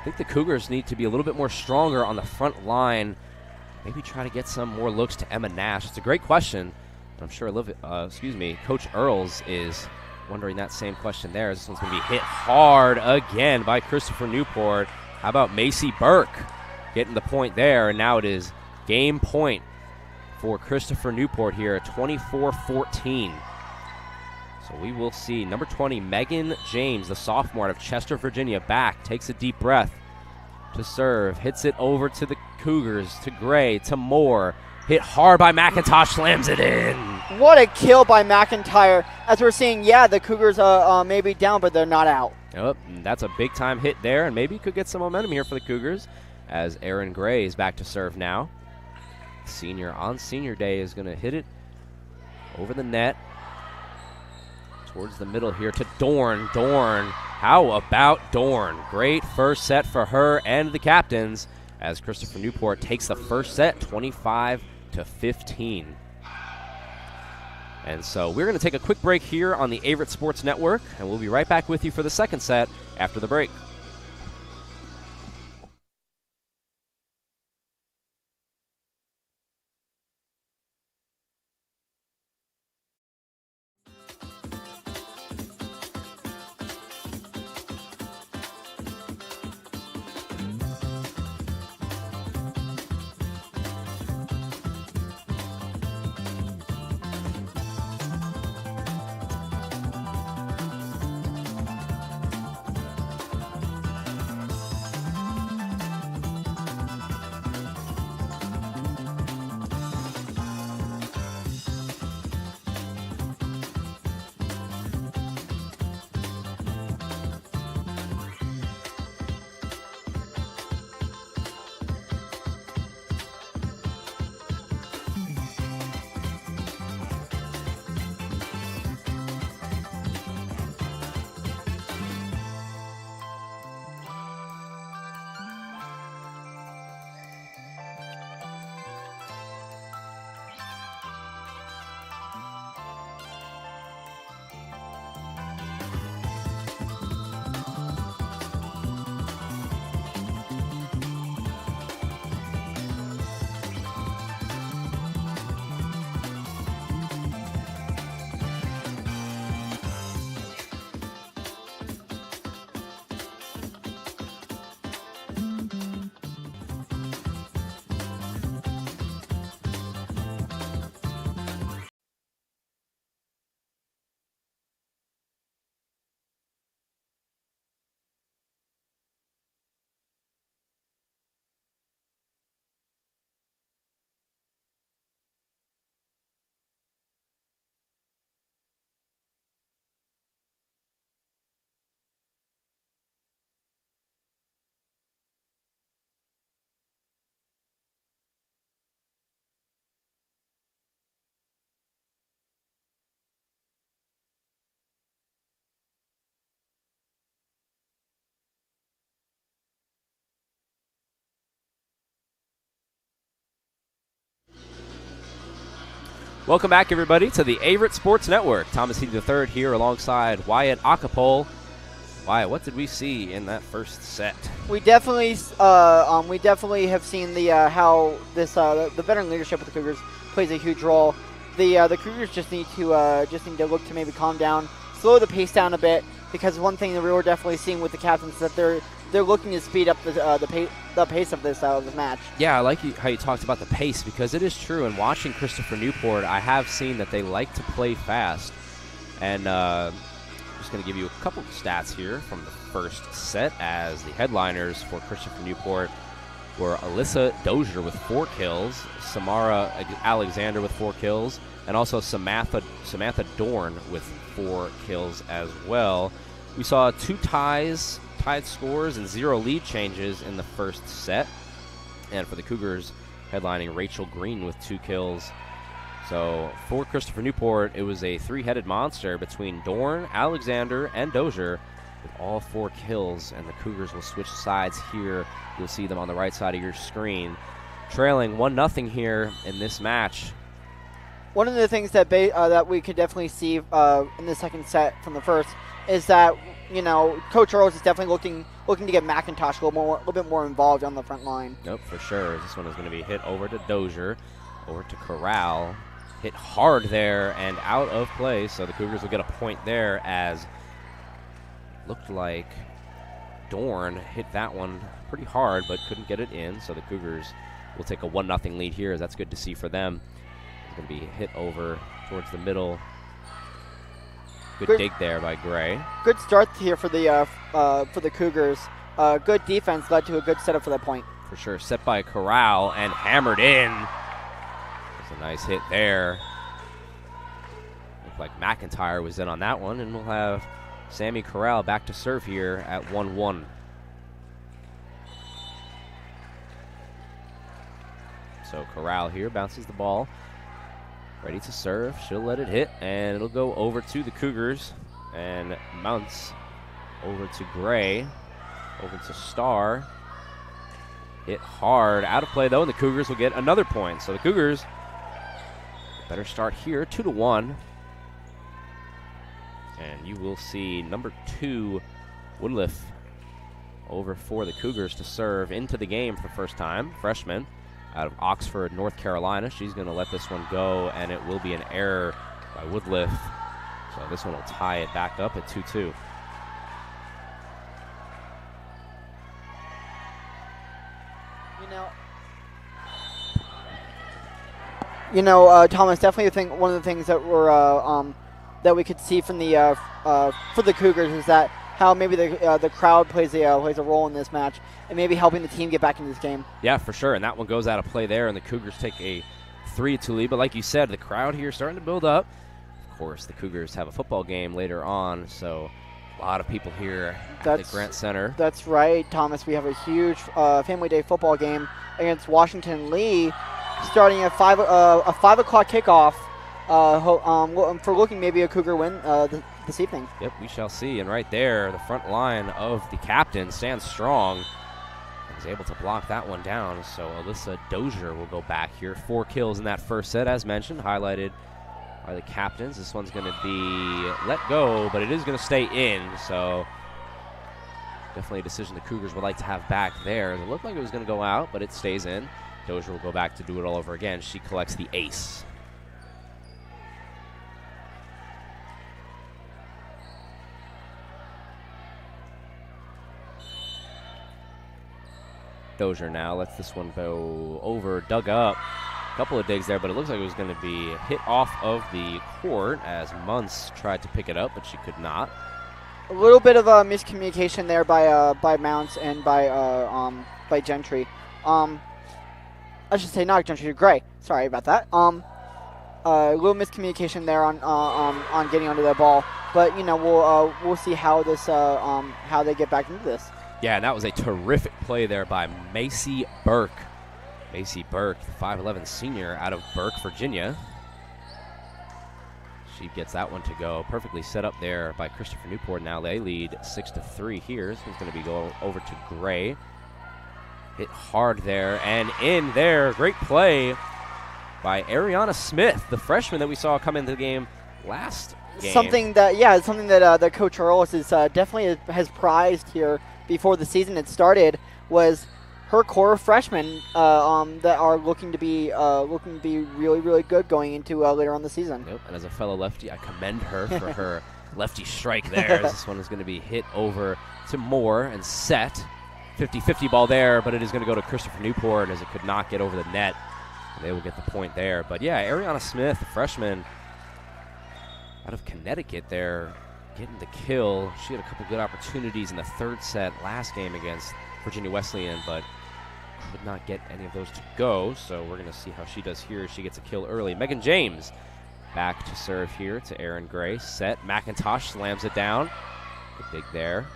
I think the Cougars need to be a little bit more stronger on the front line. Maybe try to get some more looks to Emma Nash. It's a great question. I'm sure Coach Earls is wondering that same question there. This one's going to be hit hard again by Christopher Newport. How about Macy Burke getting the point there? And now it is game point for Christopher Newport here at 24-14. So we will see number 20, Megan James, the sophomore out of Chester, Virginia, back, takes a deep breath to serve, hits it over to the Cougars, to Gray, to Moore. Hit hard by McIntosh, slams it in. What a kill by McIntyre. As we're seeing, the Cougars may be down, but they're not out. Yep, that's a big-time hit there, and maybe could get some momentum here for the Cougars, as Aaron Gray is back to serve now. Senior on senior day is going to hit it over the net. Towards the middle here to Dorn. Dorn, how about Dorn? Great first set for her and the captains, as Christopher Newport takes the first set, 25-15. And so we're going to take a quick break here on the Averett Sports Network, and we'll be right back with you for the second set after the break. Welcome back, everybody, to the Averett Sports Network. Thomas Healy III here alongside Wyatt Acapole. Wyatt, what did we see in that first set? We definitely have seen the how this the veteran leadership of the Cougars plays a huge role. The Cougars just need to look to maybe calm down, slow the pace down a bit, because one thing that we were definitely seeing with the captains is that they're looking to speed up the pace of this match. Yeah, I like how you talked about the pace, because it is true. And watching Christopher Newport, I have seen that they like to play fast. And I'm just going to give you a couple of stats here from the first set, as the headliners for Christopher Newport were Alyssa Dozier with 4 kills, Samara Alexander with 4 kills, and also Samantha Dorn with 4 kills as well. We saw 2 tied scores and 0 lead changes in the first set. And for the Cougars, headlining Rachel Green with 2 kills. So for Christopher Newport, it was a 3-headed monster between Dorn, Alexander, and Dozier with all 4 kills. And the Cougars will switch sides here. You'll see them on the right side of your screen, trailing 1-0 here in this match. One of the things that that we could definitely see in the second set from the first is that, you know, Coach Earls is definitely looking to get McIntosh a little bit more involved on the front line. Nope, for sure. This one is going to be hit over to Dozier, over to Corral. Hit hard there and out of play, so the Cougars will get a point there, as looked like Dorn hit that one pretty hard but couldn't get it in, so the Cougars will take a 1-0 lead here, as that's good to see for them. It's going to be hit over towards the middle. Good dig there by Gray. Good start here for the Cougars. Good defense led to a good setup for that point. For sure. Set by Corral and hammered in. There's a nice hit there. Looked like McIntyre was in on that one, and we'll have Sammy Corral back to serve here at 1-1. So Corral here bounces the ball. Ready to serve. She'll let it hit, and it'll go over to the Cougars. And Mounts over to Gray. Over to Starr. Hit hard. Out of play, though, and the Cougars will get another point. So the Cougars better start here, 2-1. And you will see number 2, Woodliff, over for the Cougars to serve into the game for the first time. Freshman out of Oxford, North Carolina. She's going to let this one go, and it will be an error by Woodliff. So this one will tie it back up at 2-2. You know, Thomas, definitely one of the things that that we could see from the for the Cougars is that how maybe the crowd plays a role in this match, and maybe helping the team get back into this game. Yeah, for sure. And that one goes out of play there, and the Cougars take a 3-2 lead. But like you said, the crowd here is starting to build up. Of course, the Cougars have a football game later on, so a lot of people here at the Grant Center. That's right, Thomas. We have a huge Family Day football game against Washington Lee, starting at a 5 o'clock kickoff. For looking maybe a Cougar win this evening. Yep, we shall see. And right there, the front line of the captain stands strong and is able to block that one down. So Alyssa Dozier will go back here. 4 kills in that first set, as mentioned, highlighted by the captains. This one's going to be let go, but it is going to stay in. So definitely a decision the Cougars would like to have back there. It looked like it was going to go out, but it stays in. Dozier will go back to do it all over again. She collects the ace. Dozier now lets this one go over, dug up. A couple of digs there, but it looks like it was going to be hit off of the court as Muntz tried to pick it up, but she could not. A little bit of a miscommunication there by Mounts and by Gentry. I should say not Gentry, Gray. Sorry about that. A little miscommunication there on getting under the ball, but you know we'll see how they get back into this. Yeah, and that was a terrific play there by Macy Burke. Macy Burke, the 5'11 senior out of Burke, Virginia. She gets that one to go. Perfectly set up there by Christopher Newport. Now they lead 6-3 here. This one's going to be going over to Gray. Hit hard there and in there. Great play by Ariana Smith, the freshman that we saw come into the game last game. Something that Coach Earls is definitely has prized here before the season had started was her core of freshmen that are looking to be really, really good going into later on the season. Yep. And as a fellow lefty, I commend her for her lefty strike there. This one is going to be hit over to Moore and set. 50-50 ball there, but it is going to go to Christopher Newport as it could not get over the net. They will get the point there. But yeah, Ariana Smith, the freshman out of Connecticut there, getting the kill. She had a couple good opportunities in the third set last game against Virginia Wesleyan, but could not get any of those to go. So we're going to see how she does here. She gets a kill early. Megan James back to serve here to Aaron Gray. Set. McIntosh slams it down. Good dig there.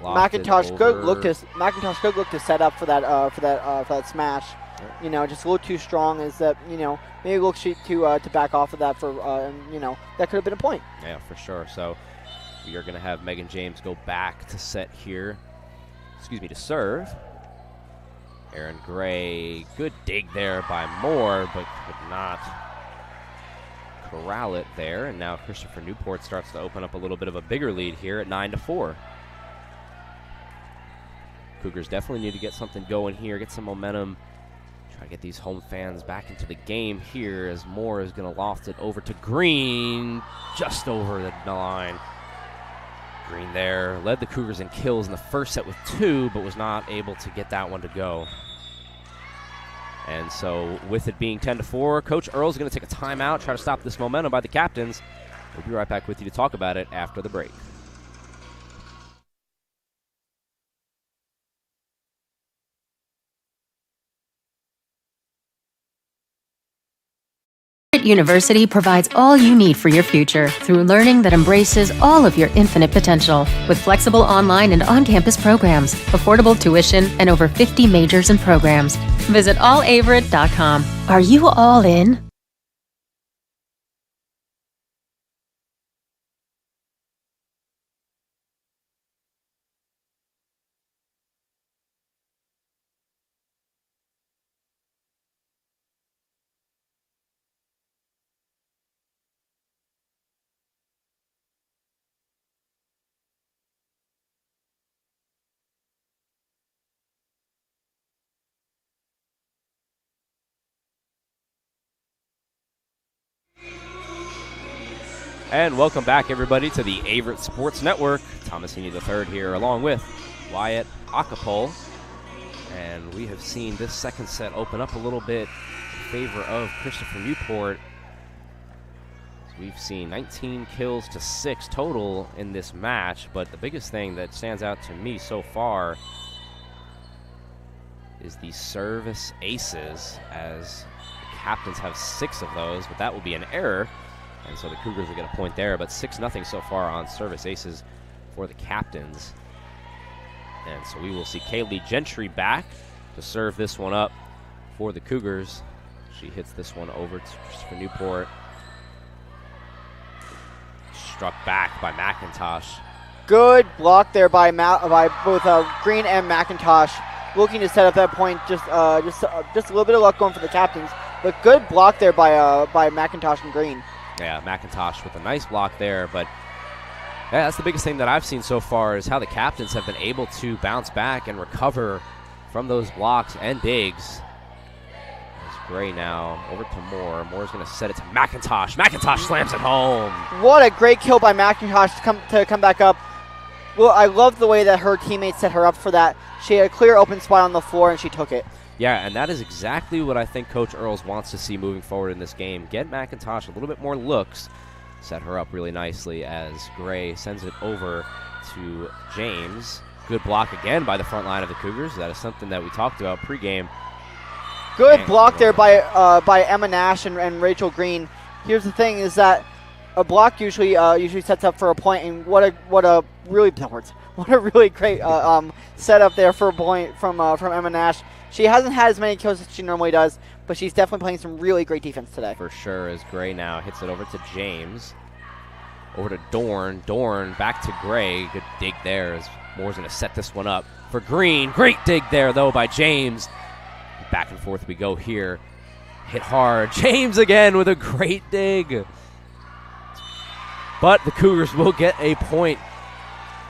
McIntosh could look to set up for that smash. Yep. You know, just a little too strong. Is that, you know, maybe look to back off of that for you know, that could have been a point. Yeah, for sure. So we are going to have Megan James go back to set here. To serve. Aaron Gray, good dig there by Moore, but could not corral it there. And now Christopher Newport starts to open up a little bit of a bigger lead here at 9-4. Cougars definitely need to get something going here, get some momentum, try to get these home fans back into the game here as Moore is going to loft it over to Green, just over the line. Green there led the Cougars in kills in the first set with 2, but was not able to get that one to go. And so with it being 10-4, Coach Earl's going to take a timeout, try to stop this momentum by the captains. We'll be right back with you to talk about it after the break. Averett University provides all you need for your future through learning that embraces all of your infinite potential. With flexible online and on-campus programs, affordable tuition, and over 50 majors and programs. Visit allaverett.com. Are you all in? And welcome back, everybody, to the Averett Sports Network. Thomas Heaney III here, along with Wyatt Acapole. And we have seen this second set open up a little bit in favor of Christopher Newport. We've seen 19 kills to 6 total in this match, but the biggest thing that stands out to me so far is the service aces, as the captains have 6 of those, but that will be an error. And so the Cougars will get a point there, but 6-0 so far on service aces for the captains. And so we will see Kaylee Gentry back to serve this one up for the Cougars. She hits this one over to Christopher Newport. Struck back by McIntosh. Good block there by both Green and McIntosh, looking to set up that point. Just a little bit of luck going for the captains, but good block there by McIntosh and Green. Yeah, McIntosh with a nice block there, but yeah, that's the biggest thing that I've seen so far is how the captains have been able to bounce back and recover from those blocks and digs. It's Gray now over to Moore. Moore's going to set it to McIntosh. McIntosh slams it home. What a great kill by McIntosh to come back up. Well, I love the way that her teammates set her up for that. She had a clear open spot on the floor, and she took it. Yeah, and that is exactly what I think Coach Earls wants to see moving forward in this game. Get McIntosh a little bit more looks. Set her up really nicely as Gray sends it over to James. Good block again by the front line of the Cougars. That is something that we talked about pregame. Good block there by Emma Nash and Rachel Green. Here's the thing: is that a block usually sets up for a point, and what a really great setup there for a point from Emma Nash. She hasn't had as many kills as she normally does, but she's definitely playing some really great defense today. For sure, as Gray now hits it over to James. Over to Dorn. Dorn back to Gray. Good dig there as Moore's going to set this one up for Green. Great dig there, though, by James. Back and forth we go here. Hit hard. James again with a great dig. But the Cougars will get a point,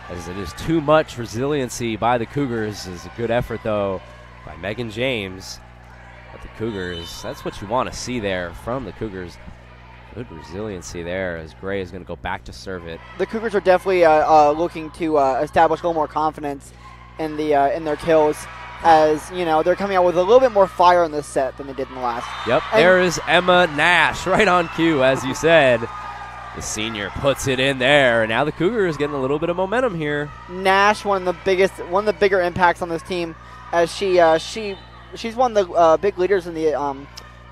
as it is too much resiliency by the Cougars. It's a good effort, though, by Megan James. But the Cougars, that's what you want to see there from the Cougars. Good resiliency there, as Gray is going to go back to serve it. The Cougars are definitely looking to establish a little more confidence in their kills, as they're coming out with a little bit more fire in this set than they did in the last. Yep, and there is Emma Nash right on cue, as you said. The senior puts it in there, and now the Cougars getting a little bit of momentum here. Nash, one of the bigger impacts on this team, as she's one of the big leaders in the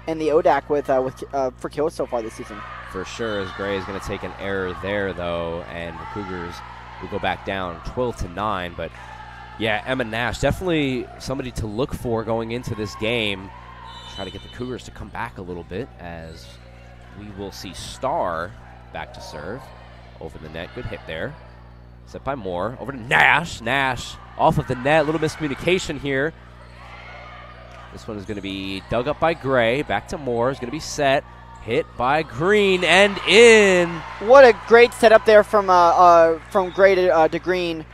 ODAC for kills so far this season. For sure, as Gray is going to take an error there, though, and the Cougars will go back down 12-9. But yeah, Emma Nash, definitely somebody to look for going into this game. Try to get the Cougars to come back a little bit, as we will see Starr back to serve. Over the net, good hit there. Set by Moore, over to Nash. Nash off of the net, a little miscommunication here. This one is going to be dug up by Gray. Back to Moore, is going to be set. Hit by Green and in. What a great setup there from Gray to Green.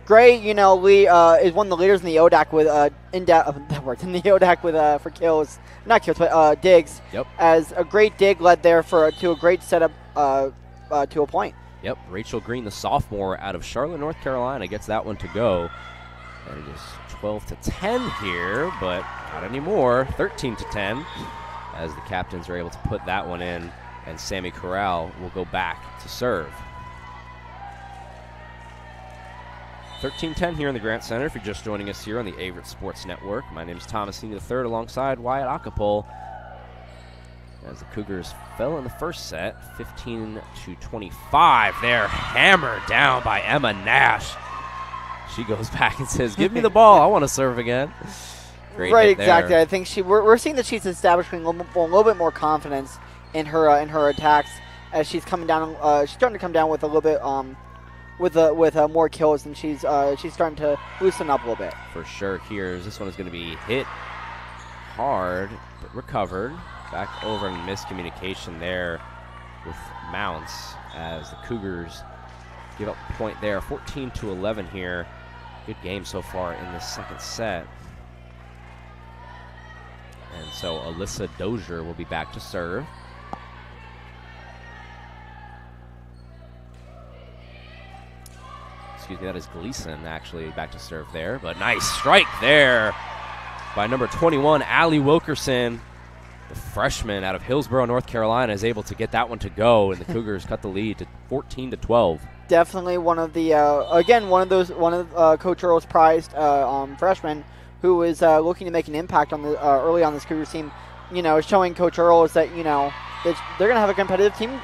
Gray, is one of the leaders in the ODAC with in the ODAC with for kills, not kills, but digs. Yep. As a great dig led there to a great setup to a point. Yep. Rachel Green, the sophomore out of Charlotte, North Carolina, gets that one to go. And it is 12-10 here, but not anymore. 13-10, as the captains are able to put that one in, and Sammy Corral will go back to serve. 13-10 here in the Grant Center. If you're just joining us here on the Averett Sports Network, my name is Thomas Heaney III, alongside Wyatt Acapole. As the Cougars fell in the first set, 15-25. They're hammered down by Emma Nash. She goes back and says, "Give me the ball. I want to serve again." Great right, hit there. exactly. I think we're seeing that she's establishing a little bit more confidence in her attacks, as she's coming down. She's starting to come down with a little bit with more kills, and she's starting to loosen up a little bit. For sure. This one is going to be hit hard, but recovered. Back over in miscommunication there with Mounts, as the Cougars give up a point there. 14-11 here. Good game so far in the second set. And so Alyssa Dozier will be back to serve. Excuse me, that is Gleason actually back to serve there. But nice strike there by number 21, Allie Wilkerson. The freshman out of Hillsborough, North Carolina, is able to get that one to go, and the Cougars cut the lead to 14-12. Definitely one of Coach Earl's prized freshmen who is looking to make an impact on the early on this Cougars team. Showing Coach Earl is that they're going to have a competitive team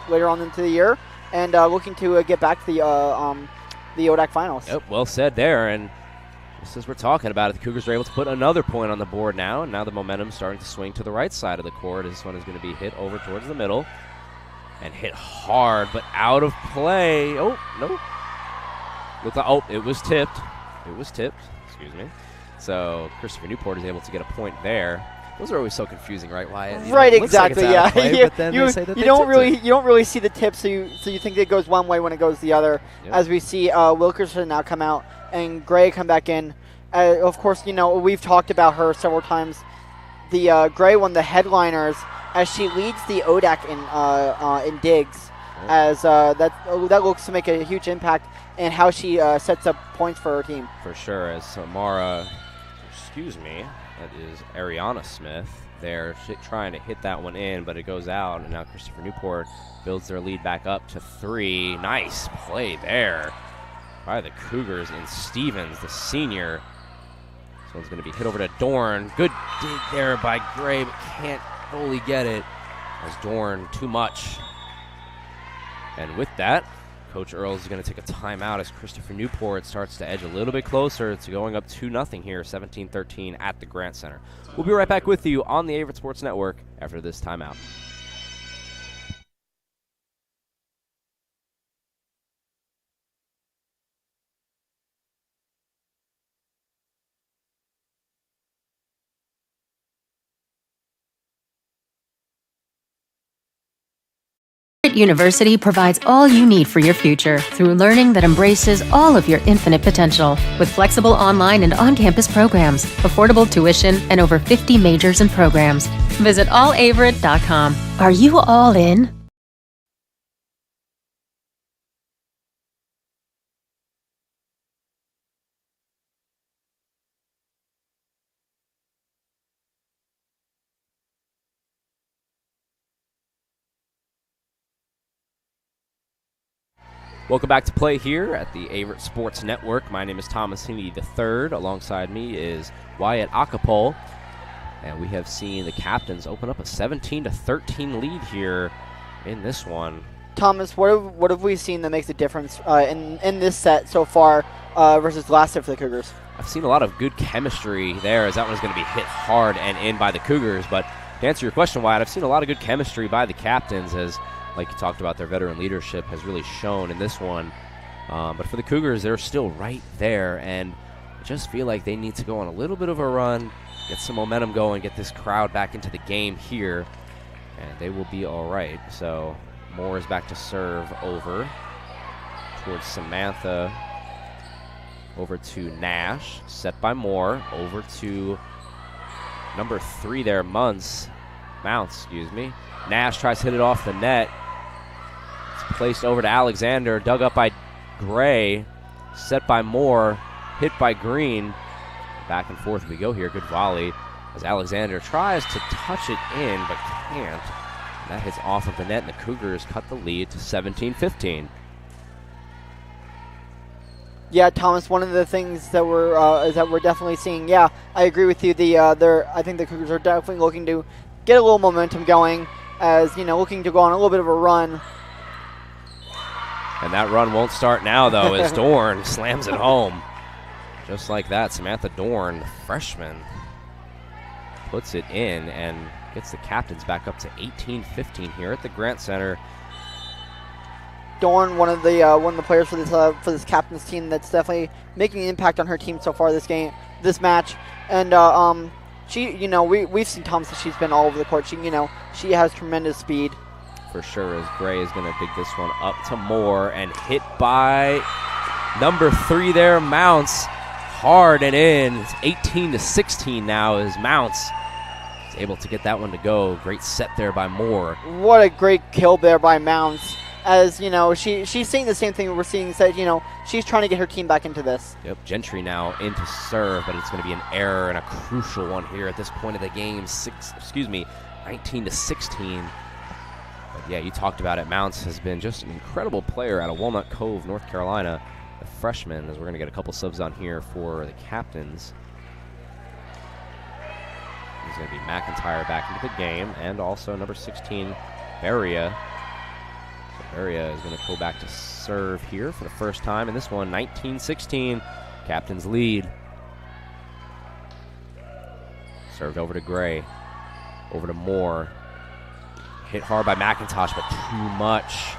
later on into the year, and looking to get back to the ODAC finals. Yep, well said there, and just as we're talking about it, the Cougars are able to put another point on the board now, and now the momentum's starting to swing to the right side of the court. This one is going to be hit over towards the middle and hit hard, but out of play. Oh, no. It was tipped. Excuse me. So Christopher Newport is able to get a point there. Those are always so confusing, right, Wyatt? Right, exactly. Like play, but then you don't really see the tip, so you think it goes one way when it goes the other. Yep. As we see Wilkerson now come out and Gray come back in. Of course, we've talked about her several times. The Gray, one of the headliners, as she leads the ODAC in digs, as that looks to make a huge impact in how she sets up points for her team. For sure, as Samara, that is Ariana Smith there trying to hit that one in, but it goes out, and now Christopher Newport builds their lead back up to 3. Nice play there by the Cougars, and Stevens, the senior. This one's going to be hit over to Dorn. Good dig there by Gray, but can't fully get it, as Dorn too much. And with that, Coach Earls is going to take a timeout as Christopher Newport starts to edge a little bit closer to going up 2-0 here, 17-13 at the Grant Center. We'll be right back with you on the Averett Sports Network after this timeout. Averett University provides all you need for your future through learning that embraces all of your infinite potential. With flexible online and on-campus programs, affordable tuition, and over 50 majors and programs. Visit allaverett.com. Are you all in? Welcome back to play here at the Averett Sports Network. My name is Thomas Heaney III. Alongside me is Wyatt Acapole. And we have seen the captains open up a 17-13 lead here in this one. Thomas, what have we seen that makes a difference in this set so far versus last set for the Cougars? I've seen a lot of good chemistry there, as that one's going to be hit hard and in by the Cougars. But to answer your question, Wyatt, I've seen a lot of good chemistry by the captains, as like you talked about, their veteran leadership has really shown in this one. But for the Cougars, they're still right there, and I just feel like they need to go on a little bit of a run, get some momentum going, get this crowd back into the game here, and they will be all right. So Moore is back to serve over towards Samantha, over to Nash, set by Moore, over to number 3 there, Mounts, excuse me. Nash tries to hit it off the net. It's placed over to Alexander, dug up by Gray, set by Moore, hit by Green. Back and forth we go here. Good volley as Alexander tries to touch it in but can't. And that hits off of the net, and the Cougars cut the lead to 17-15. Yeah, Thomas. One of the things that we're definitely seeing. Yeah, I agree with you. I think the Cougars are definitely looking to get a little momentum going, as looking to go on a little bit of a run. And that run won't start now, though, as Dorn slams it home. Just like that, Samantha Dorn, the freshman, puts it in and gets the captains back up to 18-15 here at the Grant Center. Dorn, one of the players for this captain's team, that's definitely making an impact on her team so far this match, and she, we've seen Thomas that she's been all over the court. She has tremendous speed. For sure, as Gray is going to dig this one up to Moore and hit by number 3 there, Mounts, hard and in. It's 18-16 now as Mounts is able to get that one to go. Great set there by Moore. What a great kill there by Mounts. As she's seeing the same thing we're seeing. Said she's trying to get her team back into this. Yep, Gentry now into serve, but it's going to be an error and a crucial one here at this point of the game. 19-16. But yeah, you talked about it. Mounts has been just an incredible player out of Walnut Cove, North Carolina, the freshman. As we're going to get a couple subs on here for the captains. He's going to be McIntyre back into the game, and also number 16, Beria. Beria is going to go back to serve here for the first time in this one. 19-16, captain's lead. Served over to Gray, over to Moore. Hit hard by McIntosh, but too much.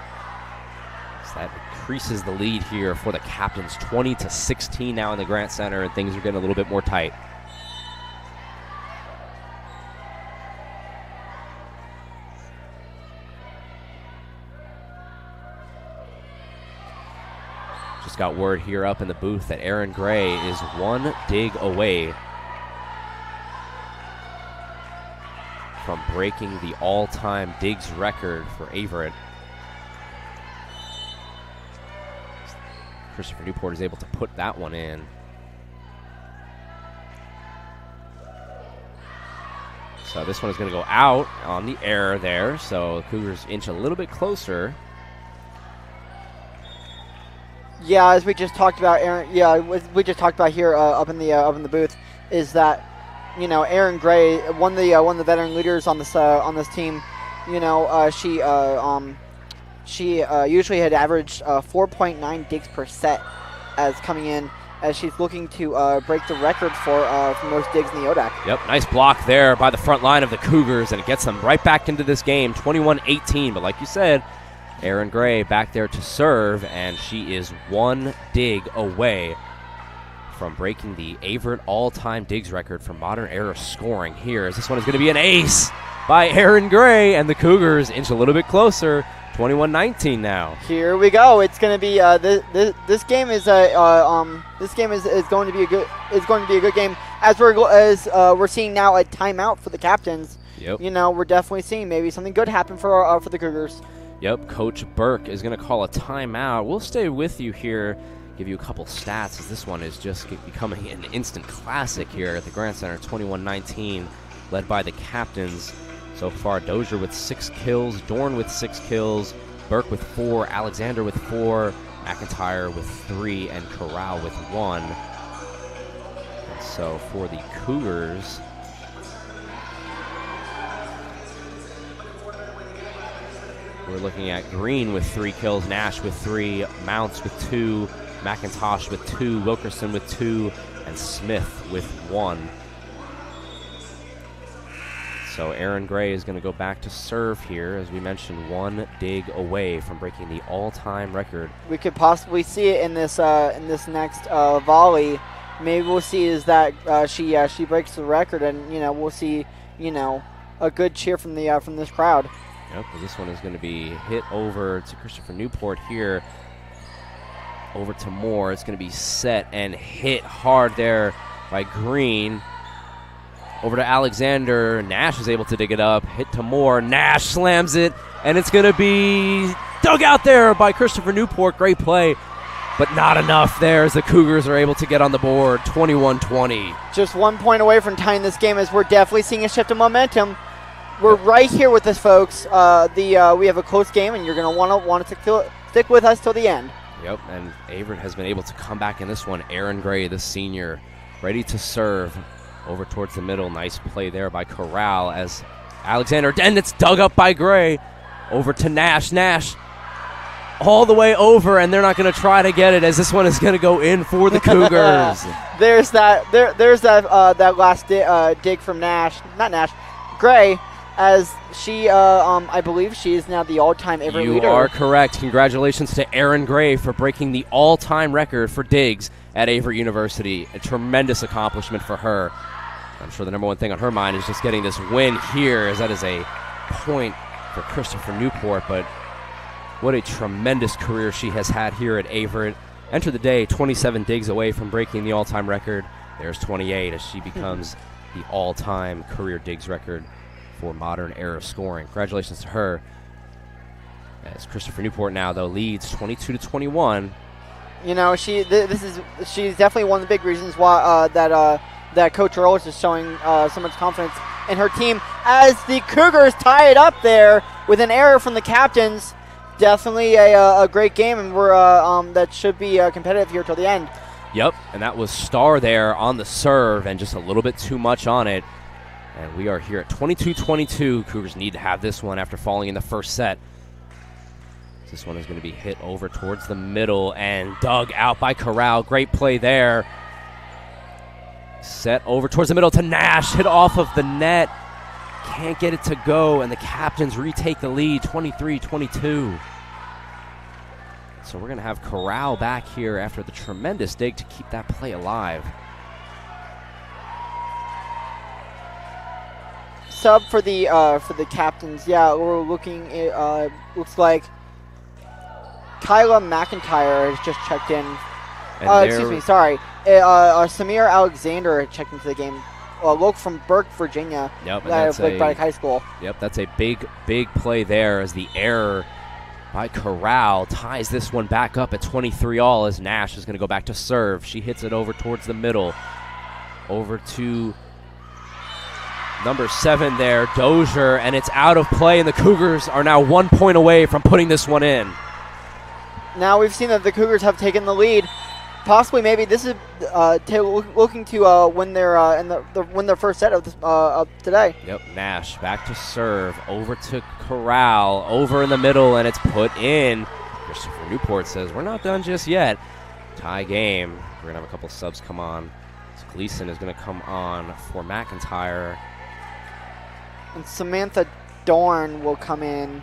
So that increases the lead here for the captains. 20-16 now in the Grant Center, and things are getting a little bit more tight. Just got word here up in the booth that Aaron Gray is 1 dig away from breaking the all-time digs record for Averett. Christopher Newport is able to put that one in. So this one is going to go out on the error there, so the Cougars inch a little bit closer. Yeah, as we just talked about, Aaron. Yeah, we just talked about here up in the booth, is that Aaron Gray, one of the veteran leaders on this team. She usually had averaged 4.9 digs per set as coming in, as she's looking to break the record for most digs in the ODAC. Yep, nice block there by the front line of the Cougars, and it gets them right back into this game, 21-18. But like you said, Aaron Gray back there to serve, and she is 1 dig away from breaking the Averett all-time digs record for modern era scoring here. As this one is going to be an ace by Aaron Gray, and the Cougars inch a little bit closer 21-19 now. Here we go. It's going to be this game is going to be a good game as we're seeing now a timeout for the captains. Yep. We're definitely seeing maybe something good happen for the Cougars. Yep, Coach Burke is going to call a timeout. We'll stay with you here, give you a couple stats, as this one is just becoming an instant classic here at the Grant Center. 21-19, led by the captains. So far, Dozier with 6 kills, Dorn with 6 kills, Burke with 4, Alexander with 4, McIntyre with 3, and Corral with 1. And so for the Cougars, we're looking at Green with 3 kills, Nash with 3, Mounts with 2, McIntosh with 2, Wilkerson with 2, and Smith with 1. So Aaron Gray is going to go back to serve here, as we mentioned, 1 dig away from breaking the all-time record. We could possibly see it in this next volley. Maybe we'll see is that she breaks the record, and we'll see a good cheer from this crowd. Yep, well, this one is going to be hit over to Christopher Newport here. Over to Moore. It's going to be set and hit hard there by Green. Over to Alexander. Nash is able to dig it up. Hit to Moore. Nash slams it, and it's going to be dug out there by Christopher Newport. Great play, but not enough there as the Cougars are able to get on the board. 21-20. Just 1 point away from tying this game, as we're definitely seeing a shift in momentum. We're right here with this, folks. We have a close game, and you're going to want to stick with us till the end. Yep, and Averett has been able to come back in this one. Aaron Gray, the senior, ready to serve. Over towards the middle. Nice play there by Corral as Alexander. And it's dug up by Gray. Over to Nash. Nash all the way over, and they're not going to try to get it, as this one is going to go in for the Cougars. There's that last dig from Nash. Not Nash. Gray, as she, I believe she is now the all-time Averett leader. You are correct. Congratulations to Aaron Gray for breaking the all-time record for digs at Averett University. A tremendous accomplishment for her. I'm sure the number one thing on her mind is just getting this win here, as that is a point for Christopher Newport. But what a tremendous career she has had here at Averett. Entered the day 27 digs away from breaking the all-time record. There's 28 as she becomes the all-time career digs record for modern era scoring. Congratulations to her. As Christopher Newport now, though, leads 22-21. She's definitely one of the big reasons why that Coach Earls is showing so much confidence in her team, as the Cougars tie it up there with an error from the captains. Definitely a great game, and we're that should be competitive here till the end. Yep, and that was Starr there on the serve, and just a little bit too much on it. And we are here at 22-22. Cougars need to have this one after falling in the first set. This one is going to be hit over towards the middle and dug out by Corral. Great play there. Set over towards the middle to Nash. Hit off of the net. Can't get it to go, and the captains retake the lead, 23-22. So we're going to have Corral back here after the tremendous dig to keep that play alive. Sub for the captains. Yeah, we're looking. It looks like Kyla McIntyre has just checked in. Excuse me, sorry. Samir Alexander had checked into the game. Local from Burke, Virginia. Yep, and that's Braddock High School. Yep, that's a big play there, as the error by Corral ties this one back up at 23-all, as Nash is going to go back to serve. She hits it over towards the middle. Over to number 7 there, Dozier, and it's out of play, and the Cougars are now 1 point away from putting this one in. Now we've seen that the Cougars have taken the lead. Possibly, maybe this is looking to win their first set of today. Yep, Nash back to serve, over to Corral, over in the middle, and it's put in. Christopher Newport says, we're not done just yet. Tie game. We're going to have a couple subs come on. So Gleason is going to come on for McIntyre. And Samantha Dorn will come in.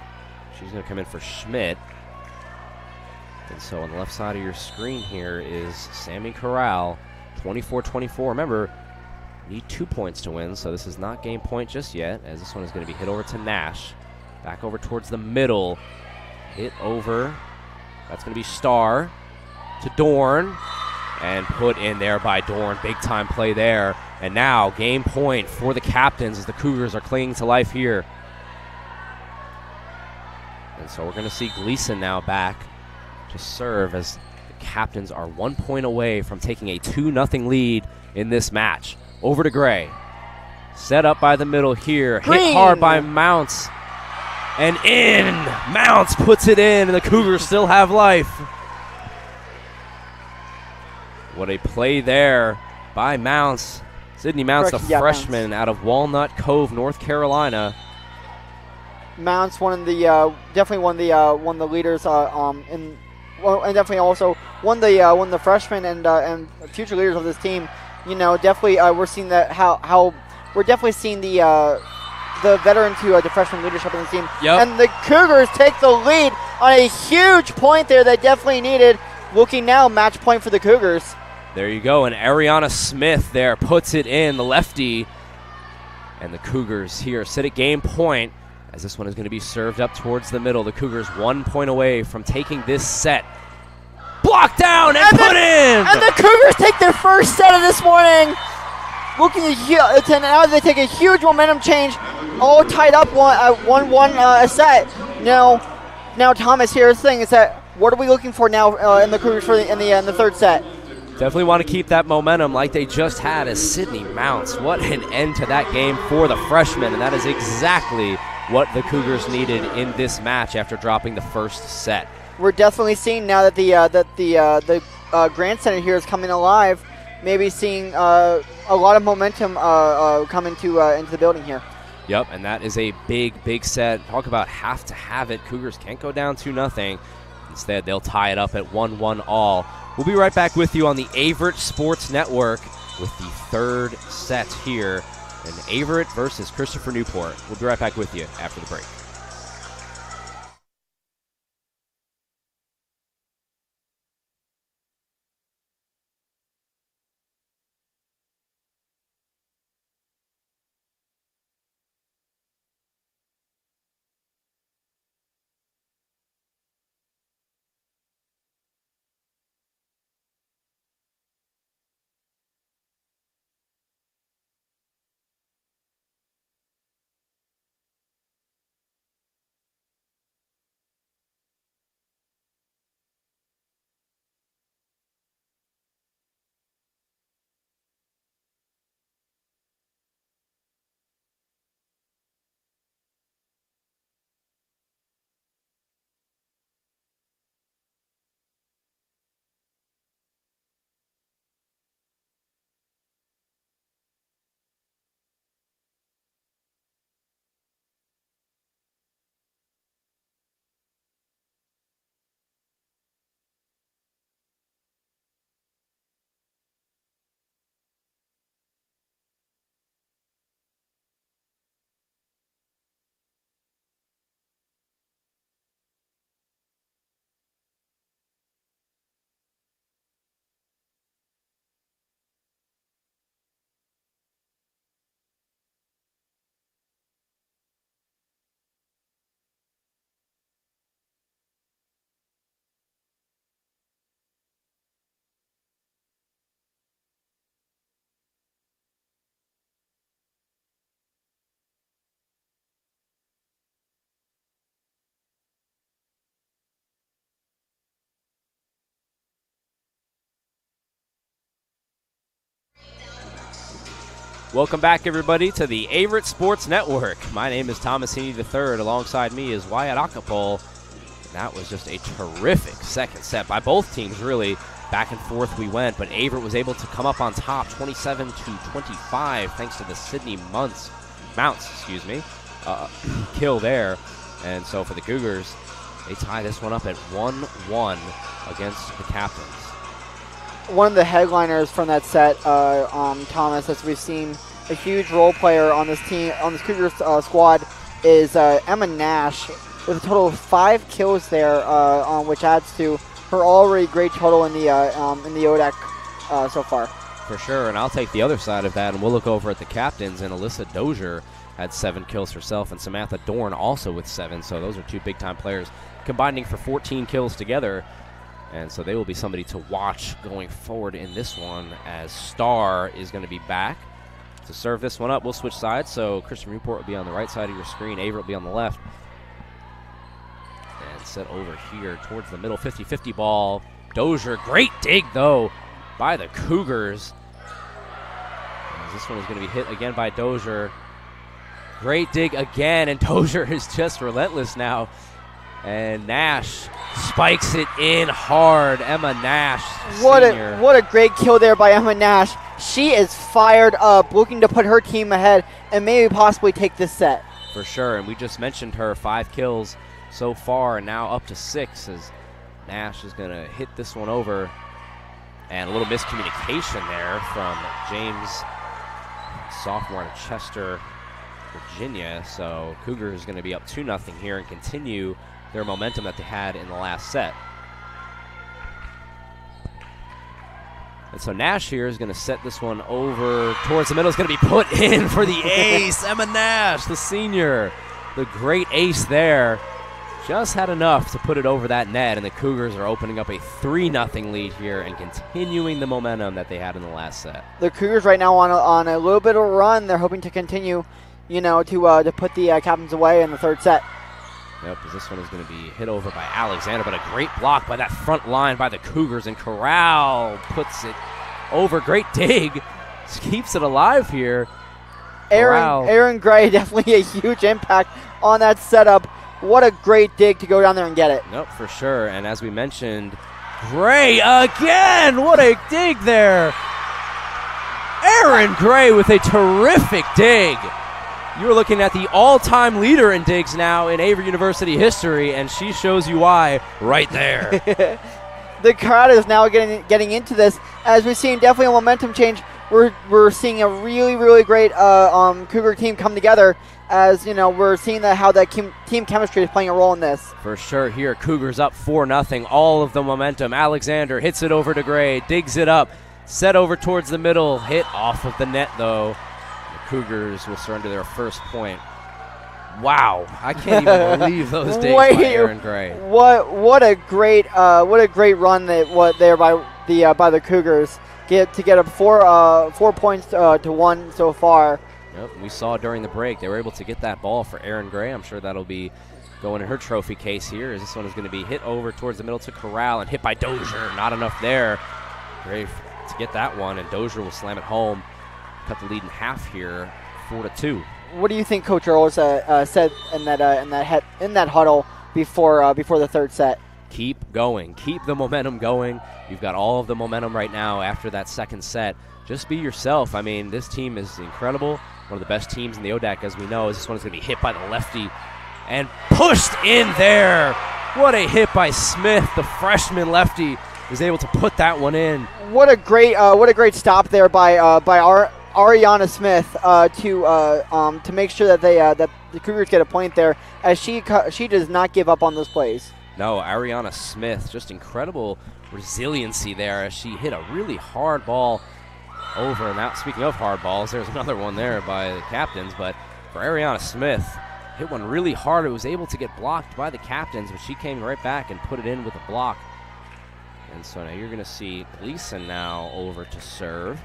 She's going to come in for Schmidt. And so on the left side of your screen here is Sammy Corral, 24-24. Remember, need 2 points to win, so this is not game point just yet, as this one is going to be hit over to Nash. Back over towards the middle. hit over. That's going to be Starr to Dorn. And put in there by Dorn. Big time play there. And now game point for the captains as the Cougars are clinging to life here. And so we're going to see Gleason now back to serve as the captains are 1 point away from taking a 2-0 lead in this match. Over to Gray. Set up by the middle here. Green. Hit hard by Mounts. And in. Mounts puts it in, and the Cougars still have life. What a play there by Mounts. Sydney Mounts, the freshman out of Walnut Cove, North Carolina. Mounts definitely one of the leaders and definitely also one of the freshmen and future leaders of this team. You know, definitely we're seeing that how we're definitely seeing the veteran to the freshman leadership in the team. Yep. And the Cougars take the lead on a huge point there that definitely needed. Looking now, match point for the Cougars. There you go, and Ariana Smith there puts it in, the lefty. And the Cougars here sit at game point as this one is going to be served up towards the middle. The Cougars 1 point away from taking this set. Blocked down and put in! And the Cougars take their first set of this morning. Looking at now they take a huge momentum change, all tied up 1-1 a set. Now Thomas, here's the thing: is that what are we looking for now in the Cougars in the third set? Definitely want to keep that momentum like they just had as Sydney Mounts. What an end to that game for the freshmen, and that is exactly what the Cougars needed in this match after dropping the first set. We're definitely seeing now that the Grand Center here is coming alive. Maybe seeing a lot of momentum come into the building here. Yep, and that is a big set. Talk about have to have it. Cougars can't go down 2-0. Instead, they'll tie it up at 1-1 all. We'll be right back with you on the Averett Sports Network with the third set here in Averett versus Christopher Newport. We'll be right back with you after the break. Welcome back, everybody, to the Averett Sports Network. My name is Thomas Heaney III. Alongside me is Wyatt Acapole. That was just a terrific second set by both teams, really. Back and forth we went, but Averett was able to come up on top 27-25 thanks to the Sydney Mounts, kill there. And so for the Cougars, they tie this one up at 1-1 against the captains. One of the headliners from that set, Thomas, as we've seen a huge role player on this team, on this Cougars squad, is Emma Nash with a total of 5 kills there, which adds to her already great total in the ODAC so far. For sure, and I'll take the other side of that, and we'll look over at the captains, and Alyssa Dozier had 7 kills herself, and Samantha Dorn also with 7, so those are 2 big-time players combining for 14 kills together, and so they will be somebody to watch going forward in this one, as Starr is going to be back to serve this one up. We'll switch sides, so Christian Newport will be on the right side of your screen, Averett will be on the left, and set over here towards the middle, 50-50 ball. Dozier, great dig, though, by the Cougars. This one is going to be hit again by Dozier. Great dig again, and Dozier is just relentless now. And Nash spikes it in hard. Emma Nash, What senior. a great kill there by Emma Nash. She is fired up, looking to put her team ahead and maybe possibly take this set. For sure, and we just mentioned her 5 kills so far, and now up to 6 as Nash is going to hit this one over. And a little miscommunication there from James, sophomore out of Chester, Virginia. So Cougars is going to be up 2-0 here and continue their momentum that they had in the last set. And so Nash here is going to set this one over towards the middle. It's going to be put in for the ace. Emma Nash, the senior, the great ace there. Just had enough to put it over that net, and the Cougars are opening up a 3-0 lead here and continuing the momentum that they had in the last set. The Cougars right now on a little bit of a run. They're hoping to continue, to put the captains away in the third set. Yep, as this one is going to be hit over by Alexander, but a great block by that front line by the Cougars, and Corral puts it over. Great dig. Just keeps it alive here. Aaron Gray, definitely a huge impact on that setup. What a great dig to go down there and get it. Nope, for sure. And as we mentioned, Gray again. What a dig there. Aaron Gray with a terrific dig. You're looking at the all-time leader in digs now in Averett University history, and she shows you why right there. The crowd is now getting into this. As we've seen, definitely a momentum change. We're seeing a really, really great Cougar team come together. As we're seeing how that team chemistry is playing a role in this. For sure here, Cougars up 4-0. All of the momentum. Alexander hits it over to Gray, digs it up, set over towards the middle, hit off of the net though. The Cougars will surrender their first point. Wow, I can't even believe those digs by Aaron Gray. What a great run that was there by the Cougars to get up 4 points to 1 so far. Yep, we saw during the break they were able to get that ball for Aaron Gray. I'm sure that'll be going in her trophy case here, as this one is going to be hit over towards the middle to Corral and hit by Dozier. Not enough there. Gray to get that one, and Dozier will slam it home. Cut the lead in half here, 4-2. What do you think Coach Earls said in that huddle before the third set? Keep going. Keep the momentum going. You've got all of the momentum right now after that second set. Just be yourself. I mean, this team is incredible. One of the best teams in the ODAC, as we know. This one is going to be hit by the lefty and pushed in there. What a hit by Smith. The freshman lefty is able to put that one in. What a great stop there by Ariana Smith to make sure that that the Cougars get a point there, as she does not give up on those plays. No, Ariana Smith, just incredible resiliency there as she hit a really hard ball over. Now, speaking of hard balls, there's another one there by the captains, but for Ariana Smith, hit one really hard. It was able to get blocked by the captains, but she came right back and put it in with a block. And so now you're going to see Gleason now over to serve.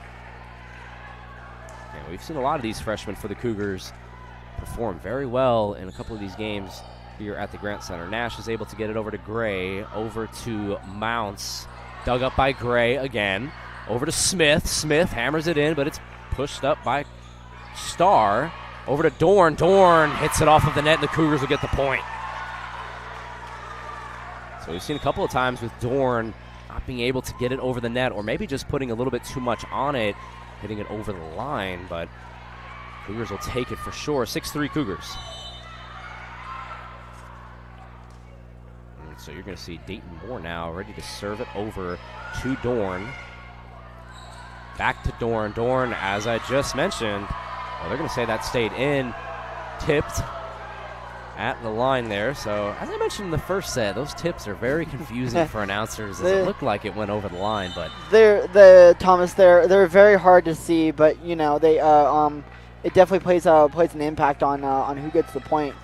And we've seen a lot of these freshmen for the Cougars perform very well in a couple of these games here at the Grant Center. Nash is able to get it over to Gray, over to Mounts, dug up by Gray again. Over to Smith. Smith hammers it in, but it's pushed up by Starr. Over to Dorn. Dorn hits it off of the net, and the Cougars will get the point. So we've seen a couple of times with Dorn not being able to get it over the net, or maybe just putting a little bit too much on it, hitting it over the line, but Cougars will take it for sure. 6-3 Cougars. And so you're going to see Dayton Moore now ready to serve it over to Dorn. Back to Dorn. Dorn, as I just mentioned, well, they're going to say that stayed in. Tipped. at the line there. So, as I mentioned in the first set, those tips are very confusing for announcers, as it looked like it went over the line. But they're very hard to see, but you know they it definitely plays an impact on who gets the point.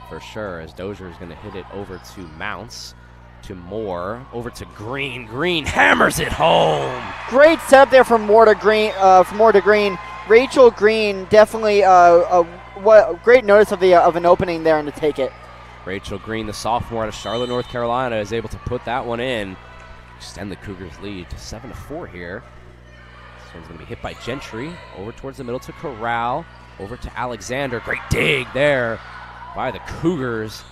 For sure, as Dozier is going to hit it over to Mounts, to Moore, over to Green. Green hammers it home. Great setup there from Moore to Green. Rachel Green definitely great notice of an opening there and to take it. Rachel Green, the sophomore out of Charlotte, North Carolina, is able to put that one in, extend the Cougars' lead to 7-4 here. This one's going to be hit by Gentry, over towards the middle to Corral, over to Alexander. Great dig there by the Cougars.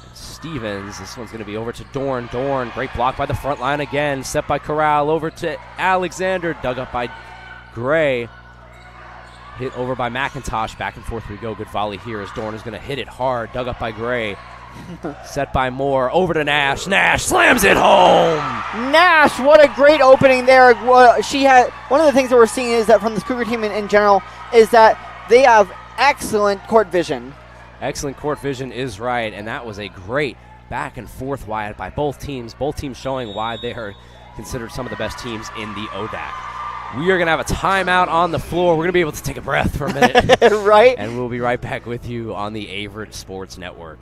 And Stevens, this one's going to be over to Dorn. Dorn, great block by the front line again, set by Corral, over to Alexander, dug up by Gray. Hit over by McIntosh. Back and forth we go. Good volley here as Dorn is going to hit it hard. Dug up by Gray. Set by Moore. Over to Nash. Nash slams it home. Nash, what a great opening there. She had one of the things that we're seeing is that from this Cougar team in general is that they have excellent court vision. Excellent court vision is right, and that was a great back and forth wide by both teams. Both teams showing why they are considered some of the best teams in the ODAC. We are going to have a timeout on the floor. We're going to be able to take a breath for a minute. Right? And we'll be right back with you on the Averett Sports Network.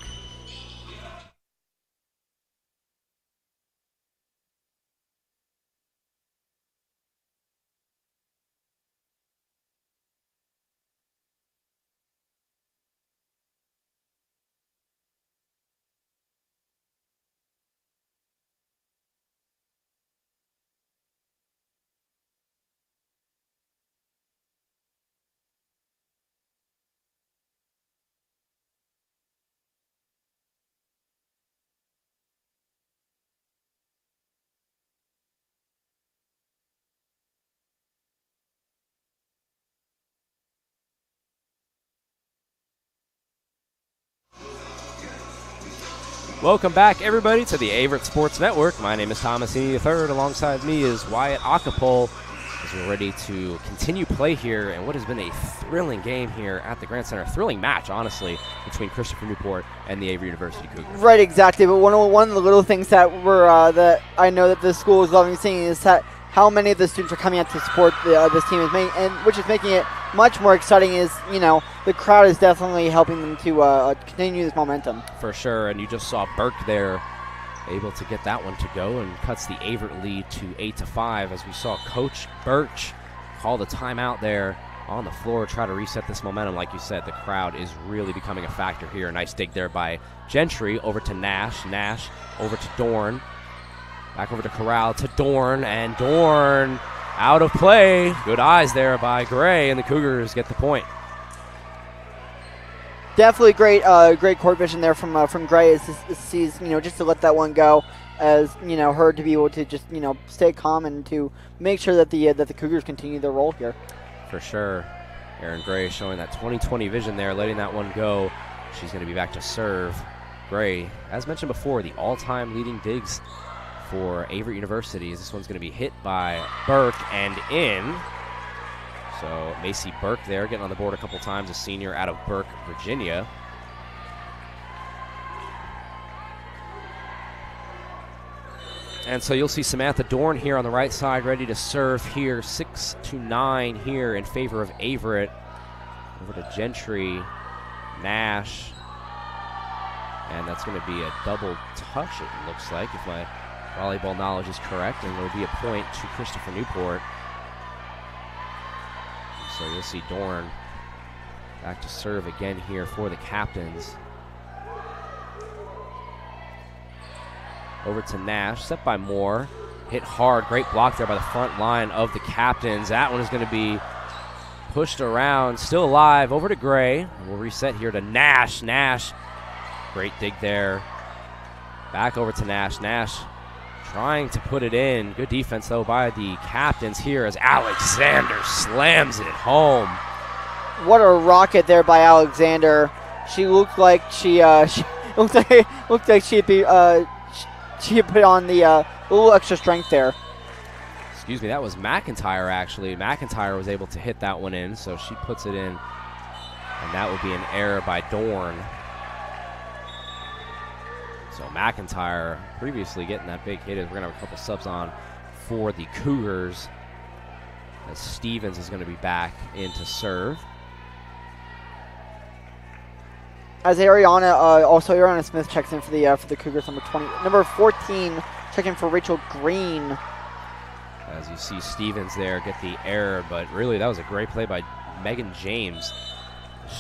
Welcome back, everybody, to the Averett Sports Network. My name is Thomas Heaney III. Alongside me is Wyatt Acapole, as we're ready to continue play here in what has been a thrilling game here at the Grant Center. A thrilling match, honestly, between Christopher Newport and the Averett University Cougars. Right, exactly. But one of the little things that that I know that the school is loving seeing is that how many of the students are coming out to support this team, which is making it much more exciting. Is the crowd is definitely helping them to continue this momentum. For sure, and you just saw Burke there able to get that one to go and cuts the Averett lead to 8-5 as we saw Coach Birch call the timeout there on the floor, try to reset this momentum. Like you said, the crowd is really becoming a factor here. Nice dig there by Gentry over to Nash. Nash over to Dorn. Back over to Corral to Dorn, and Dorn out of play. Good eyes there by Gray, and the Cougars get the point. Definitely great court vision there from Gray as sees just to let that one go, as her to be able to just stay calm and to make sure that the Cougars continue their role here. For sure, Aaron Gray showing that 20/20 vision there, letting that one go. She's going to be back to serve. Gray, as mentioned before, the all-time leading digs for Averett University. This one's going to be hit by Burke and in. So Macy Burke there getting on the board a couple times, a senior out of Burke, Virginia. And so you'll see Samantha Dorn here on the right side ready to serve here. 6-9 here in favor of Averett. Over to Gentry, Nash. And that's going to be a double touch, it looks like, if my volleyball knowledge is correct, and it'll be a point to Christopher Newport. So you'll see Dorn back to serve again here for the captains. Over to Nash, set by Moore. Hit hard, great block there by the front line of the captains. That one is going to be pushed around, still alive, over to Gray. And we'll reset here to Nash. Nash, great dig there. Back over to Nash. Nash trying to put it in. Good defense, though, by the captains here as Alexander slams it home. What a rocket there by Alexander. She looked like she looked like she had put on the little extra strength there. Excuse me, that was McIntyre, actually. McIntyre was able to hit that one in, so she puts it in. And that would be an error by Dorn. So McIntyre previously getting that big hit. We're going to have a couple subs on for the Cougars, as Stevens is going to be back in to serve. As Ariana Smith checks in for the Cougars, number 14 checking for Rachel Green. As you see Stevens there get the error, but really that was a great play by Megan James.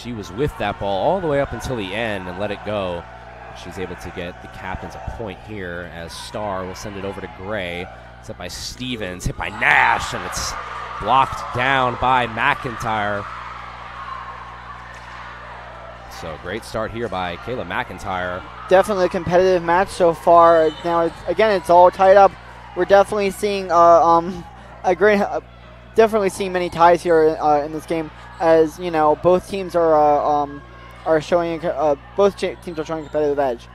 She was with that ball all the way up until the end and let it go. She's able to get the captains a point here, as Starr will send it over to Gray. It's up by Stevens, hit by Nash, and it's blocked down by McIntyre. So great start here by Kayla McIntyre. Definitely a competitive match so far. Now, again, it's all tied up. We're definitely seeing definitely seeing many ties here in this game, as you know both teams are showing teams are showing a competitive edge.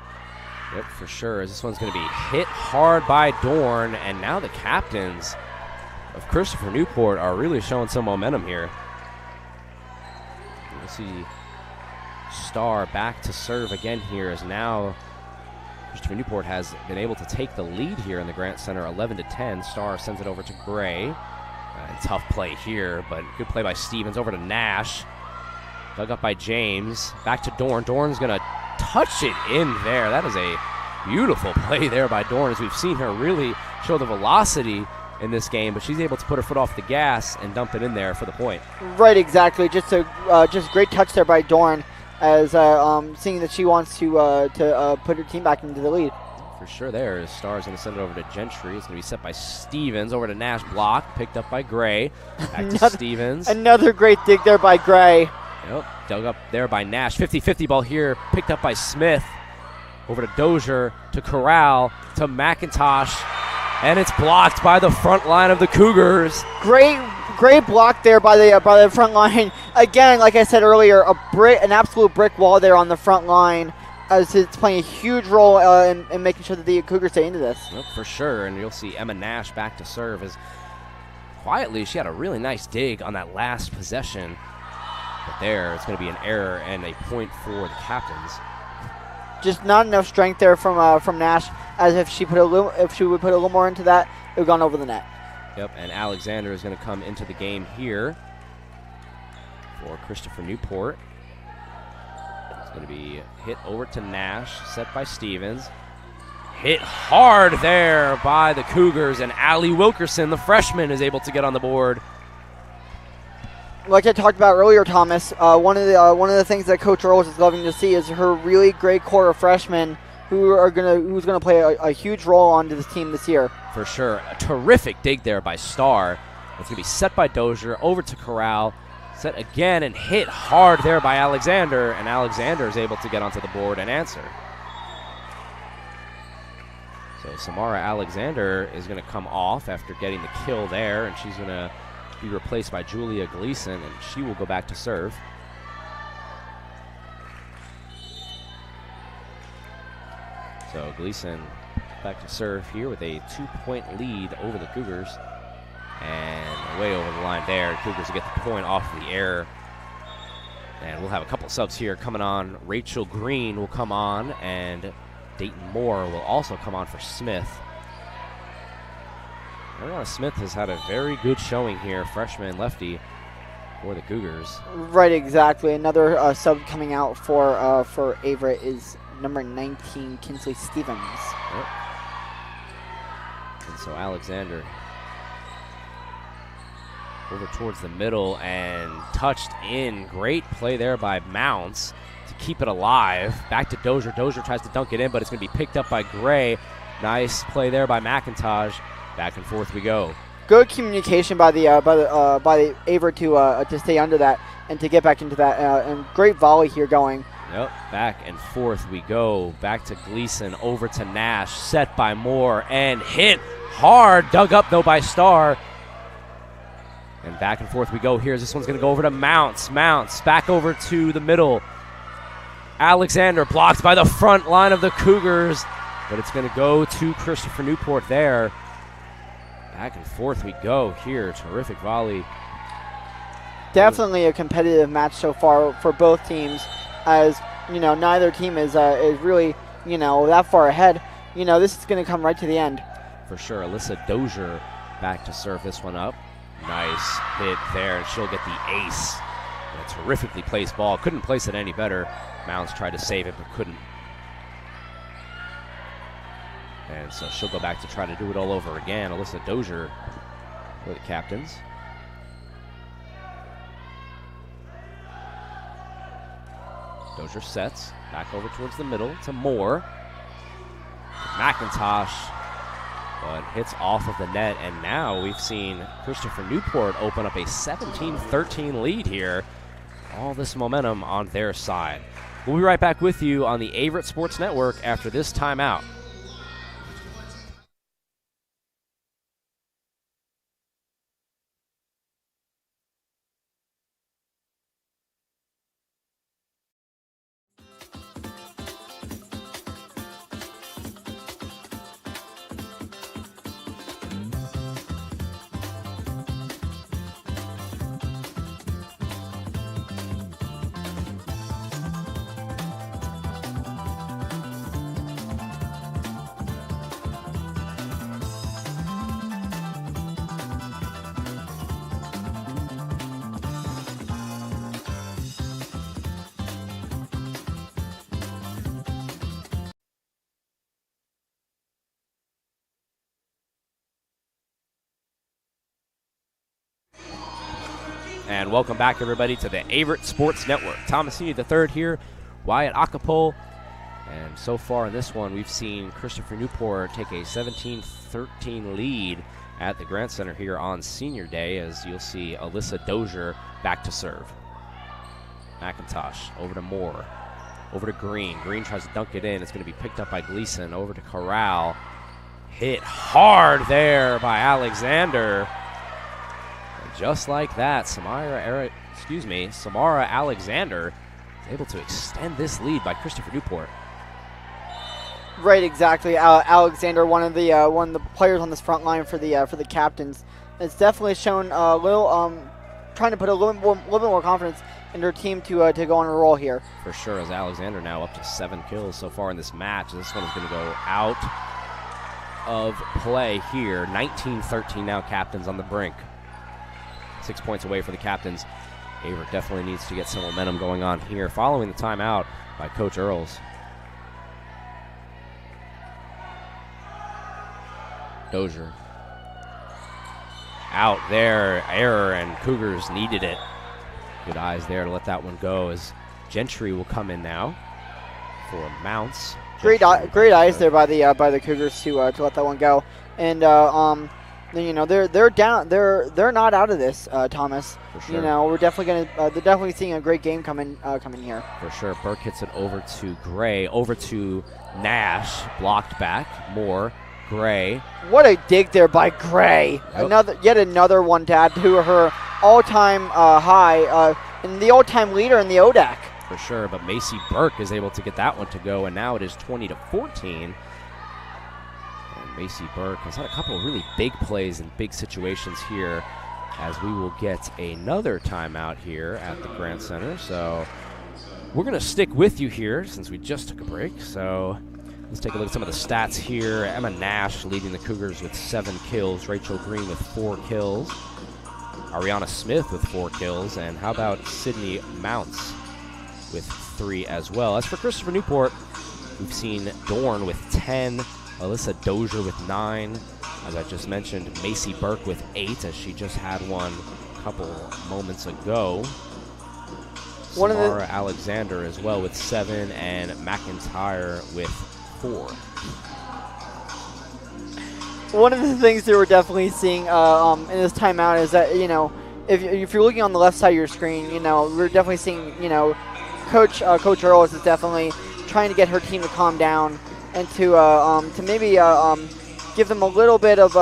Yep, for sure. As this one's going to be hit hard by Dorn, and now the captains of Christopher Newport are really showing some momentum here. We'll see Starr back to serve again here, as now Christopher Newport has been able to take the lead here in the Grant Center 11-10. Starr sends it over to Gray. Tough play here, but good play by Stevens over to Nash. Dug up by James. Back to Dorn. Dorn's going to touch it in there. That is a beautiful play there by Dorn, as we've seen her really show the velocity in this game, but she's able to put her foot off the gas and dump it in there for the point. Right, exactly. Just great touch there by Dorn, as seeing that she wants to put her team back into the lead. For sure there. Starr's going to send it over to Gentry. It's going to be set by Stevens. Over to Nash. Block. Picked up by Gray. Back to Stevens. Another great dig there by Gray. Yep. Dug up there by Nash. 50-50 ball here. Picked up by Smith. Over to Dozier. To Corral. To McIntosh. And it's blocked by the front line of the Cougars. Great block there by the front line. Again, like I said earlier, an absolute brick wall there on the front line, as it's playing a huge role in making sure that the Cougars stay into this. Yep, for sure, and you'll see Emma Nash back to serve, as quietly she had a really nice dig on that last possession. But there, it's going to be an error and a point for the captains. Just not enough strength there from Nash, as if she would put a little more into that, it would have gone over the net. Yep, and Alexander is going to come into the game here for Christopher Newport. It's going to be hit over to Nash, set by Stevens. Hit hard there by the Cougars, and Allie Wilkerson, the freshman, is able to get on the board. Like I talked about earlier, Thomas, one of the things that Coach Earls is loving to see is her really great core of freshmen who's gonna play a huge role onto this team this year. For sure. A terrific dig there by Starr. It's going to be set by Dozier, over to Corral. Set again and hit hard there by Alexander, and Alexander is able to get onto the board and answer. So Samara Alexander is going to come off after getting the kill there, and she's going to be replaced by Julia Gleason, and she will go back to serve. So Gleason back to serve here with a 2-point lead over the Cougars. And way over the line there. Cougars will get the point off the error. And we'll have a couple subs here coming on. Rachel Green will come on, and Dayton Moore will also come on for Smith. Ariana Smith has had a very good showing here, freshman lefty for the Cougars. Right, exactly. Another sub coming out for Averett is number 19, Kinsley Stevens. Yep. And so Alexander over towards the middle and touched in. Great play there by Mounts to keep it alive. Back to Dozier. Dozier tries to dunk it in, but it's going to be picked up by Gray. Nice play there by McIntosh. Back and forth we go. Good communication by the Averett to stay under that and to get back into that. And great volley here going. Yep, back and forth we go. Back to Gleason, over to Nash, set by Moore, and hit hard. Dug up, though, by Starr. And back and forth we go here. This one's going to go over to Mounts. Mounts back over to the middle. Alexander blocked by the front line of the Cougars, but it's going to go to Christopher Newport there. Back and forth we go here. Terrific volley. Definitely a competitive match so far for both teams, as you know, neither team is really that far ahead, this is going to come right to the end. For sure. Alyssa Dozier back to serve this one up. Nice hit there, and she'll get the ace. And a terrifically placed ball. Couldn't place it any better. Mounds tried to save it, but couldn't. And so she'll go back to try to do it all over again. Alyssa Dozier for the captains. Dozier sets. Back over towards the middle to Moore. McIntosh, but hits off of the net, and now we've seen Christopher Newport open up a 17-13 lead here. All this momentum on their side. We'll be right back with you on the Averett Sports Network after this timeout. And welcome back, everybody, to the Averett Sports Network. Thomas Heaney III here, Wyatt Acapole. And so far in this one, we've seen Christopher Newport take a 17-13 lead at the Grant Center here on Senior Day, as you'll see Alyssa Dozier back to serve. McIntosh over to Moore, over to Green. Green tries to dunk it in. It's going to be picked up by Gleason. Over to Corral. Hit hard there by Alexander. Just like that, Samara Alexander is able to extend this lead by Christopher Newport. Right, exactly. Alexander, one of the players on this front line for the captains, has definitely shown a little, trying to put a little bit more confidence in her team to go on a roll here. For sure, as Alexander now up to 7 kills so far in this match. This one is going to go out of play here. 19-13 now, captains on the brink. 6 points away for the captains. Averett definitely needs to get some momentum going on here following the timeout by Coach Earls. Dozier. Out there, error, and Cougars needed it. Good eyes there to let that one go, as Gentry will come in now for Mounts. Great eyes there by the Cougars to let that one go. And they're down. They're not out of this, Thomas. For sure. We're definitely they're definitely seeing a great game coming here. For sure. Burke hits it over to Gray, over to Nash, blocked back. Moore, Gray. What a dig there by Gray! Yep. Yet another one to add to her all-time high, and the all-time leader in the ODAC. For sure. But Macy Burke is able to get that one to go, and now it is 20-14. Macy Burke has had a couple of really big plays in big situations here, as we will get another timeout here at the Grant Center. So we're going to stick with you here since we just took a break. So let's take a look at some of the stats here. Emma Nash leading the Cougars with 7 kills. Rachel Green with 4 kills. Ariana Smith with 4 kills. And how about Sydney Mounts with 3 as well. As for Christopher Newport, we've seen Dorn with 10. Alyssa Dozier with 9. As I just mentioned, Macy Burke with 8, as she just had one a couple moments ago. Samara Alexander as well with 7, and McIntyre with 4. One of the things that we're definitely seeing in this timeout is that, if you're looking on the left side of your screen, we're definitely seeing, Coach Earls is definitely trying to get her team to calm down and to maybe give them a little bit of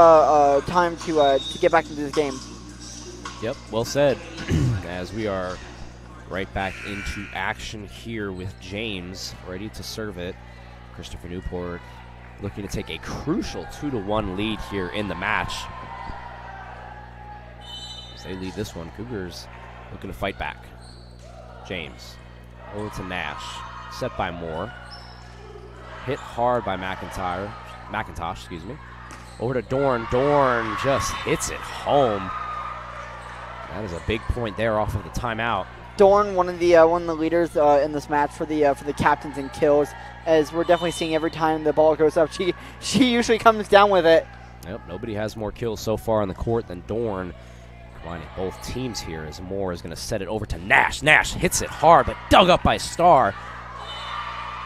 time to get back into this game. Yep, well said. As we are right back into action here with James ready to serve it. Christopher Newport looking to take a crucial 2-1 lead here in the match. As they lead this one, Cougars looking to fight back. James over to Nash, set by Moore. hit hard by McIntosh, excuse me. Over to Dorn. Dorn just hits it home. That is a big point there off of the timeout. Dorn, one of the leaders in this match for the captains in kills, as we're definitely seeing every time the ball goes up, she usually comes down with it. Yep, nobody has more kills so far on the court than Dorn. Combining both teams here as Moore is going to set it over to Nash. Nash hits it hard, but dug up by Starr.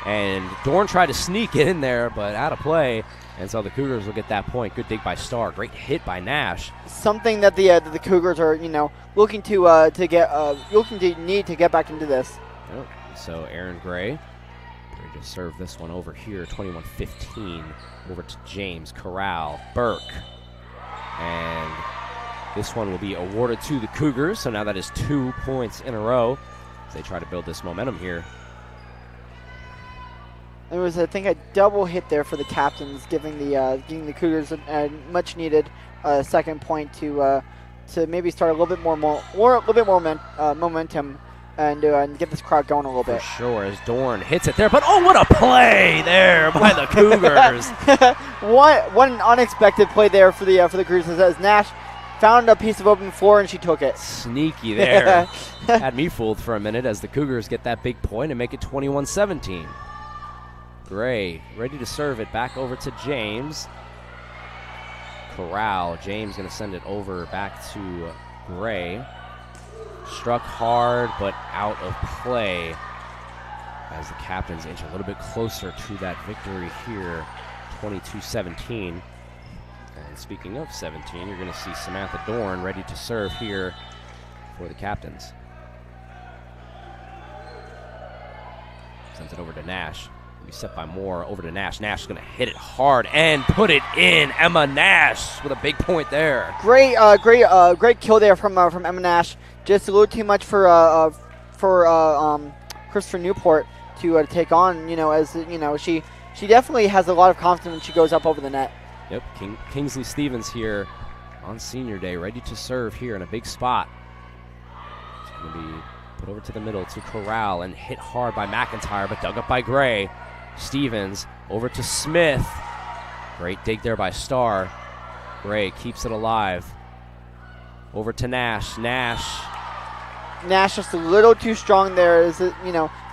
And Dorn tried to sneak it in there, but out of play. And so the Cougars will get that point. Good dig by Starr. Great hit by Nash. Something that the Cougars are looking to need to get back into this. Yep. So Aaron Gray ready to serve this one over here. 21-15 over to James Corral Burke, and this one will be awarded to the Cougars. So now that is 2 points in a row as they try to build this momentum here. It was, I think, a double hit there for the captains, giving the Cougars a much needed second point to maybe start a little bit more momentum and get this crowd going a little bit. For sure, as Dorn hits it there, but oh, what a play there by the Cougars! What an unexpected play there for the Cougars, as Nash found a piece of open floor and she took it. Sneaky there. Had me fooled for a minute as the Cougars get that big point and make it 21-17. Gray ready to serve it back over to James. Corral. James going to send it over back to Gray. Struck hard, but out of play as the captains inch a little bit closer to that victory here, 22-17. And speaking of 17, you're going to see Samantha Dorn ready to serve here for the captains. Sends it over to Nash. Be set by Moore over to Nash. Nash is going to hit it hard and put it in. Emma Nash with a big point there. Great kill there from Emma Nash. Just a little too much for Christopher Newport to take on. She definitely has a lot of confidence when she goes up over the net. Yep, Kingsley Stevens here on senior day, ready to serve here in a big spot. It's going to be put over to the middle to Corral and hit hard by McIntyre, but dug up by Gray. Stevens over to Smith. Great dig there by Starr. Gray keeps it alive. Over to Nash. Nash just a little too strong there.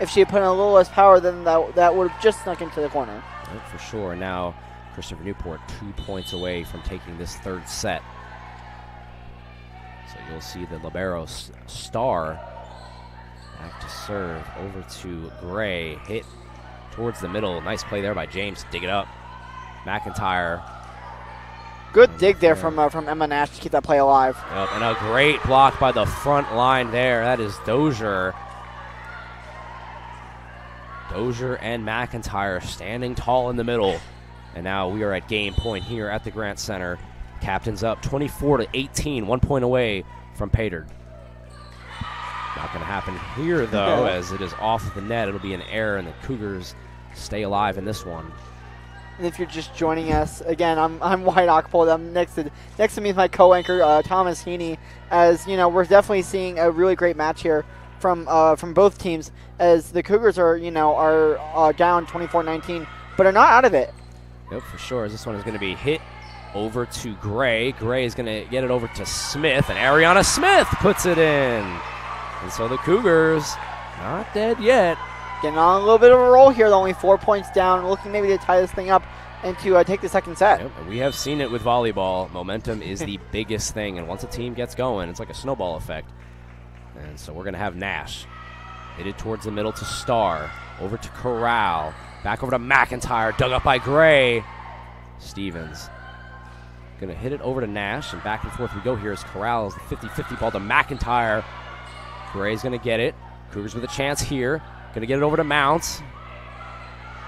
If she had put in a little less power, then that would have just snuck into the corner. Right, for sure. Now Christopher Newport 2 points away from taking this third set. So you'll see the libero Starr back to serve over to Gray. Hit towards the middle. Nice play there by James. Dig it up. McIntyre. Good dig there from Emma Nash to keep that play alive. Yep, and a great block by the front line there. That is Dozier. Dozier and McIntyre standing tall in the middle. And now we are at game point here at the Grant Center. Captains up 24-18, 1 point away from Pater. Not going to happen here, though, as it is off the net. It'll be an error, and the Cougars stay alive in this one. And if you're just joining us, again, I'm Wyatt Ockpold. I'm next to me is my co-anchor, Thomas Heaney. As we're definitely seeing a really great match here from both teams, as the Cougars are down 24-19, but are not out of it. Yep, for sure. As this one is going to be hit over to Gray. Gray is going to get it over to Smith, and Ariana Smith puts it in. And so the Cougars not dead yet. Getting on a little bit of a roll here. Only 4 points down, looking maybe to tie this thing up and to take the second set. Yep, and we have seen it with volleyball. Momentum is the biggest thing, and once a team gets going, it's like a snowball effect. And so we're going to have Nash hit it towards the middle to Starr, over to Corral, back over to McIntyre, dug up by Gray. Stevens going to hit it over to Nash, and back and forth we go here as Corral is the 50-50 ball to McIntyre. Gray's going to get it. Cougars with a chance here. Going to get it over to Mounts.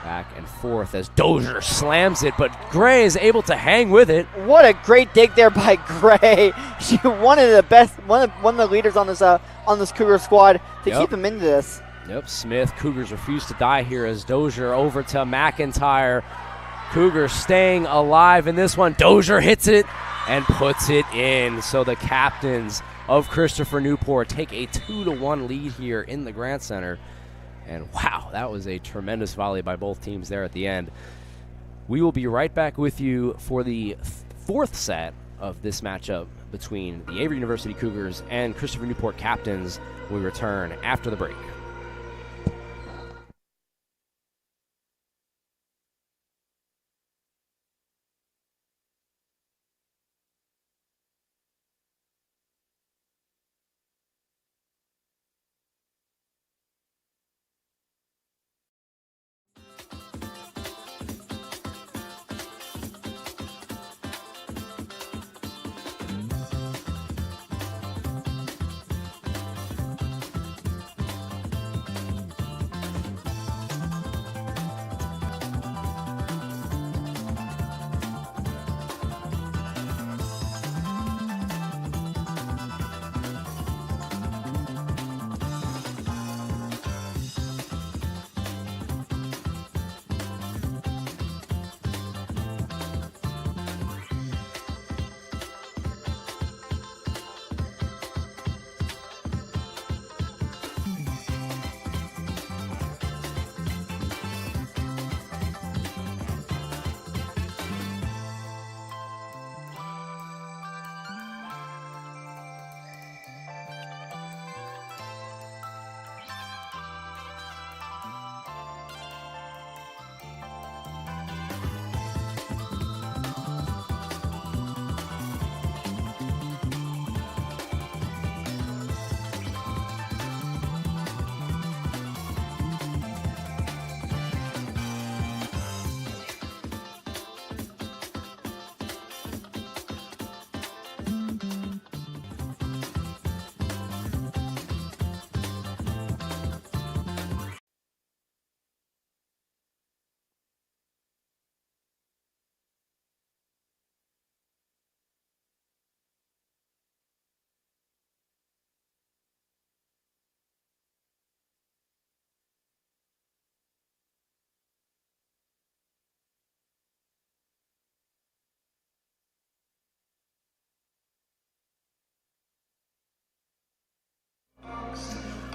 Back and forth as Dozier slams it, but Gray is able to hang with it. What a great dig there by Gray. She one of the leaders on this Cougar squad to keep them into this. Yep, Smith. Cougars refuse to die here as Dozier over to McIntyre. Cougars staying alive in this one. Dozier hits it and puts it in. So the captains of Christopher Newport take a 2-1 lead here in the Grant Center. And wow, that was a tremendous volley by both teams there at the end. We will be right back with you for the fourth set of this matchup between the Averett University Cougars and Christopher Newport Captains when we return after the break.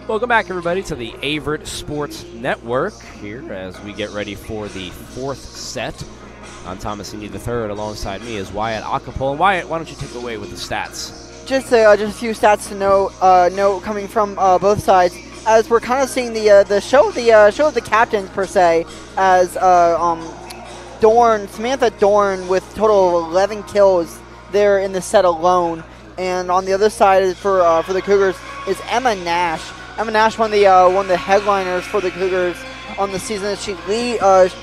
Welcome back, everybody, to the Averett Sports Network here as we get ready for the fourth set. I'm Thomas Heaney III. Alongside me is Wyatt Acapulco. And Wyatt, why don't you take it away with the stats? Just a few stats to note coming from both sides, as we're kind of seeing the show of the captains per se, as Samantha Dorn with a total of 11 kills there in the set alone, and on the other side for the Cougars is Emma Nash. Emma Nash won the headliners for the Cougars on the season. She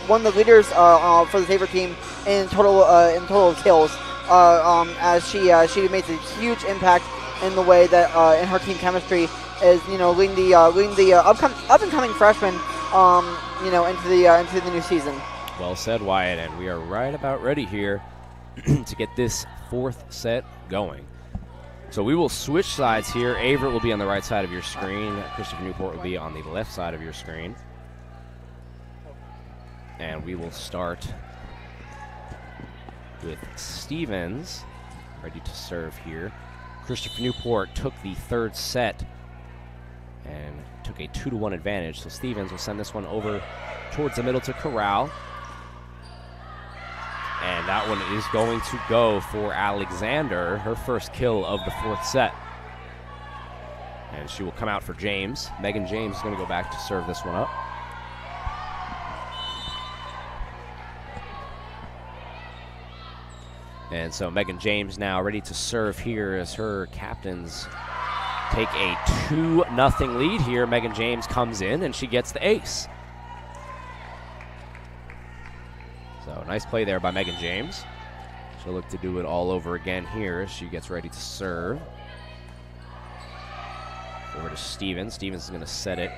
won the leaders for the Averett team in total kills. As she makes a huge impact in the way that in her team chemistry is leading the up and coming freshmen into the new season. Well said, Wyatt, and we are right about ready here to get this fourth set going. So we will switch sides here. Averett will be on the right side of your screen. Christopher Newport will be on the left side of your screen. And we will start with Stevens ready to serve here. Christopher Newport took the third set and took a 2-1 advantage. So Stevens will send this one over towards the middle to Corral. And that one is going to go for Alexander, her first kill of the fourth set. And she will come out for James. Megan James is going to go back to serve this one up. And so Megan James now ready to serve here as her captains take a 2-0 lead here. Megan James comes in and she gets the ace. So nice play there by Megan James. She'll look to do it all over again here as she gets ready to serve. Over to Stevens. Stevens is going to set it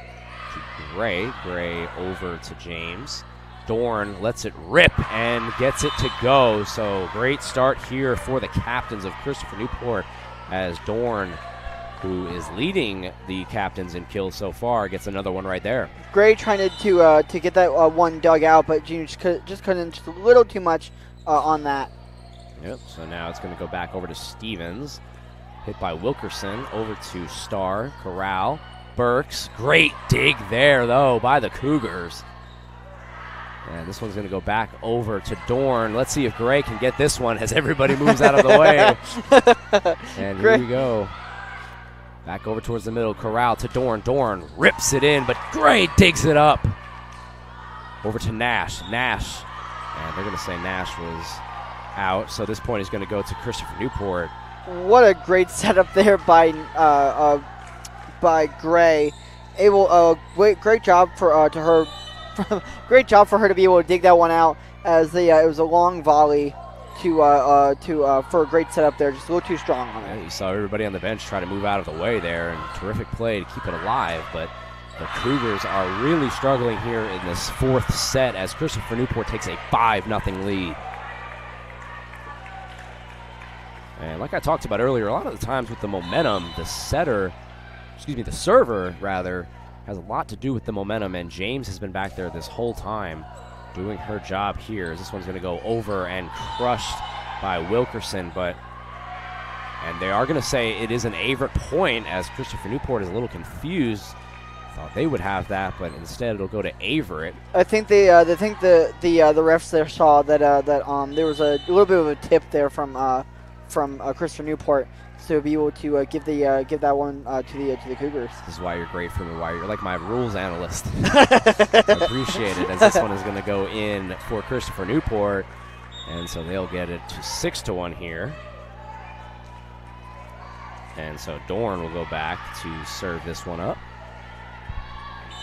to Gray. Gray over to James. Dorn lets it rip and gets it to go. So great start here for the captains of Christopher Newport as Dorn, who is leading the captains in kills so far, gets another one right there. Gray trying to get that one dug out, but Junior just couldn't, just a little too much on that. Yep, so now it's going to go back over to Stevens. Hit by Wilkerson, over to Starr. Corral Burks. Great dig there, though, by the Cougars. And this one's going to go back over to Dorn. Let's see if Gray can get this one as everybody moves out of the way. And here we go. Back over towards the middle. Corral to Dorn. Dorn rips it in, but Gray digs it up. Over to Nash. Nash. And they're going to say Nash was out. So this point is going to go to Christopher Newport. What a great setup there by Gray. Great job for her. Great job for her to be able to dig that one out, as it was a long volley for a great setup there. Just a little too strong on it. Yeah, you saw everybody on the bench try to move out of the way there, and terrific play to keep it alive. But the Cougars are really struggling here in this fourth set as Christopher Newport takes a 5-0 lead. And like I talked about earlier, a lot of the times with the momentum, the server has a lot to do with the momentum, and James has been back there this whole time doing her job here. As this one's going to go over and crushed by Wilkerson, and they are going to say it is an Averett point, as Christopher Newport is a little confused. Thought they would have that, but instead it'll go to Averett. I think the refs there saw that there was a little bit of a tip there from Christopher Newport, to be able to give that one to the Cougars. This is why you're great for me. Why you're like my rules analyst. I appreciate it. As this one is going to go in for Christopher Newport, and so they'll get it to 6-1 here. And so Dorn will go back to serve this one up.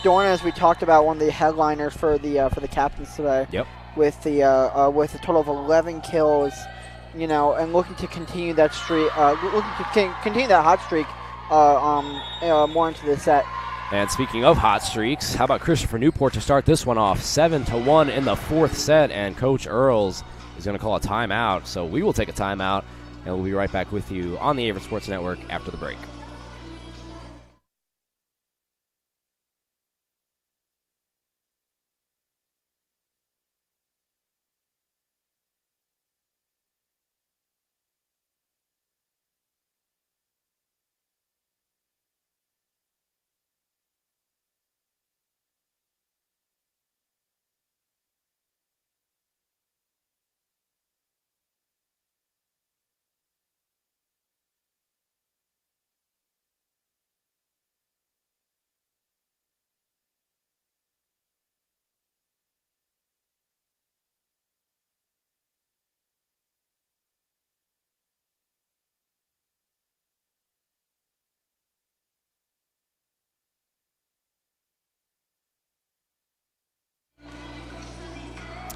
Dorn, as we talked about, one of the headliners for the captains today. Yep. With a total of 11 kills. And looking to continue that streak, continue that hot streak more into the set. And speaking of hot streaks, how about Christopher Newport to start this one off? 7-1 in the fourth set, and Coach Earls is going to call a timeout. So we will take a timeout, and we'll be right back with you on the Averett Sports Network after the break.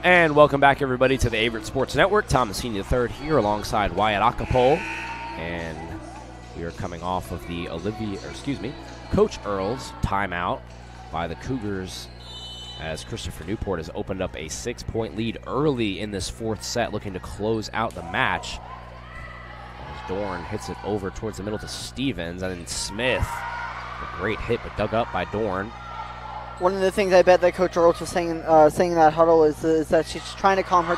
And welcome back, everybody, to the Averett Sports Network. Thomas Heaney III here alongside Wyatt Acapole. And we are coming off of the Coach Earls timeout by the Cougars, as Christopher Newport has opened up a 6-point lead early in this fourth set, looking to close out the match. As Dorn hits it over towards the middle to Stevens, and then Smith. A great hit, but dug up by Dorn. One of the things I bet that Coach Earls was saying in that huddle is that she's trying to calm her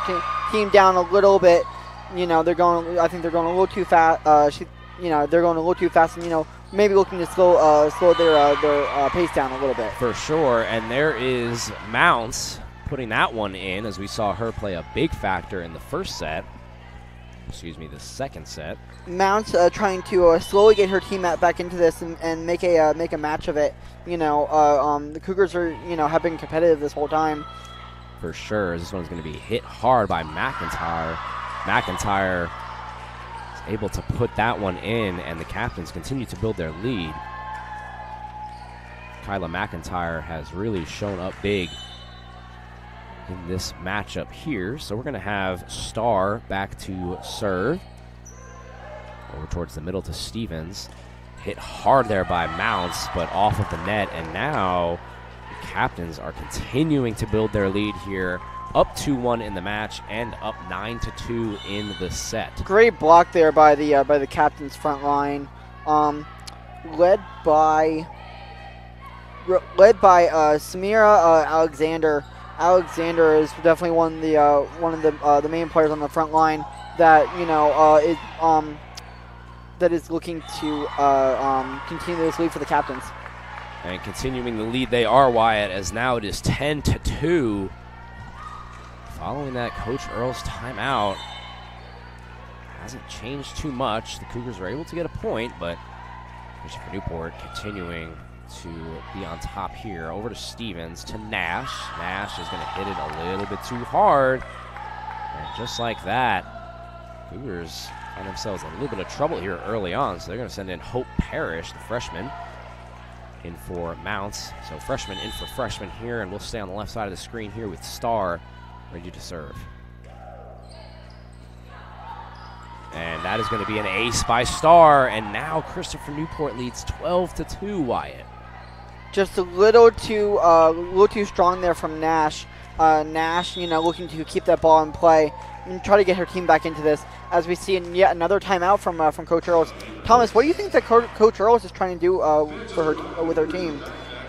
team down a little bit. I think they're going a little too fast. They're going a little too fast, and maybe looking to slow their pace down a little bit. For sure, and there is Mounts putting that one in, as we saw her play a big factor in the the second set. Mounts trying to slowly get her team back into this and make a match of it. The Cougars are have been competitive this whole time. For sure, this one's going to be hit hard by McIntyre. McIntyre is able to put that one in, and the captains continue to build their lead. Kyla McIntyre has really shown up big in this matchup here. So we're going to have Starr back to serve. Over towards the middle to Stevens. Hit hard there by Mounts, but off of the net. And now the captains are continuing to build their lead here. Up 2-1 in the match and up 9-2 in the set. Great block there by the captain's front line. Led by Samira Alexander. Alexander is definitely one of the main players on the front line that is looking to continue this lead for the captains. And continuing the lead, they are, Wyatt, as now it is 10-2. Following that, Coach Earl's timeout. Hasn't changed too much. The Cougars are able to get a point, but Christopher Newport continuing to be on top here. Over to Stevens, to Nash. Nash is going to hit it a little bit too hard. And just like that, Cougars find themselves in a little bit of trouble here early on, so they're going to send in Hope Parrish, the freshman, in for Mounts. So freshman in for freshman here, and we'll stay on the left side of the screen here with Starr ready to serve. And that is going to be an ace by Starr, and now Christopher Newport leads 12-2, Wyatt. Just a little too strong there from Nash. Nash, looking to keep that ball in play and try to get her team back into this. As we see in yet another timeout from Coach Earls. Thomas, what do you think that Coach Earls is trying to do with her team?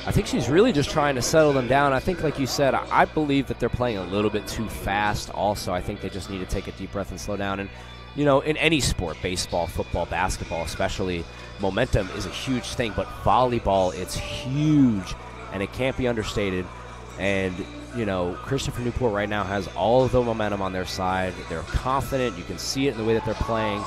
I think she's really just trying to settle them down. I think, like you said, I believe that they're playing a little bit too fast. Also, I think they just need to take a deep breath and slow down. And in any sport, baseball, football, basketball especially, momentum is a huge thing, but volleyball, it's huge, and it can't be understated. And, Christopher Newport right now has all of the momentum on their side. They're confident. You can see it in the way that they're playing.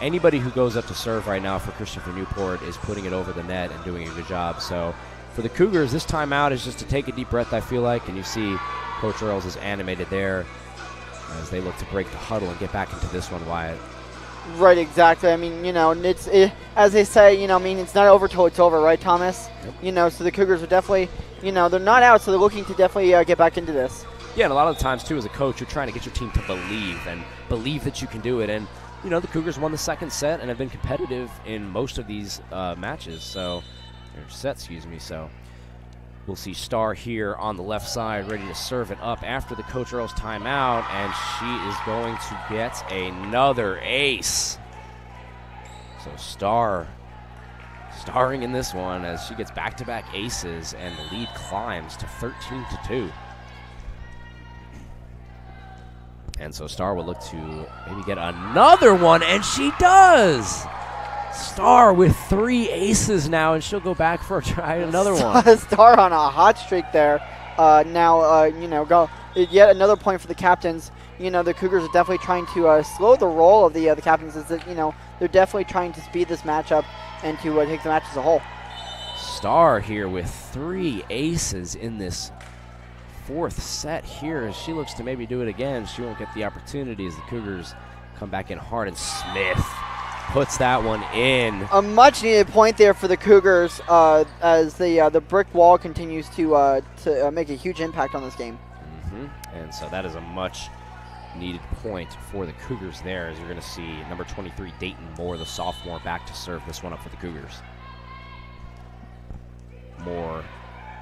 Anybody who goes up to serve right now for Christopher Newport is putting it over the net and doing a good job. So for the Cougars, this timeout is just to take a deep breath, I feel like, and you see Coach Earls is animated there as they look to break the huddle and get back into this one, Wyatt. Right, exactly. I mean, as they say, it's not over till it's over, right, Thomas? Yep. So the Cougars are definitely, they're not out, so they're looking to definitely get back into this. Yeah, and a lot of the times, too, as a coach, you're trying to get your team to believe that you can do it. And, the Cougars won the second set and have been competitive in most of these matches, so we'll see Starr here on the left side ready to serve it up after the Coach Earl's timeout, and she is going to get another ace. So starring in this one as she gets back-to-back aces, and the lead climbs to 13-2. And so Starr will look to maybe get another one, and she does! Starr with 3 aces now, and she'll go back for another one. Starr on a hot streak there. Go yet another point for the captains. The Cougars are definitely trying to slow the roll of the captains. Is that they're definitely trying to speed this matchup and to take the match as a whole. Starr here with 3 aces in this 4th set here, as she looks to maybe do it again. She won't get the opportunity as the Cougars come back in hard, and Smith puts that one in. A much-needed point there for the Cougars as the brick wall continues to make a huge impact on this game. And so that is a much-needed point for the Cougars there, as you're going to see number 23, Dayton Moore, the sophomore, back to serve this one up for the Cougars. Moore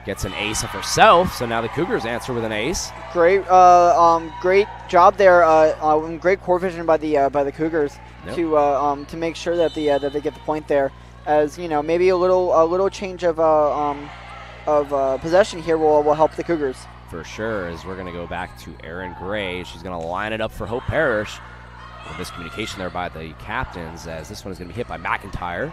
gets an ace of herself, so now the Cougars answer with an ace. Great job there. Great court vision by the Cougars. Yep. To make sure that they get the point there, as maybe a little change of possession here will help the Cougars. For sure, as we're going to go back to Erin Gray. She's going to line it up for Hope Parrish. A miscommunication there by the captains, as this one is going to be hit by McIntyre.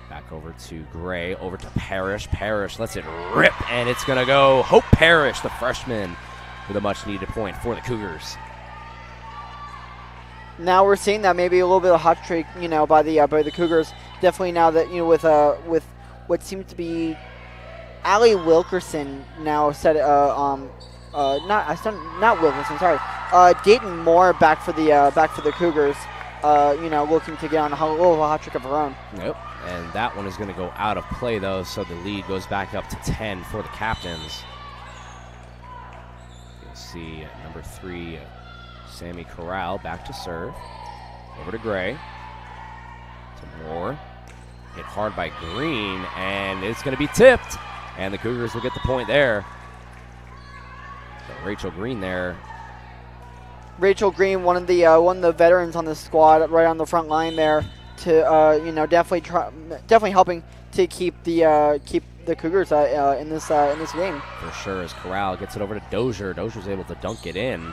Back over to Gray, over to Parrish. Parrish lets it rip, and it's going to go Hope Parrish, the freshman, with a much-needed point for the Cougars. Now we're seeing that maybe a little bit of hot streak, by the Cougars. Definitely now that with what seems to be Allie Wilkerson now set not Wilkerson, sorry. Dayton Moore back for the Cougars. Looking to get on a little hot streak of her own. Yep. And that one is going to go out of play, though, so the lead goes back up to 10 for the captains. You'll see number 3, Sammy Corral, back to serve. Over to Gray. To Moore. Hit hard by Green, and it's going to be tipped. And the Cougars will get the point there. So Rachel Green there. Rachel Green, one of the veterans on the squad, right on the front line there. To definitely helping to keep the Cougars in this game. For sure, as Corral gets it over to Dozier. Dozier's able to dunk it in. The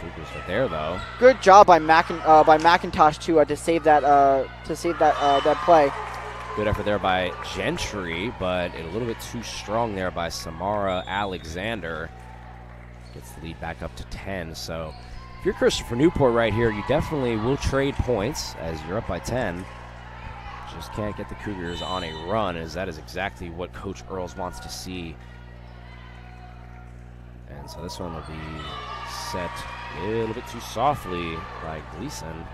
Cougars are there though. Good job by McIntosh to save that play. Good effort there by Gentry, but a little bit too strong there by Samara Alexander. Gets the lead back up to 10. So if you're Christopher Newport right here, you definitely will trade points as you're up by 10. Just can't get the Cougars on a run, as that is exactly what Coach Earls wants to see. And so this one will be set a little bit too softly by Gleason.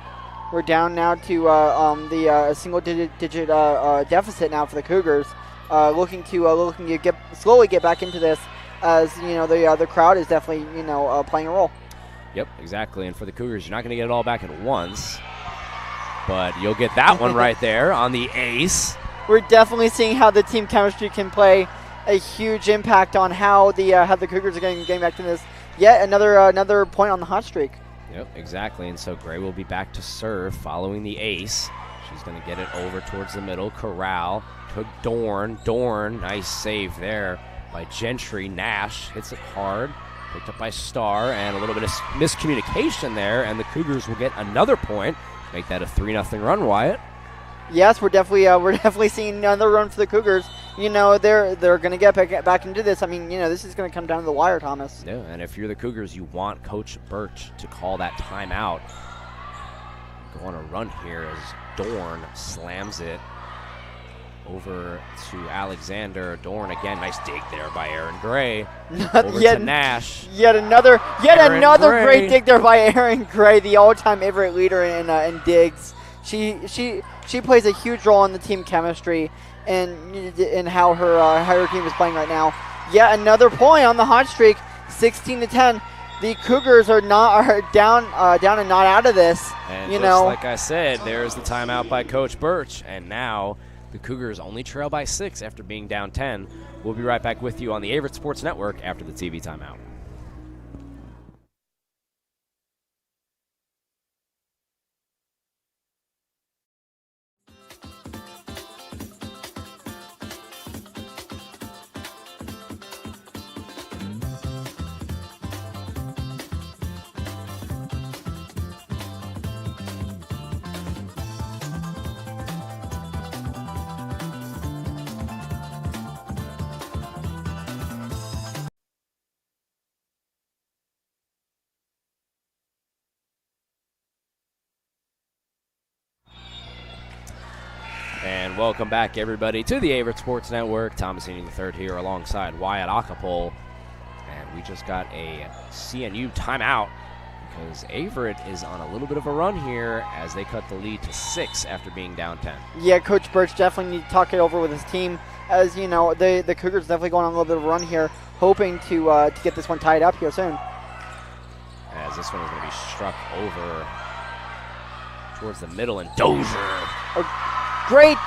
We're down now to the single-digit deficit now for the Cougars, looking to slowly get back into this, as the crowd is definitely playing a role. Yep, exactly. And for the Cougars, you're not going to get it all back at once, but you'll get that one right there on the ace. We're definitely seeing how the team chemistry can play a huge impact on how the Cougars are getting back to this. Yet another point on the hot streak. Yep, exactly. And so Gray will be back to serve following the ace. She's going to get it over towards the middle. Corral to Dorn. Dorn, nice save there by Gentry. Nash hits it hard. Picked up by Starr, and a little bit of miscommunication there, and the Cougars will get another point. Make that a 3-0 run, Wyatt. Yes, we're definitely seeing another run for the Cougars. They're going to get back into this. I mean, this is going to come down to the wire, Thomas. Yeah, and if you're the Cougars, you want Coach Birch to call that timeout. Go on a run here as Dorn slams it over to Alexander. Dorn again, nice dig there by Aaron Gray. Over to Nash. Yet another great dig there by Aaron Gray, the all-time Averett leader in digs. She plays a huge role in the team chemistry and in how her team is playing right now. Yet another point on the hot streak, 16-10. The Cougars are down and not out of this. And just like I said, there's the timeout by Coach Birch, and now the Cougars only trail by 6 after being down 10. We'll be right back with you on the Averett Sports Network after the TV timeout. And welcome back, everybody, to the Averett Sports Network. Thomas Heaney III here alongside Wyatt Acapole. And we just got a CNU timeout because Averett is on a little bit of a run here as they cut the lead to 6 after being down 10. Yeah, Coach Birch definitely need to talk it over with his team. As the Cougars definitely going on a little bit of a run here, hoping to get this one tied up here soon. As this one is going to be struck over towards the middle, and Dozier. Great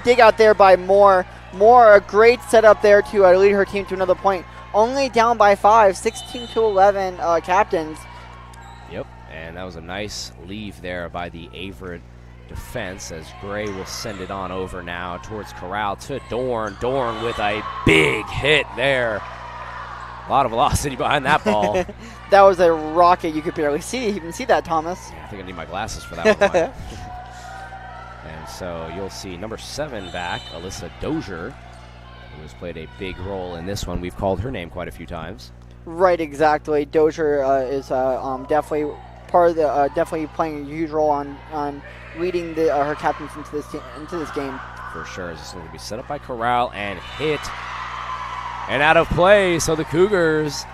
dig out there by Moore. Moore, a great setup there to lead her team to another point. Only down by 5, 16-11 captains. Yep, and that was a nice leave there by the Averett defense as Gray will send it on over now towards Corral to Dorn. Dorn with a big hit there. A lot of velocity behind that ball. That was a rocket. You could barely even see that, Thomas. Yeah, I think I need my glasses for that one. And so you'll see number 7 back, Alyssa Dozier, who has played a big role in this one. We've called her name quite a few times. Right, exactly. Dozier is definitely part of the definitely playing a huge role on leading her captains into this game. For sure. This is going to be set up by Corral and hit. And out of play, so the Cougars,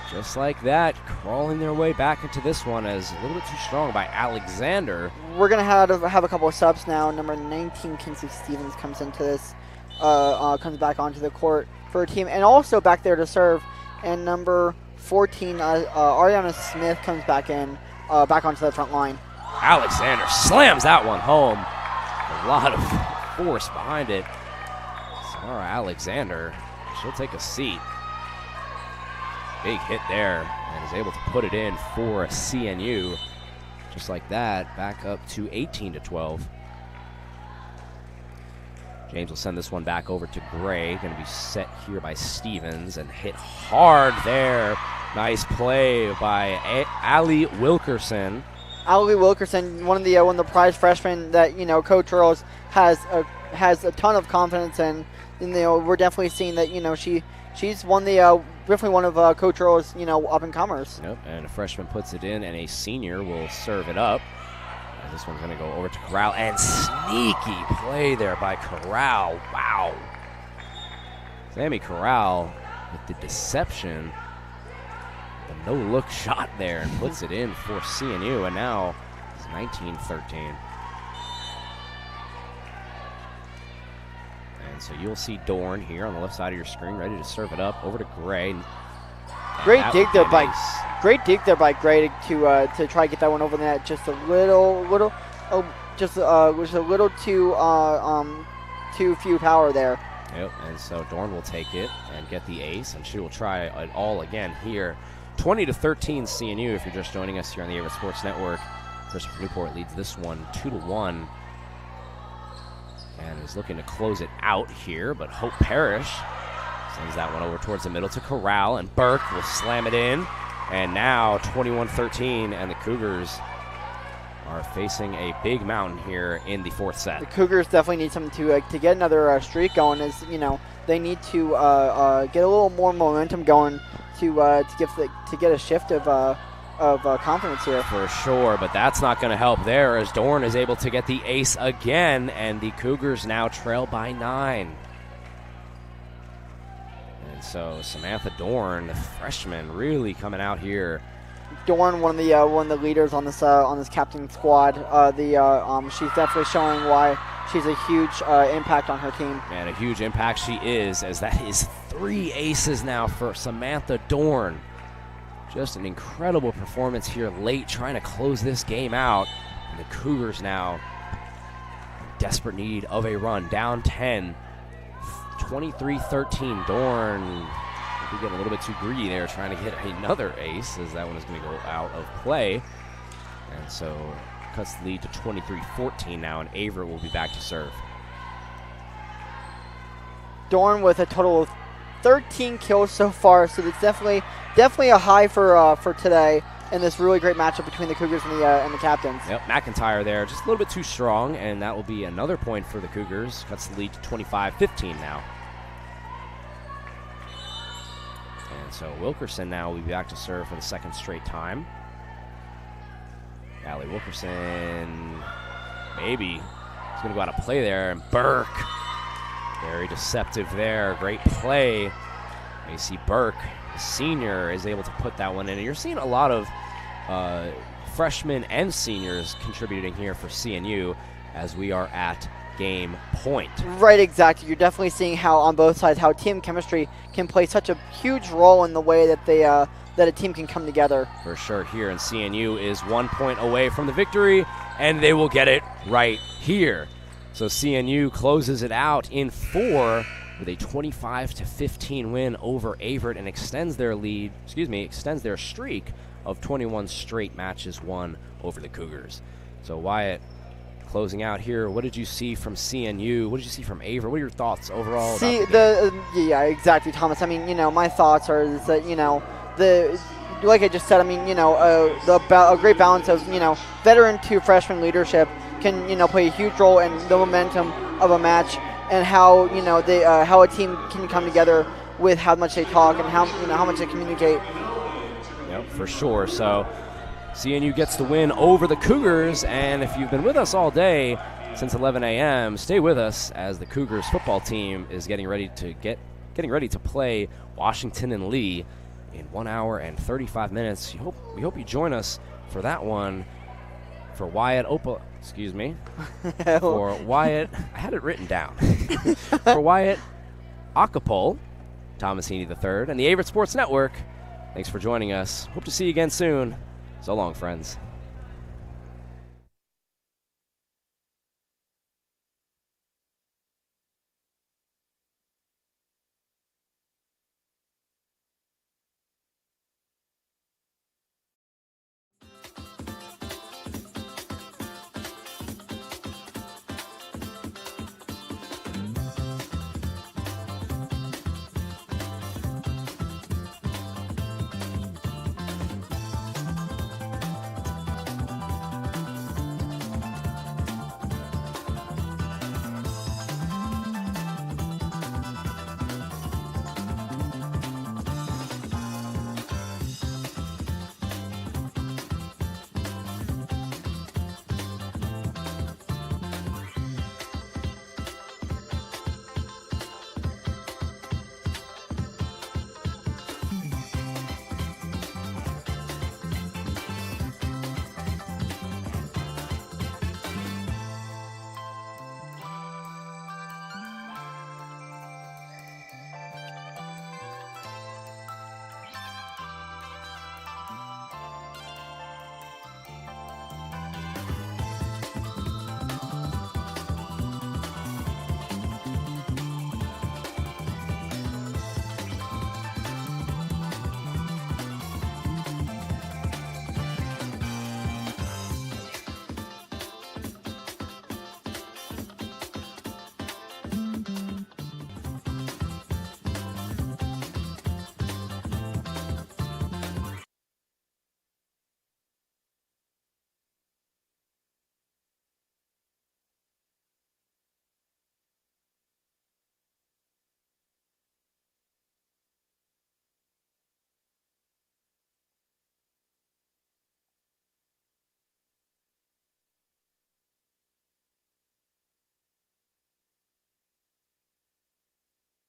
just like that, crawling their way back into this one as a little bit too strong by Alexander. We're going to have a couple of subs now. Number 19, Kinsey Stevens, comes into this, comes back onto the court for a team, and also back there to serve. And number 14, Ariana Smith, comes back back onto the front line. Alexander slams that one home. A lot of force behind it. Sarah Alexander, she'll take a seat. Big hit there, and is able to put it in for CNU. Just like that, back up to 18-12. James will send this one back over to Gray. Going to be set here by Stevens and hit hard there. Nice play by Allie Wilkerson. Allie Wilkerson, one of the prize freshmen that Coach Earls has a ton of confidence in. And, we're definitely seeing that she's definitely one of Coach Earls up and comers. Yep, and a freshman puts it in, and a senior will serve it up. And this one's going to go over to Corral, and sneaky play there by Corral. Wow. Sammy Corral with the deception, the no-look shot there, and puts it in for CNU, and now it's 19-13. And so you'll see Dorn here on the left side of your screen, ready to serve it up over to Gray. Great dig there by Gray to try to get that one over the net. Just a little too few power there. Yep, and so Dorn will take it and get the ace, and she will try it all again here. 20-13 CNU if you're just joining us here on the Averett Sports Network. Christopher Newport leads this one 2-1. And is looking to close it out here, but Hope Parrish sends that one over towards the middle to Corral, and Burke will slam it in. And now 21-13, and the Cougars are facing a big mountain here in the fourth set. The Cougars definitely need something to get another streak going. They need to get a little more momentum going to get a shift of confidence here. For sure, but that's not going to help there as Dorn is able to get the ace again, and the Cougars now trail by 9. And so Samantha Dorn, the freshman, really coming out here. Dorn, one of the leaders on this captain squad. She's definitely showing why she's a huge impact on her team. And a huge impact she is, as that is 3 aces now for Samantha Dorn. Just an incredible performance here late, trying to close this game out. And the Cougars now in desperate need of a run, down 10, 23-13. Dorn we get a little bit too greedy there, trying to get another ace, as that one is going to go out of play. And so cuts the lead to 23-14 now, and Averett will be back to serve. Dorn with a total of 13 kills so far, so it's definitely a high for today in this really great matchup between the Cougars and the captains. Yep, McIntyre there, just a little bit too strong, and that will be another point for the Cougars. Cuts the lead to 25-15 now. And so Wilkerson now will be back to serve for the second straight time. Allie Wilkerson, maybe he's going to go out of play there, and Burke, very deceptive there. Great play. You see Burke, the senior, is able to put that one in. And you're seeing a lot of freshmen and seniors contributing here for CNU as we are at game point. Right, exactly. You're definitely seeing how on both sides how team chemistry can play such a huge role in the way that that a team can come together. For sure here, and CNU is 1 point away from the victory, and they will get it right here. So CNU closes it out in 4 with a 25-15 win over Averett and extends their streak of 21 straight matches won over the Cougars. So Wyatt, closing out here, what did you see from CNU? What did you see from Averett? What are your thoughts overall? Yeah, exactly, Thomas. I mean, my thoughts are that like I just said, I mean, a great balance of veteran to freshman leadership can play a huge role in the momentum of a match, and how how a team can come together with how much they talk and how much they communicate. Yep, for sure. So CNU gets the win over the Cougars, and if you've been with us all day since 11 a.m., stay with us as the Cougars football team is getting ready to play Washington and Lee in 1 hour and 35 minutes. We hope you join us for that one. For Wyatt for Wyatt, I had it written down. For Wyatt Acapul, Thomas Heaney III, and the Averett Sports Network, thanks for joining us. Hope to see you again soon. So long, friends.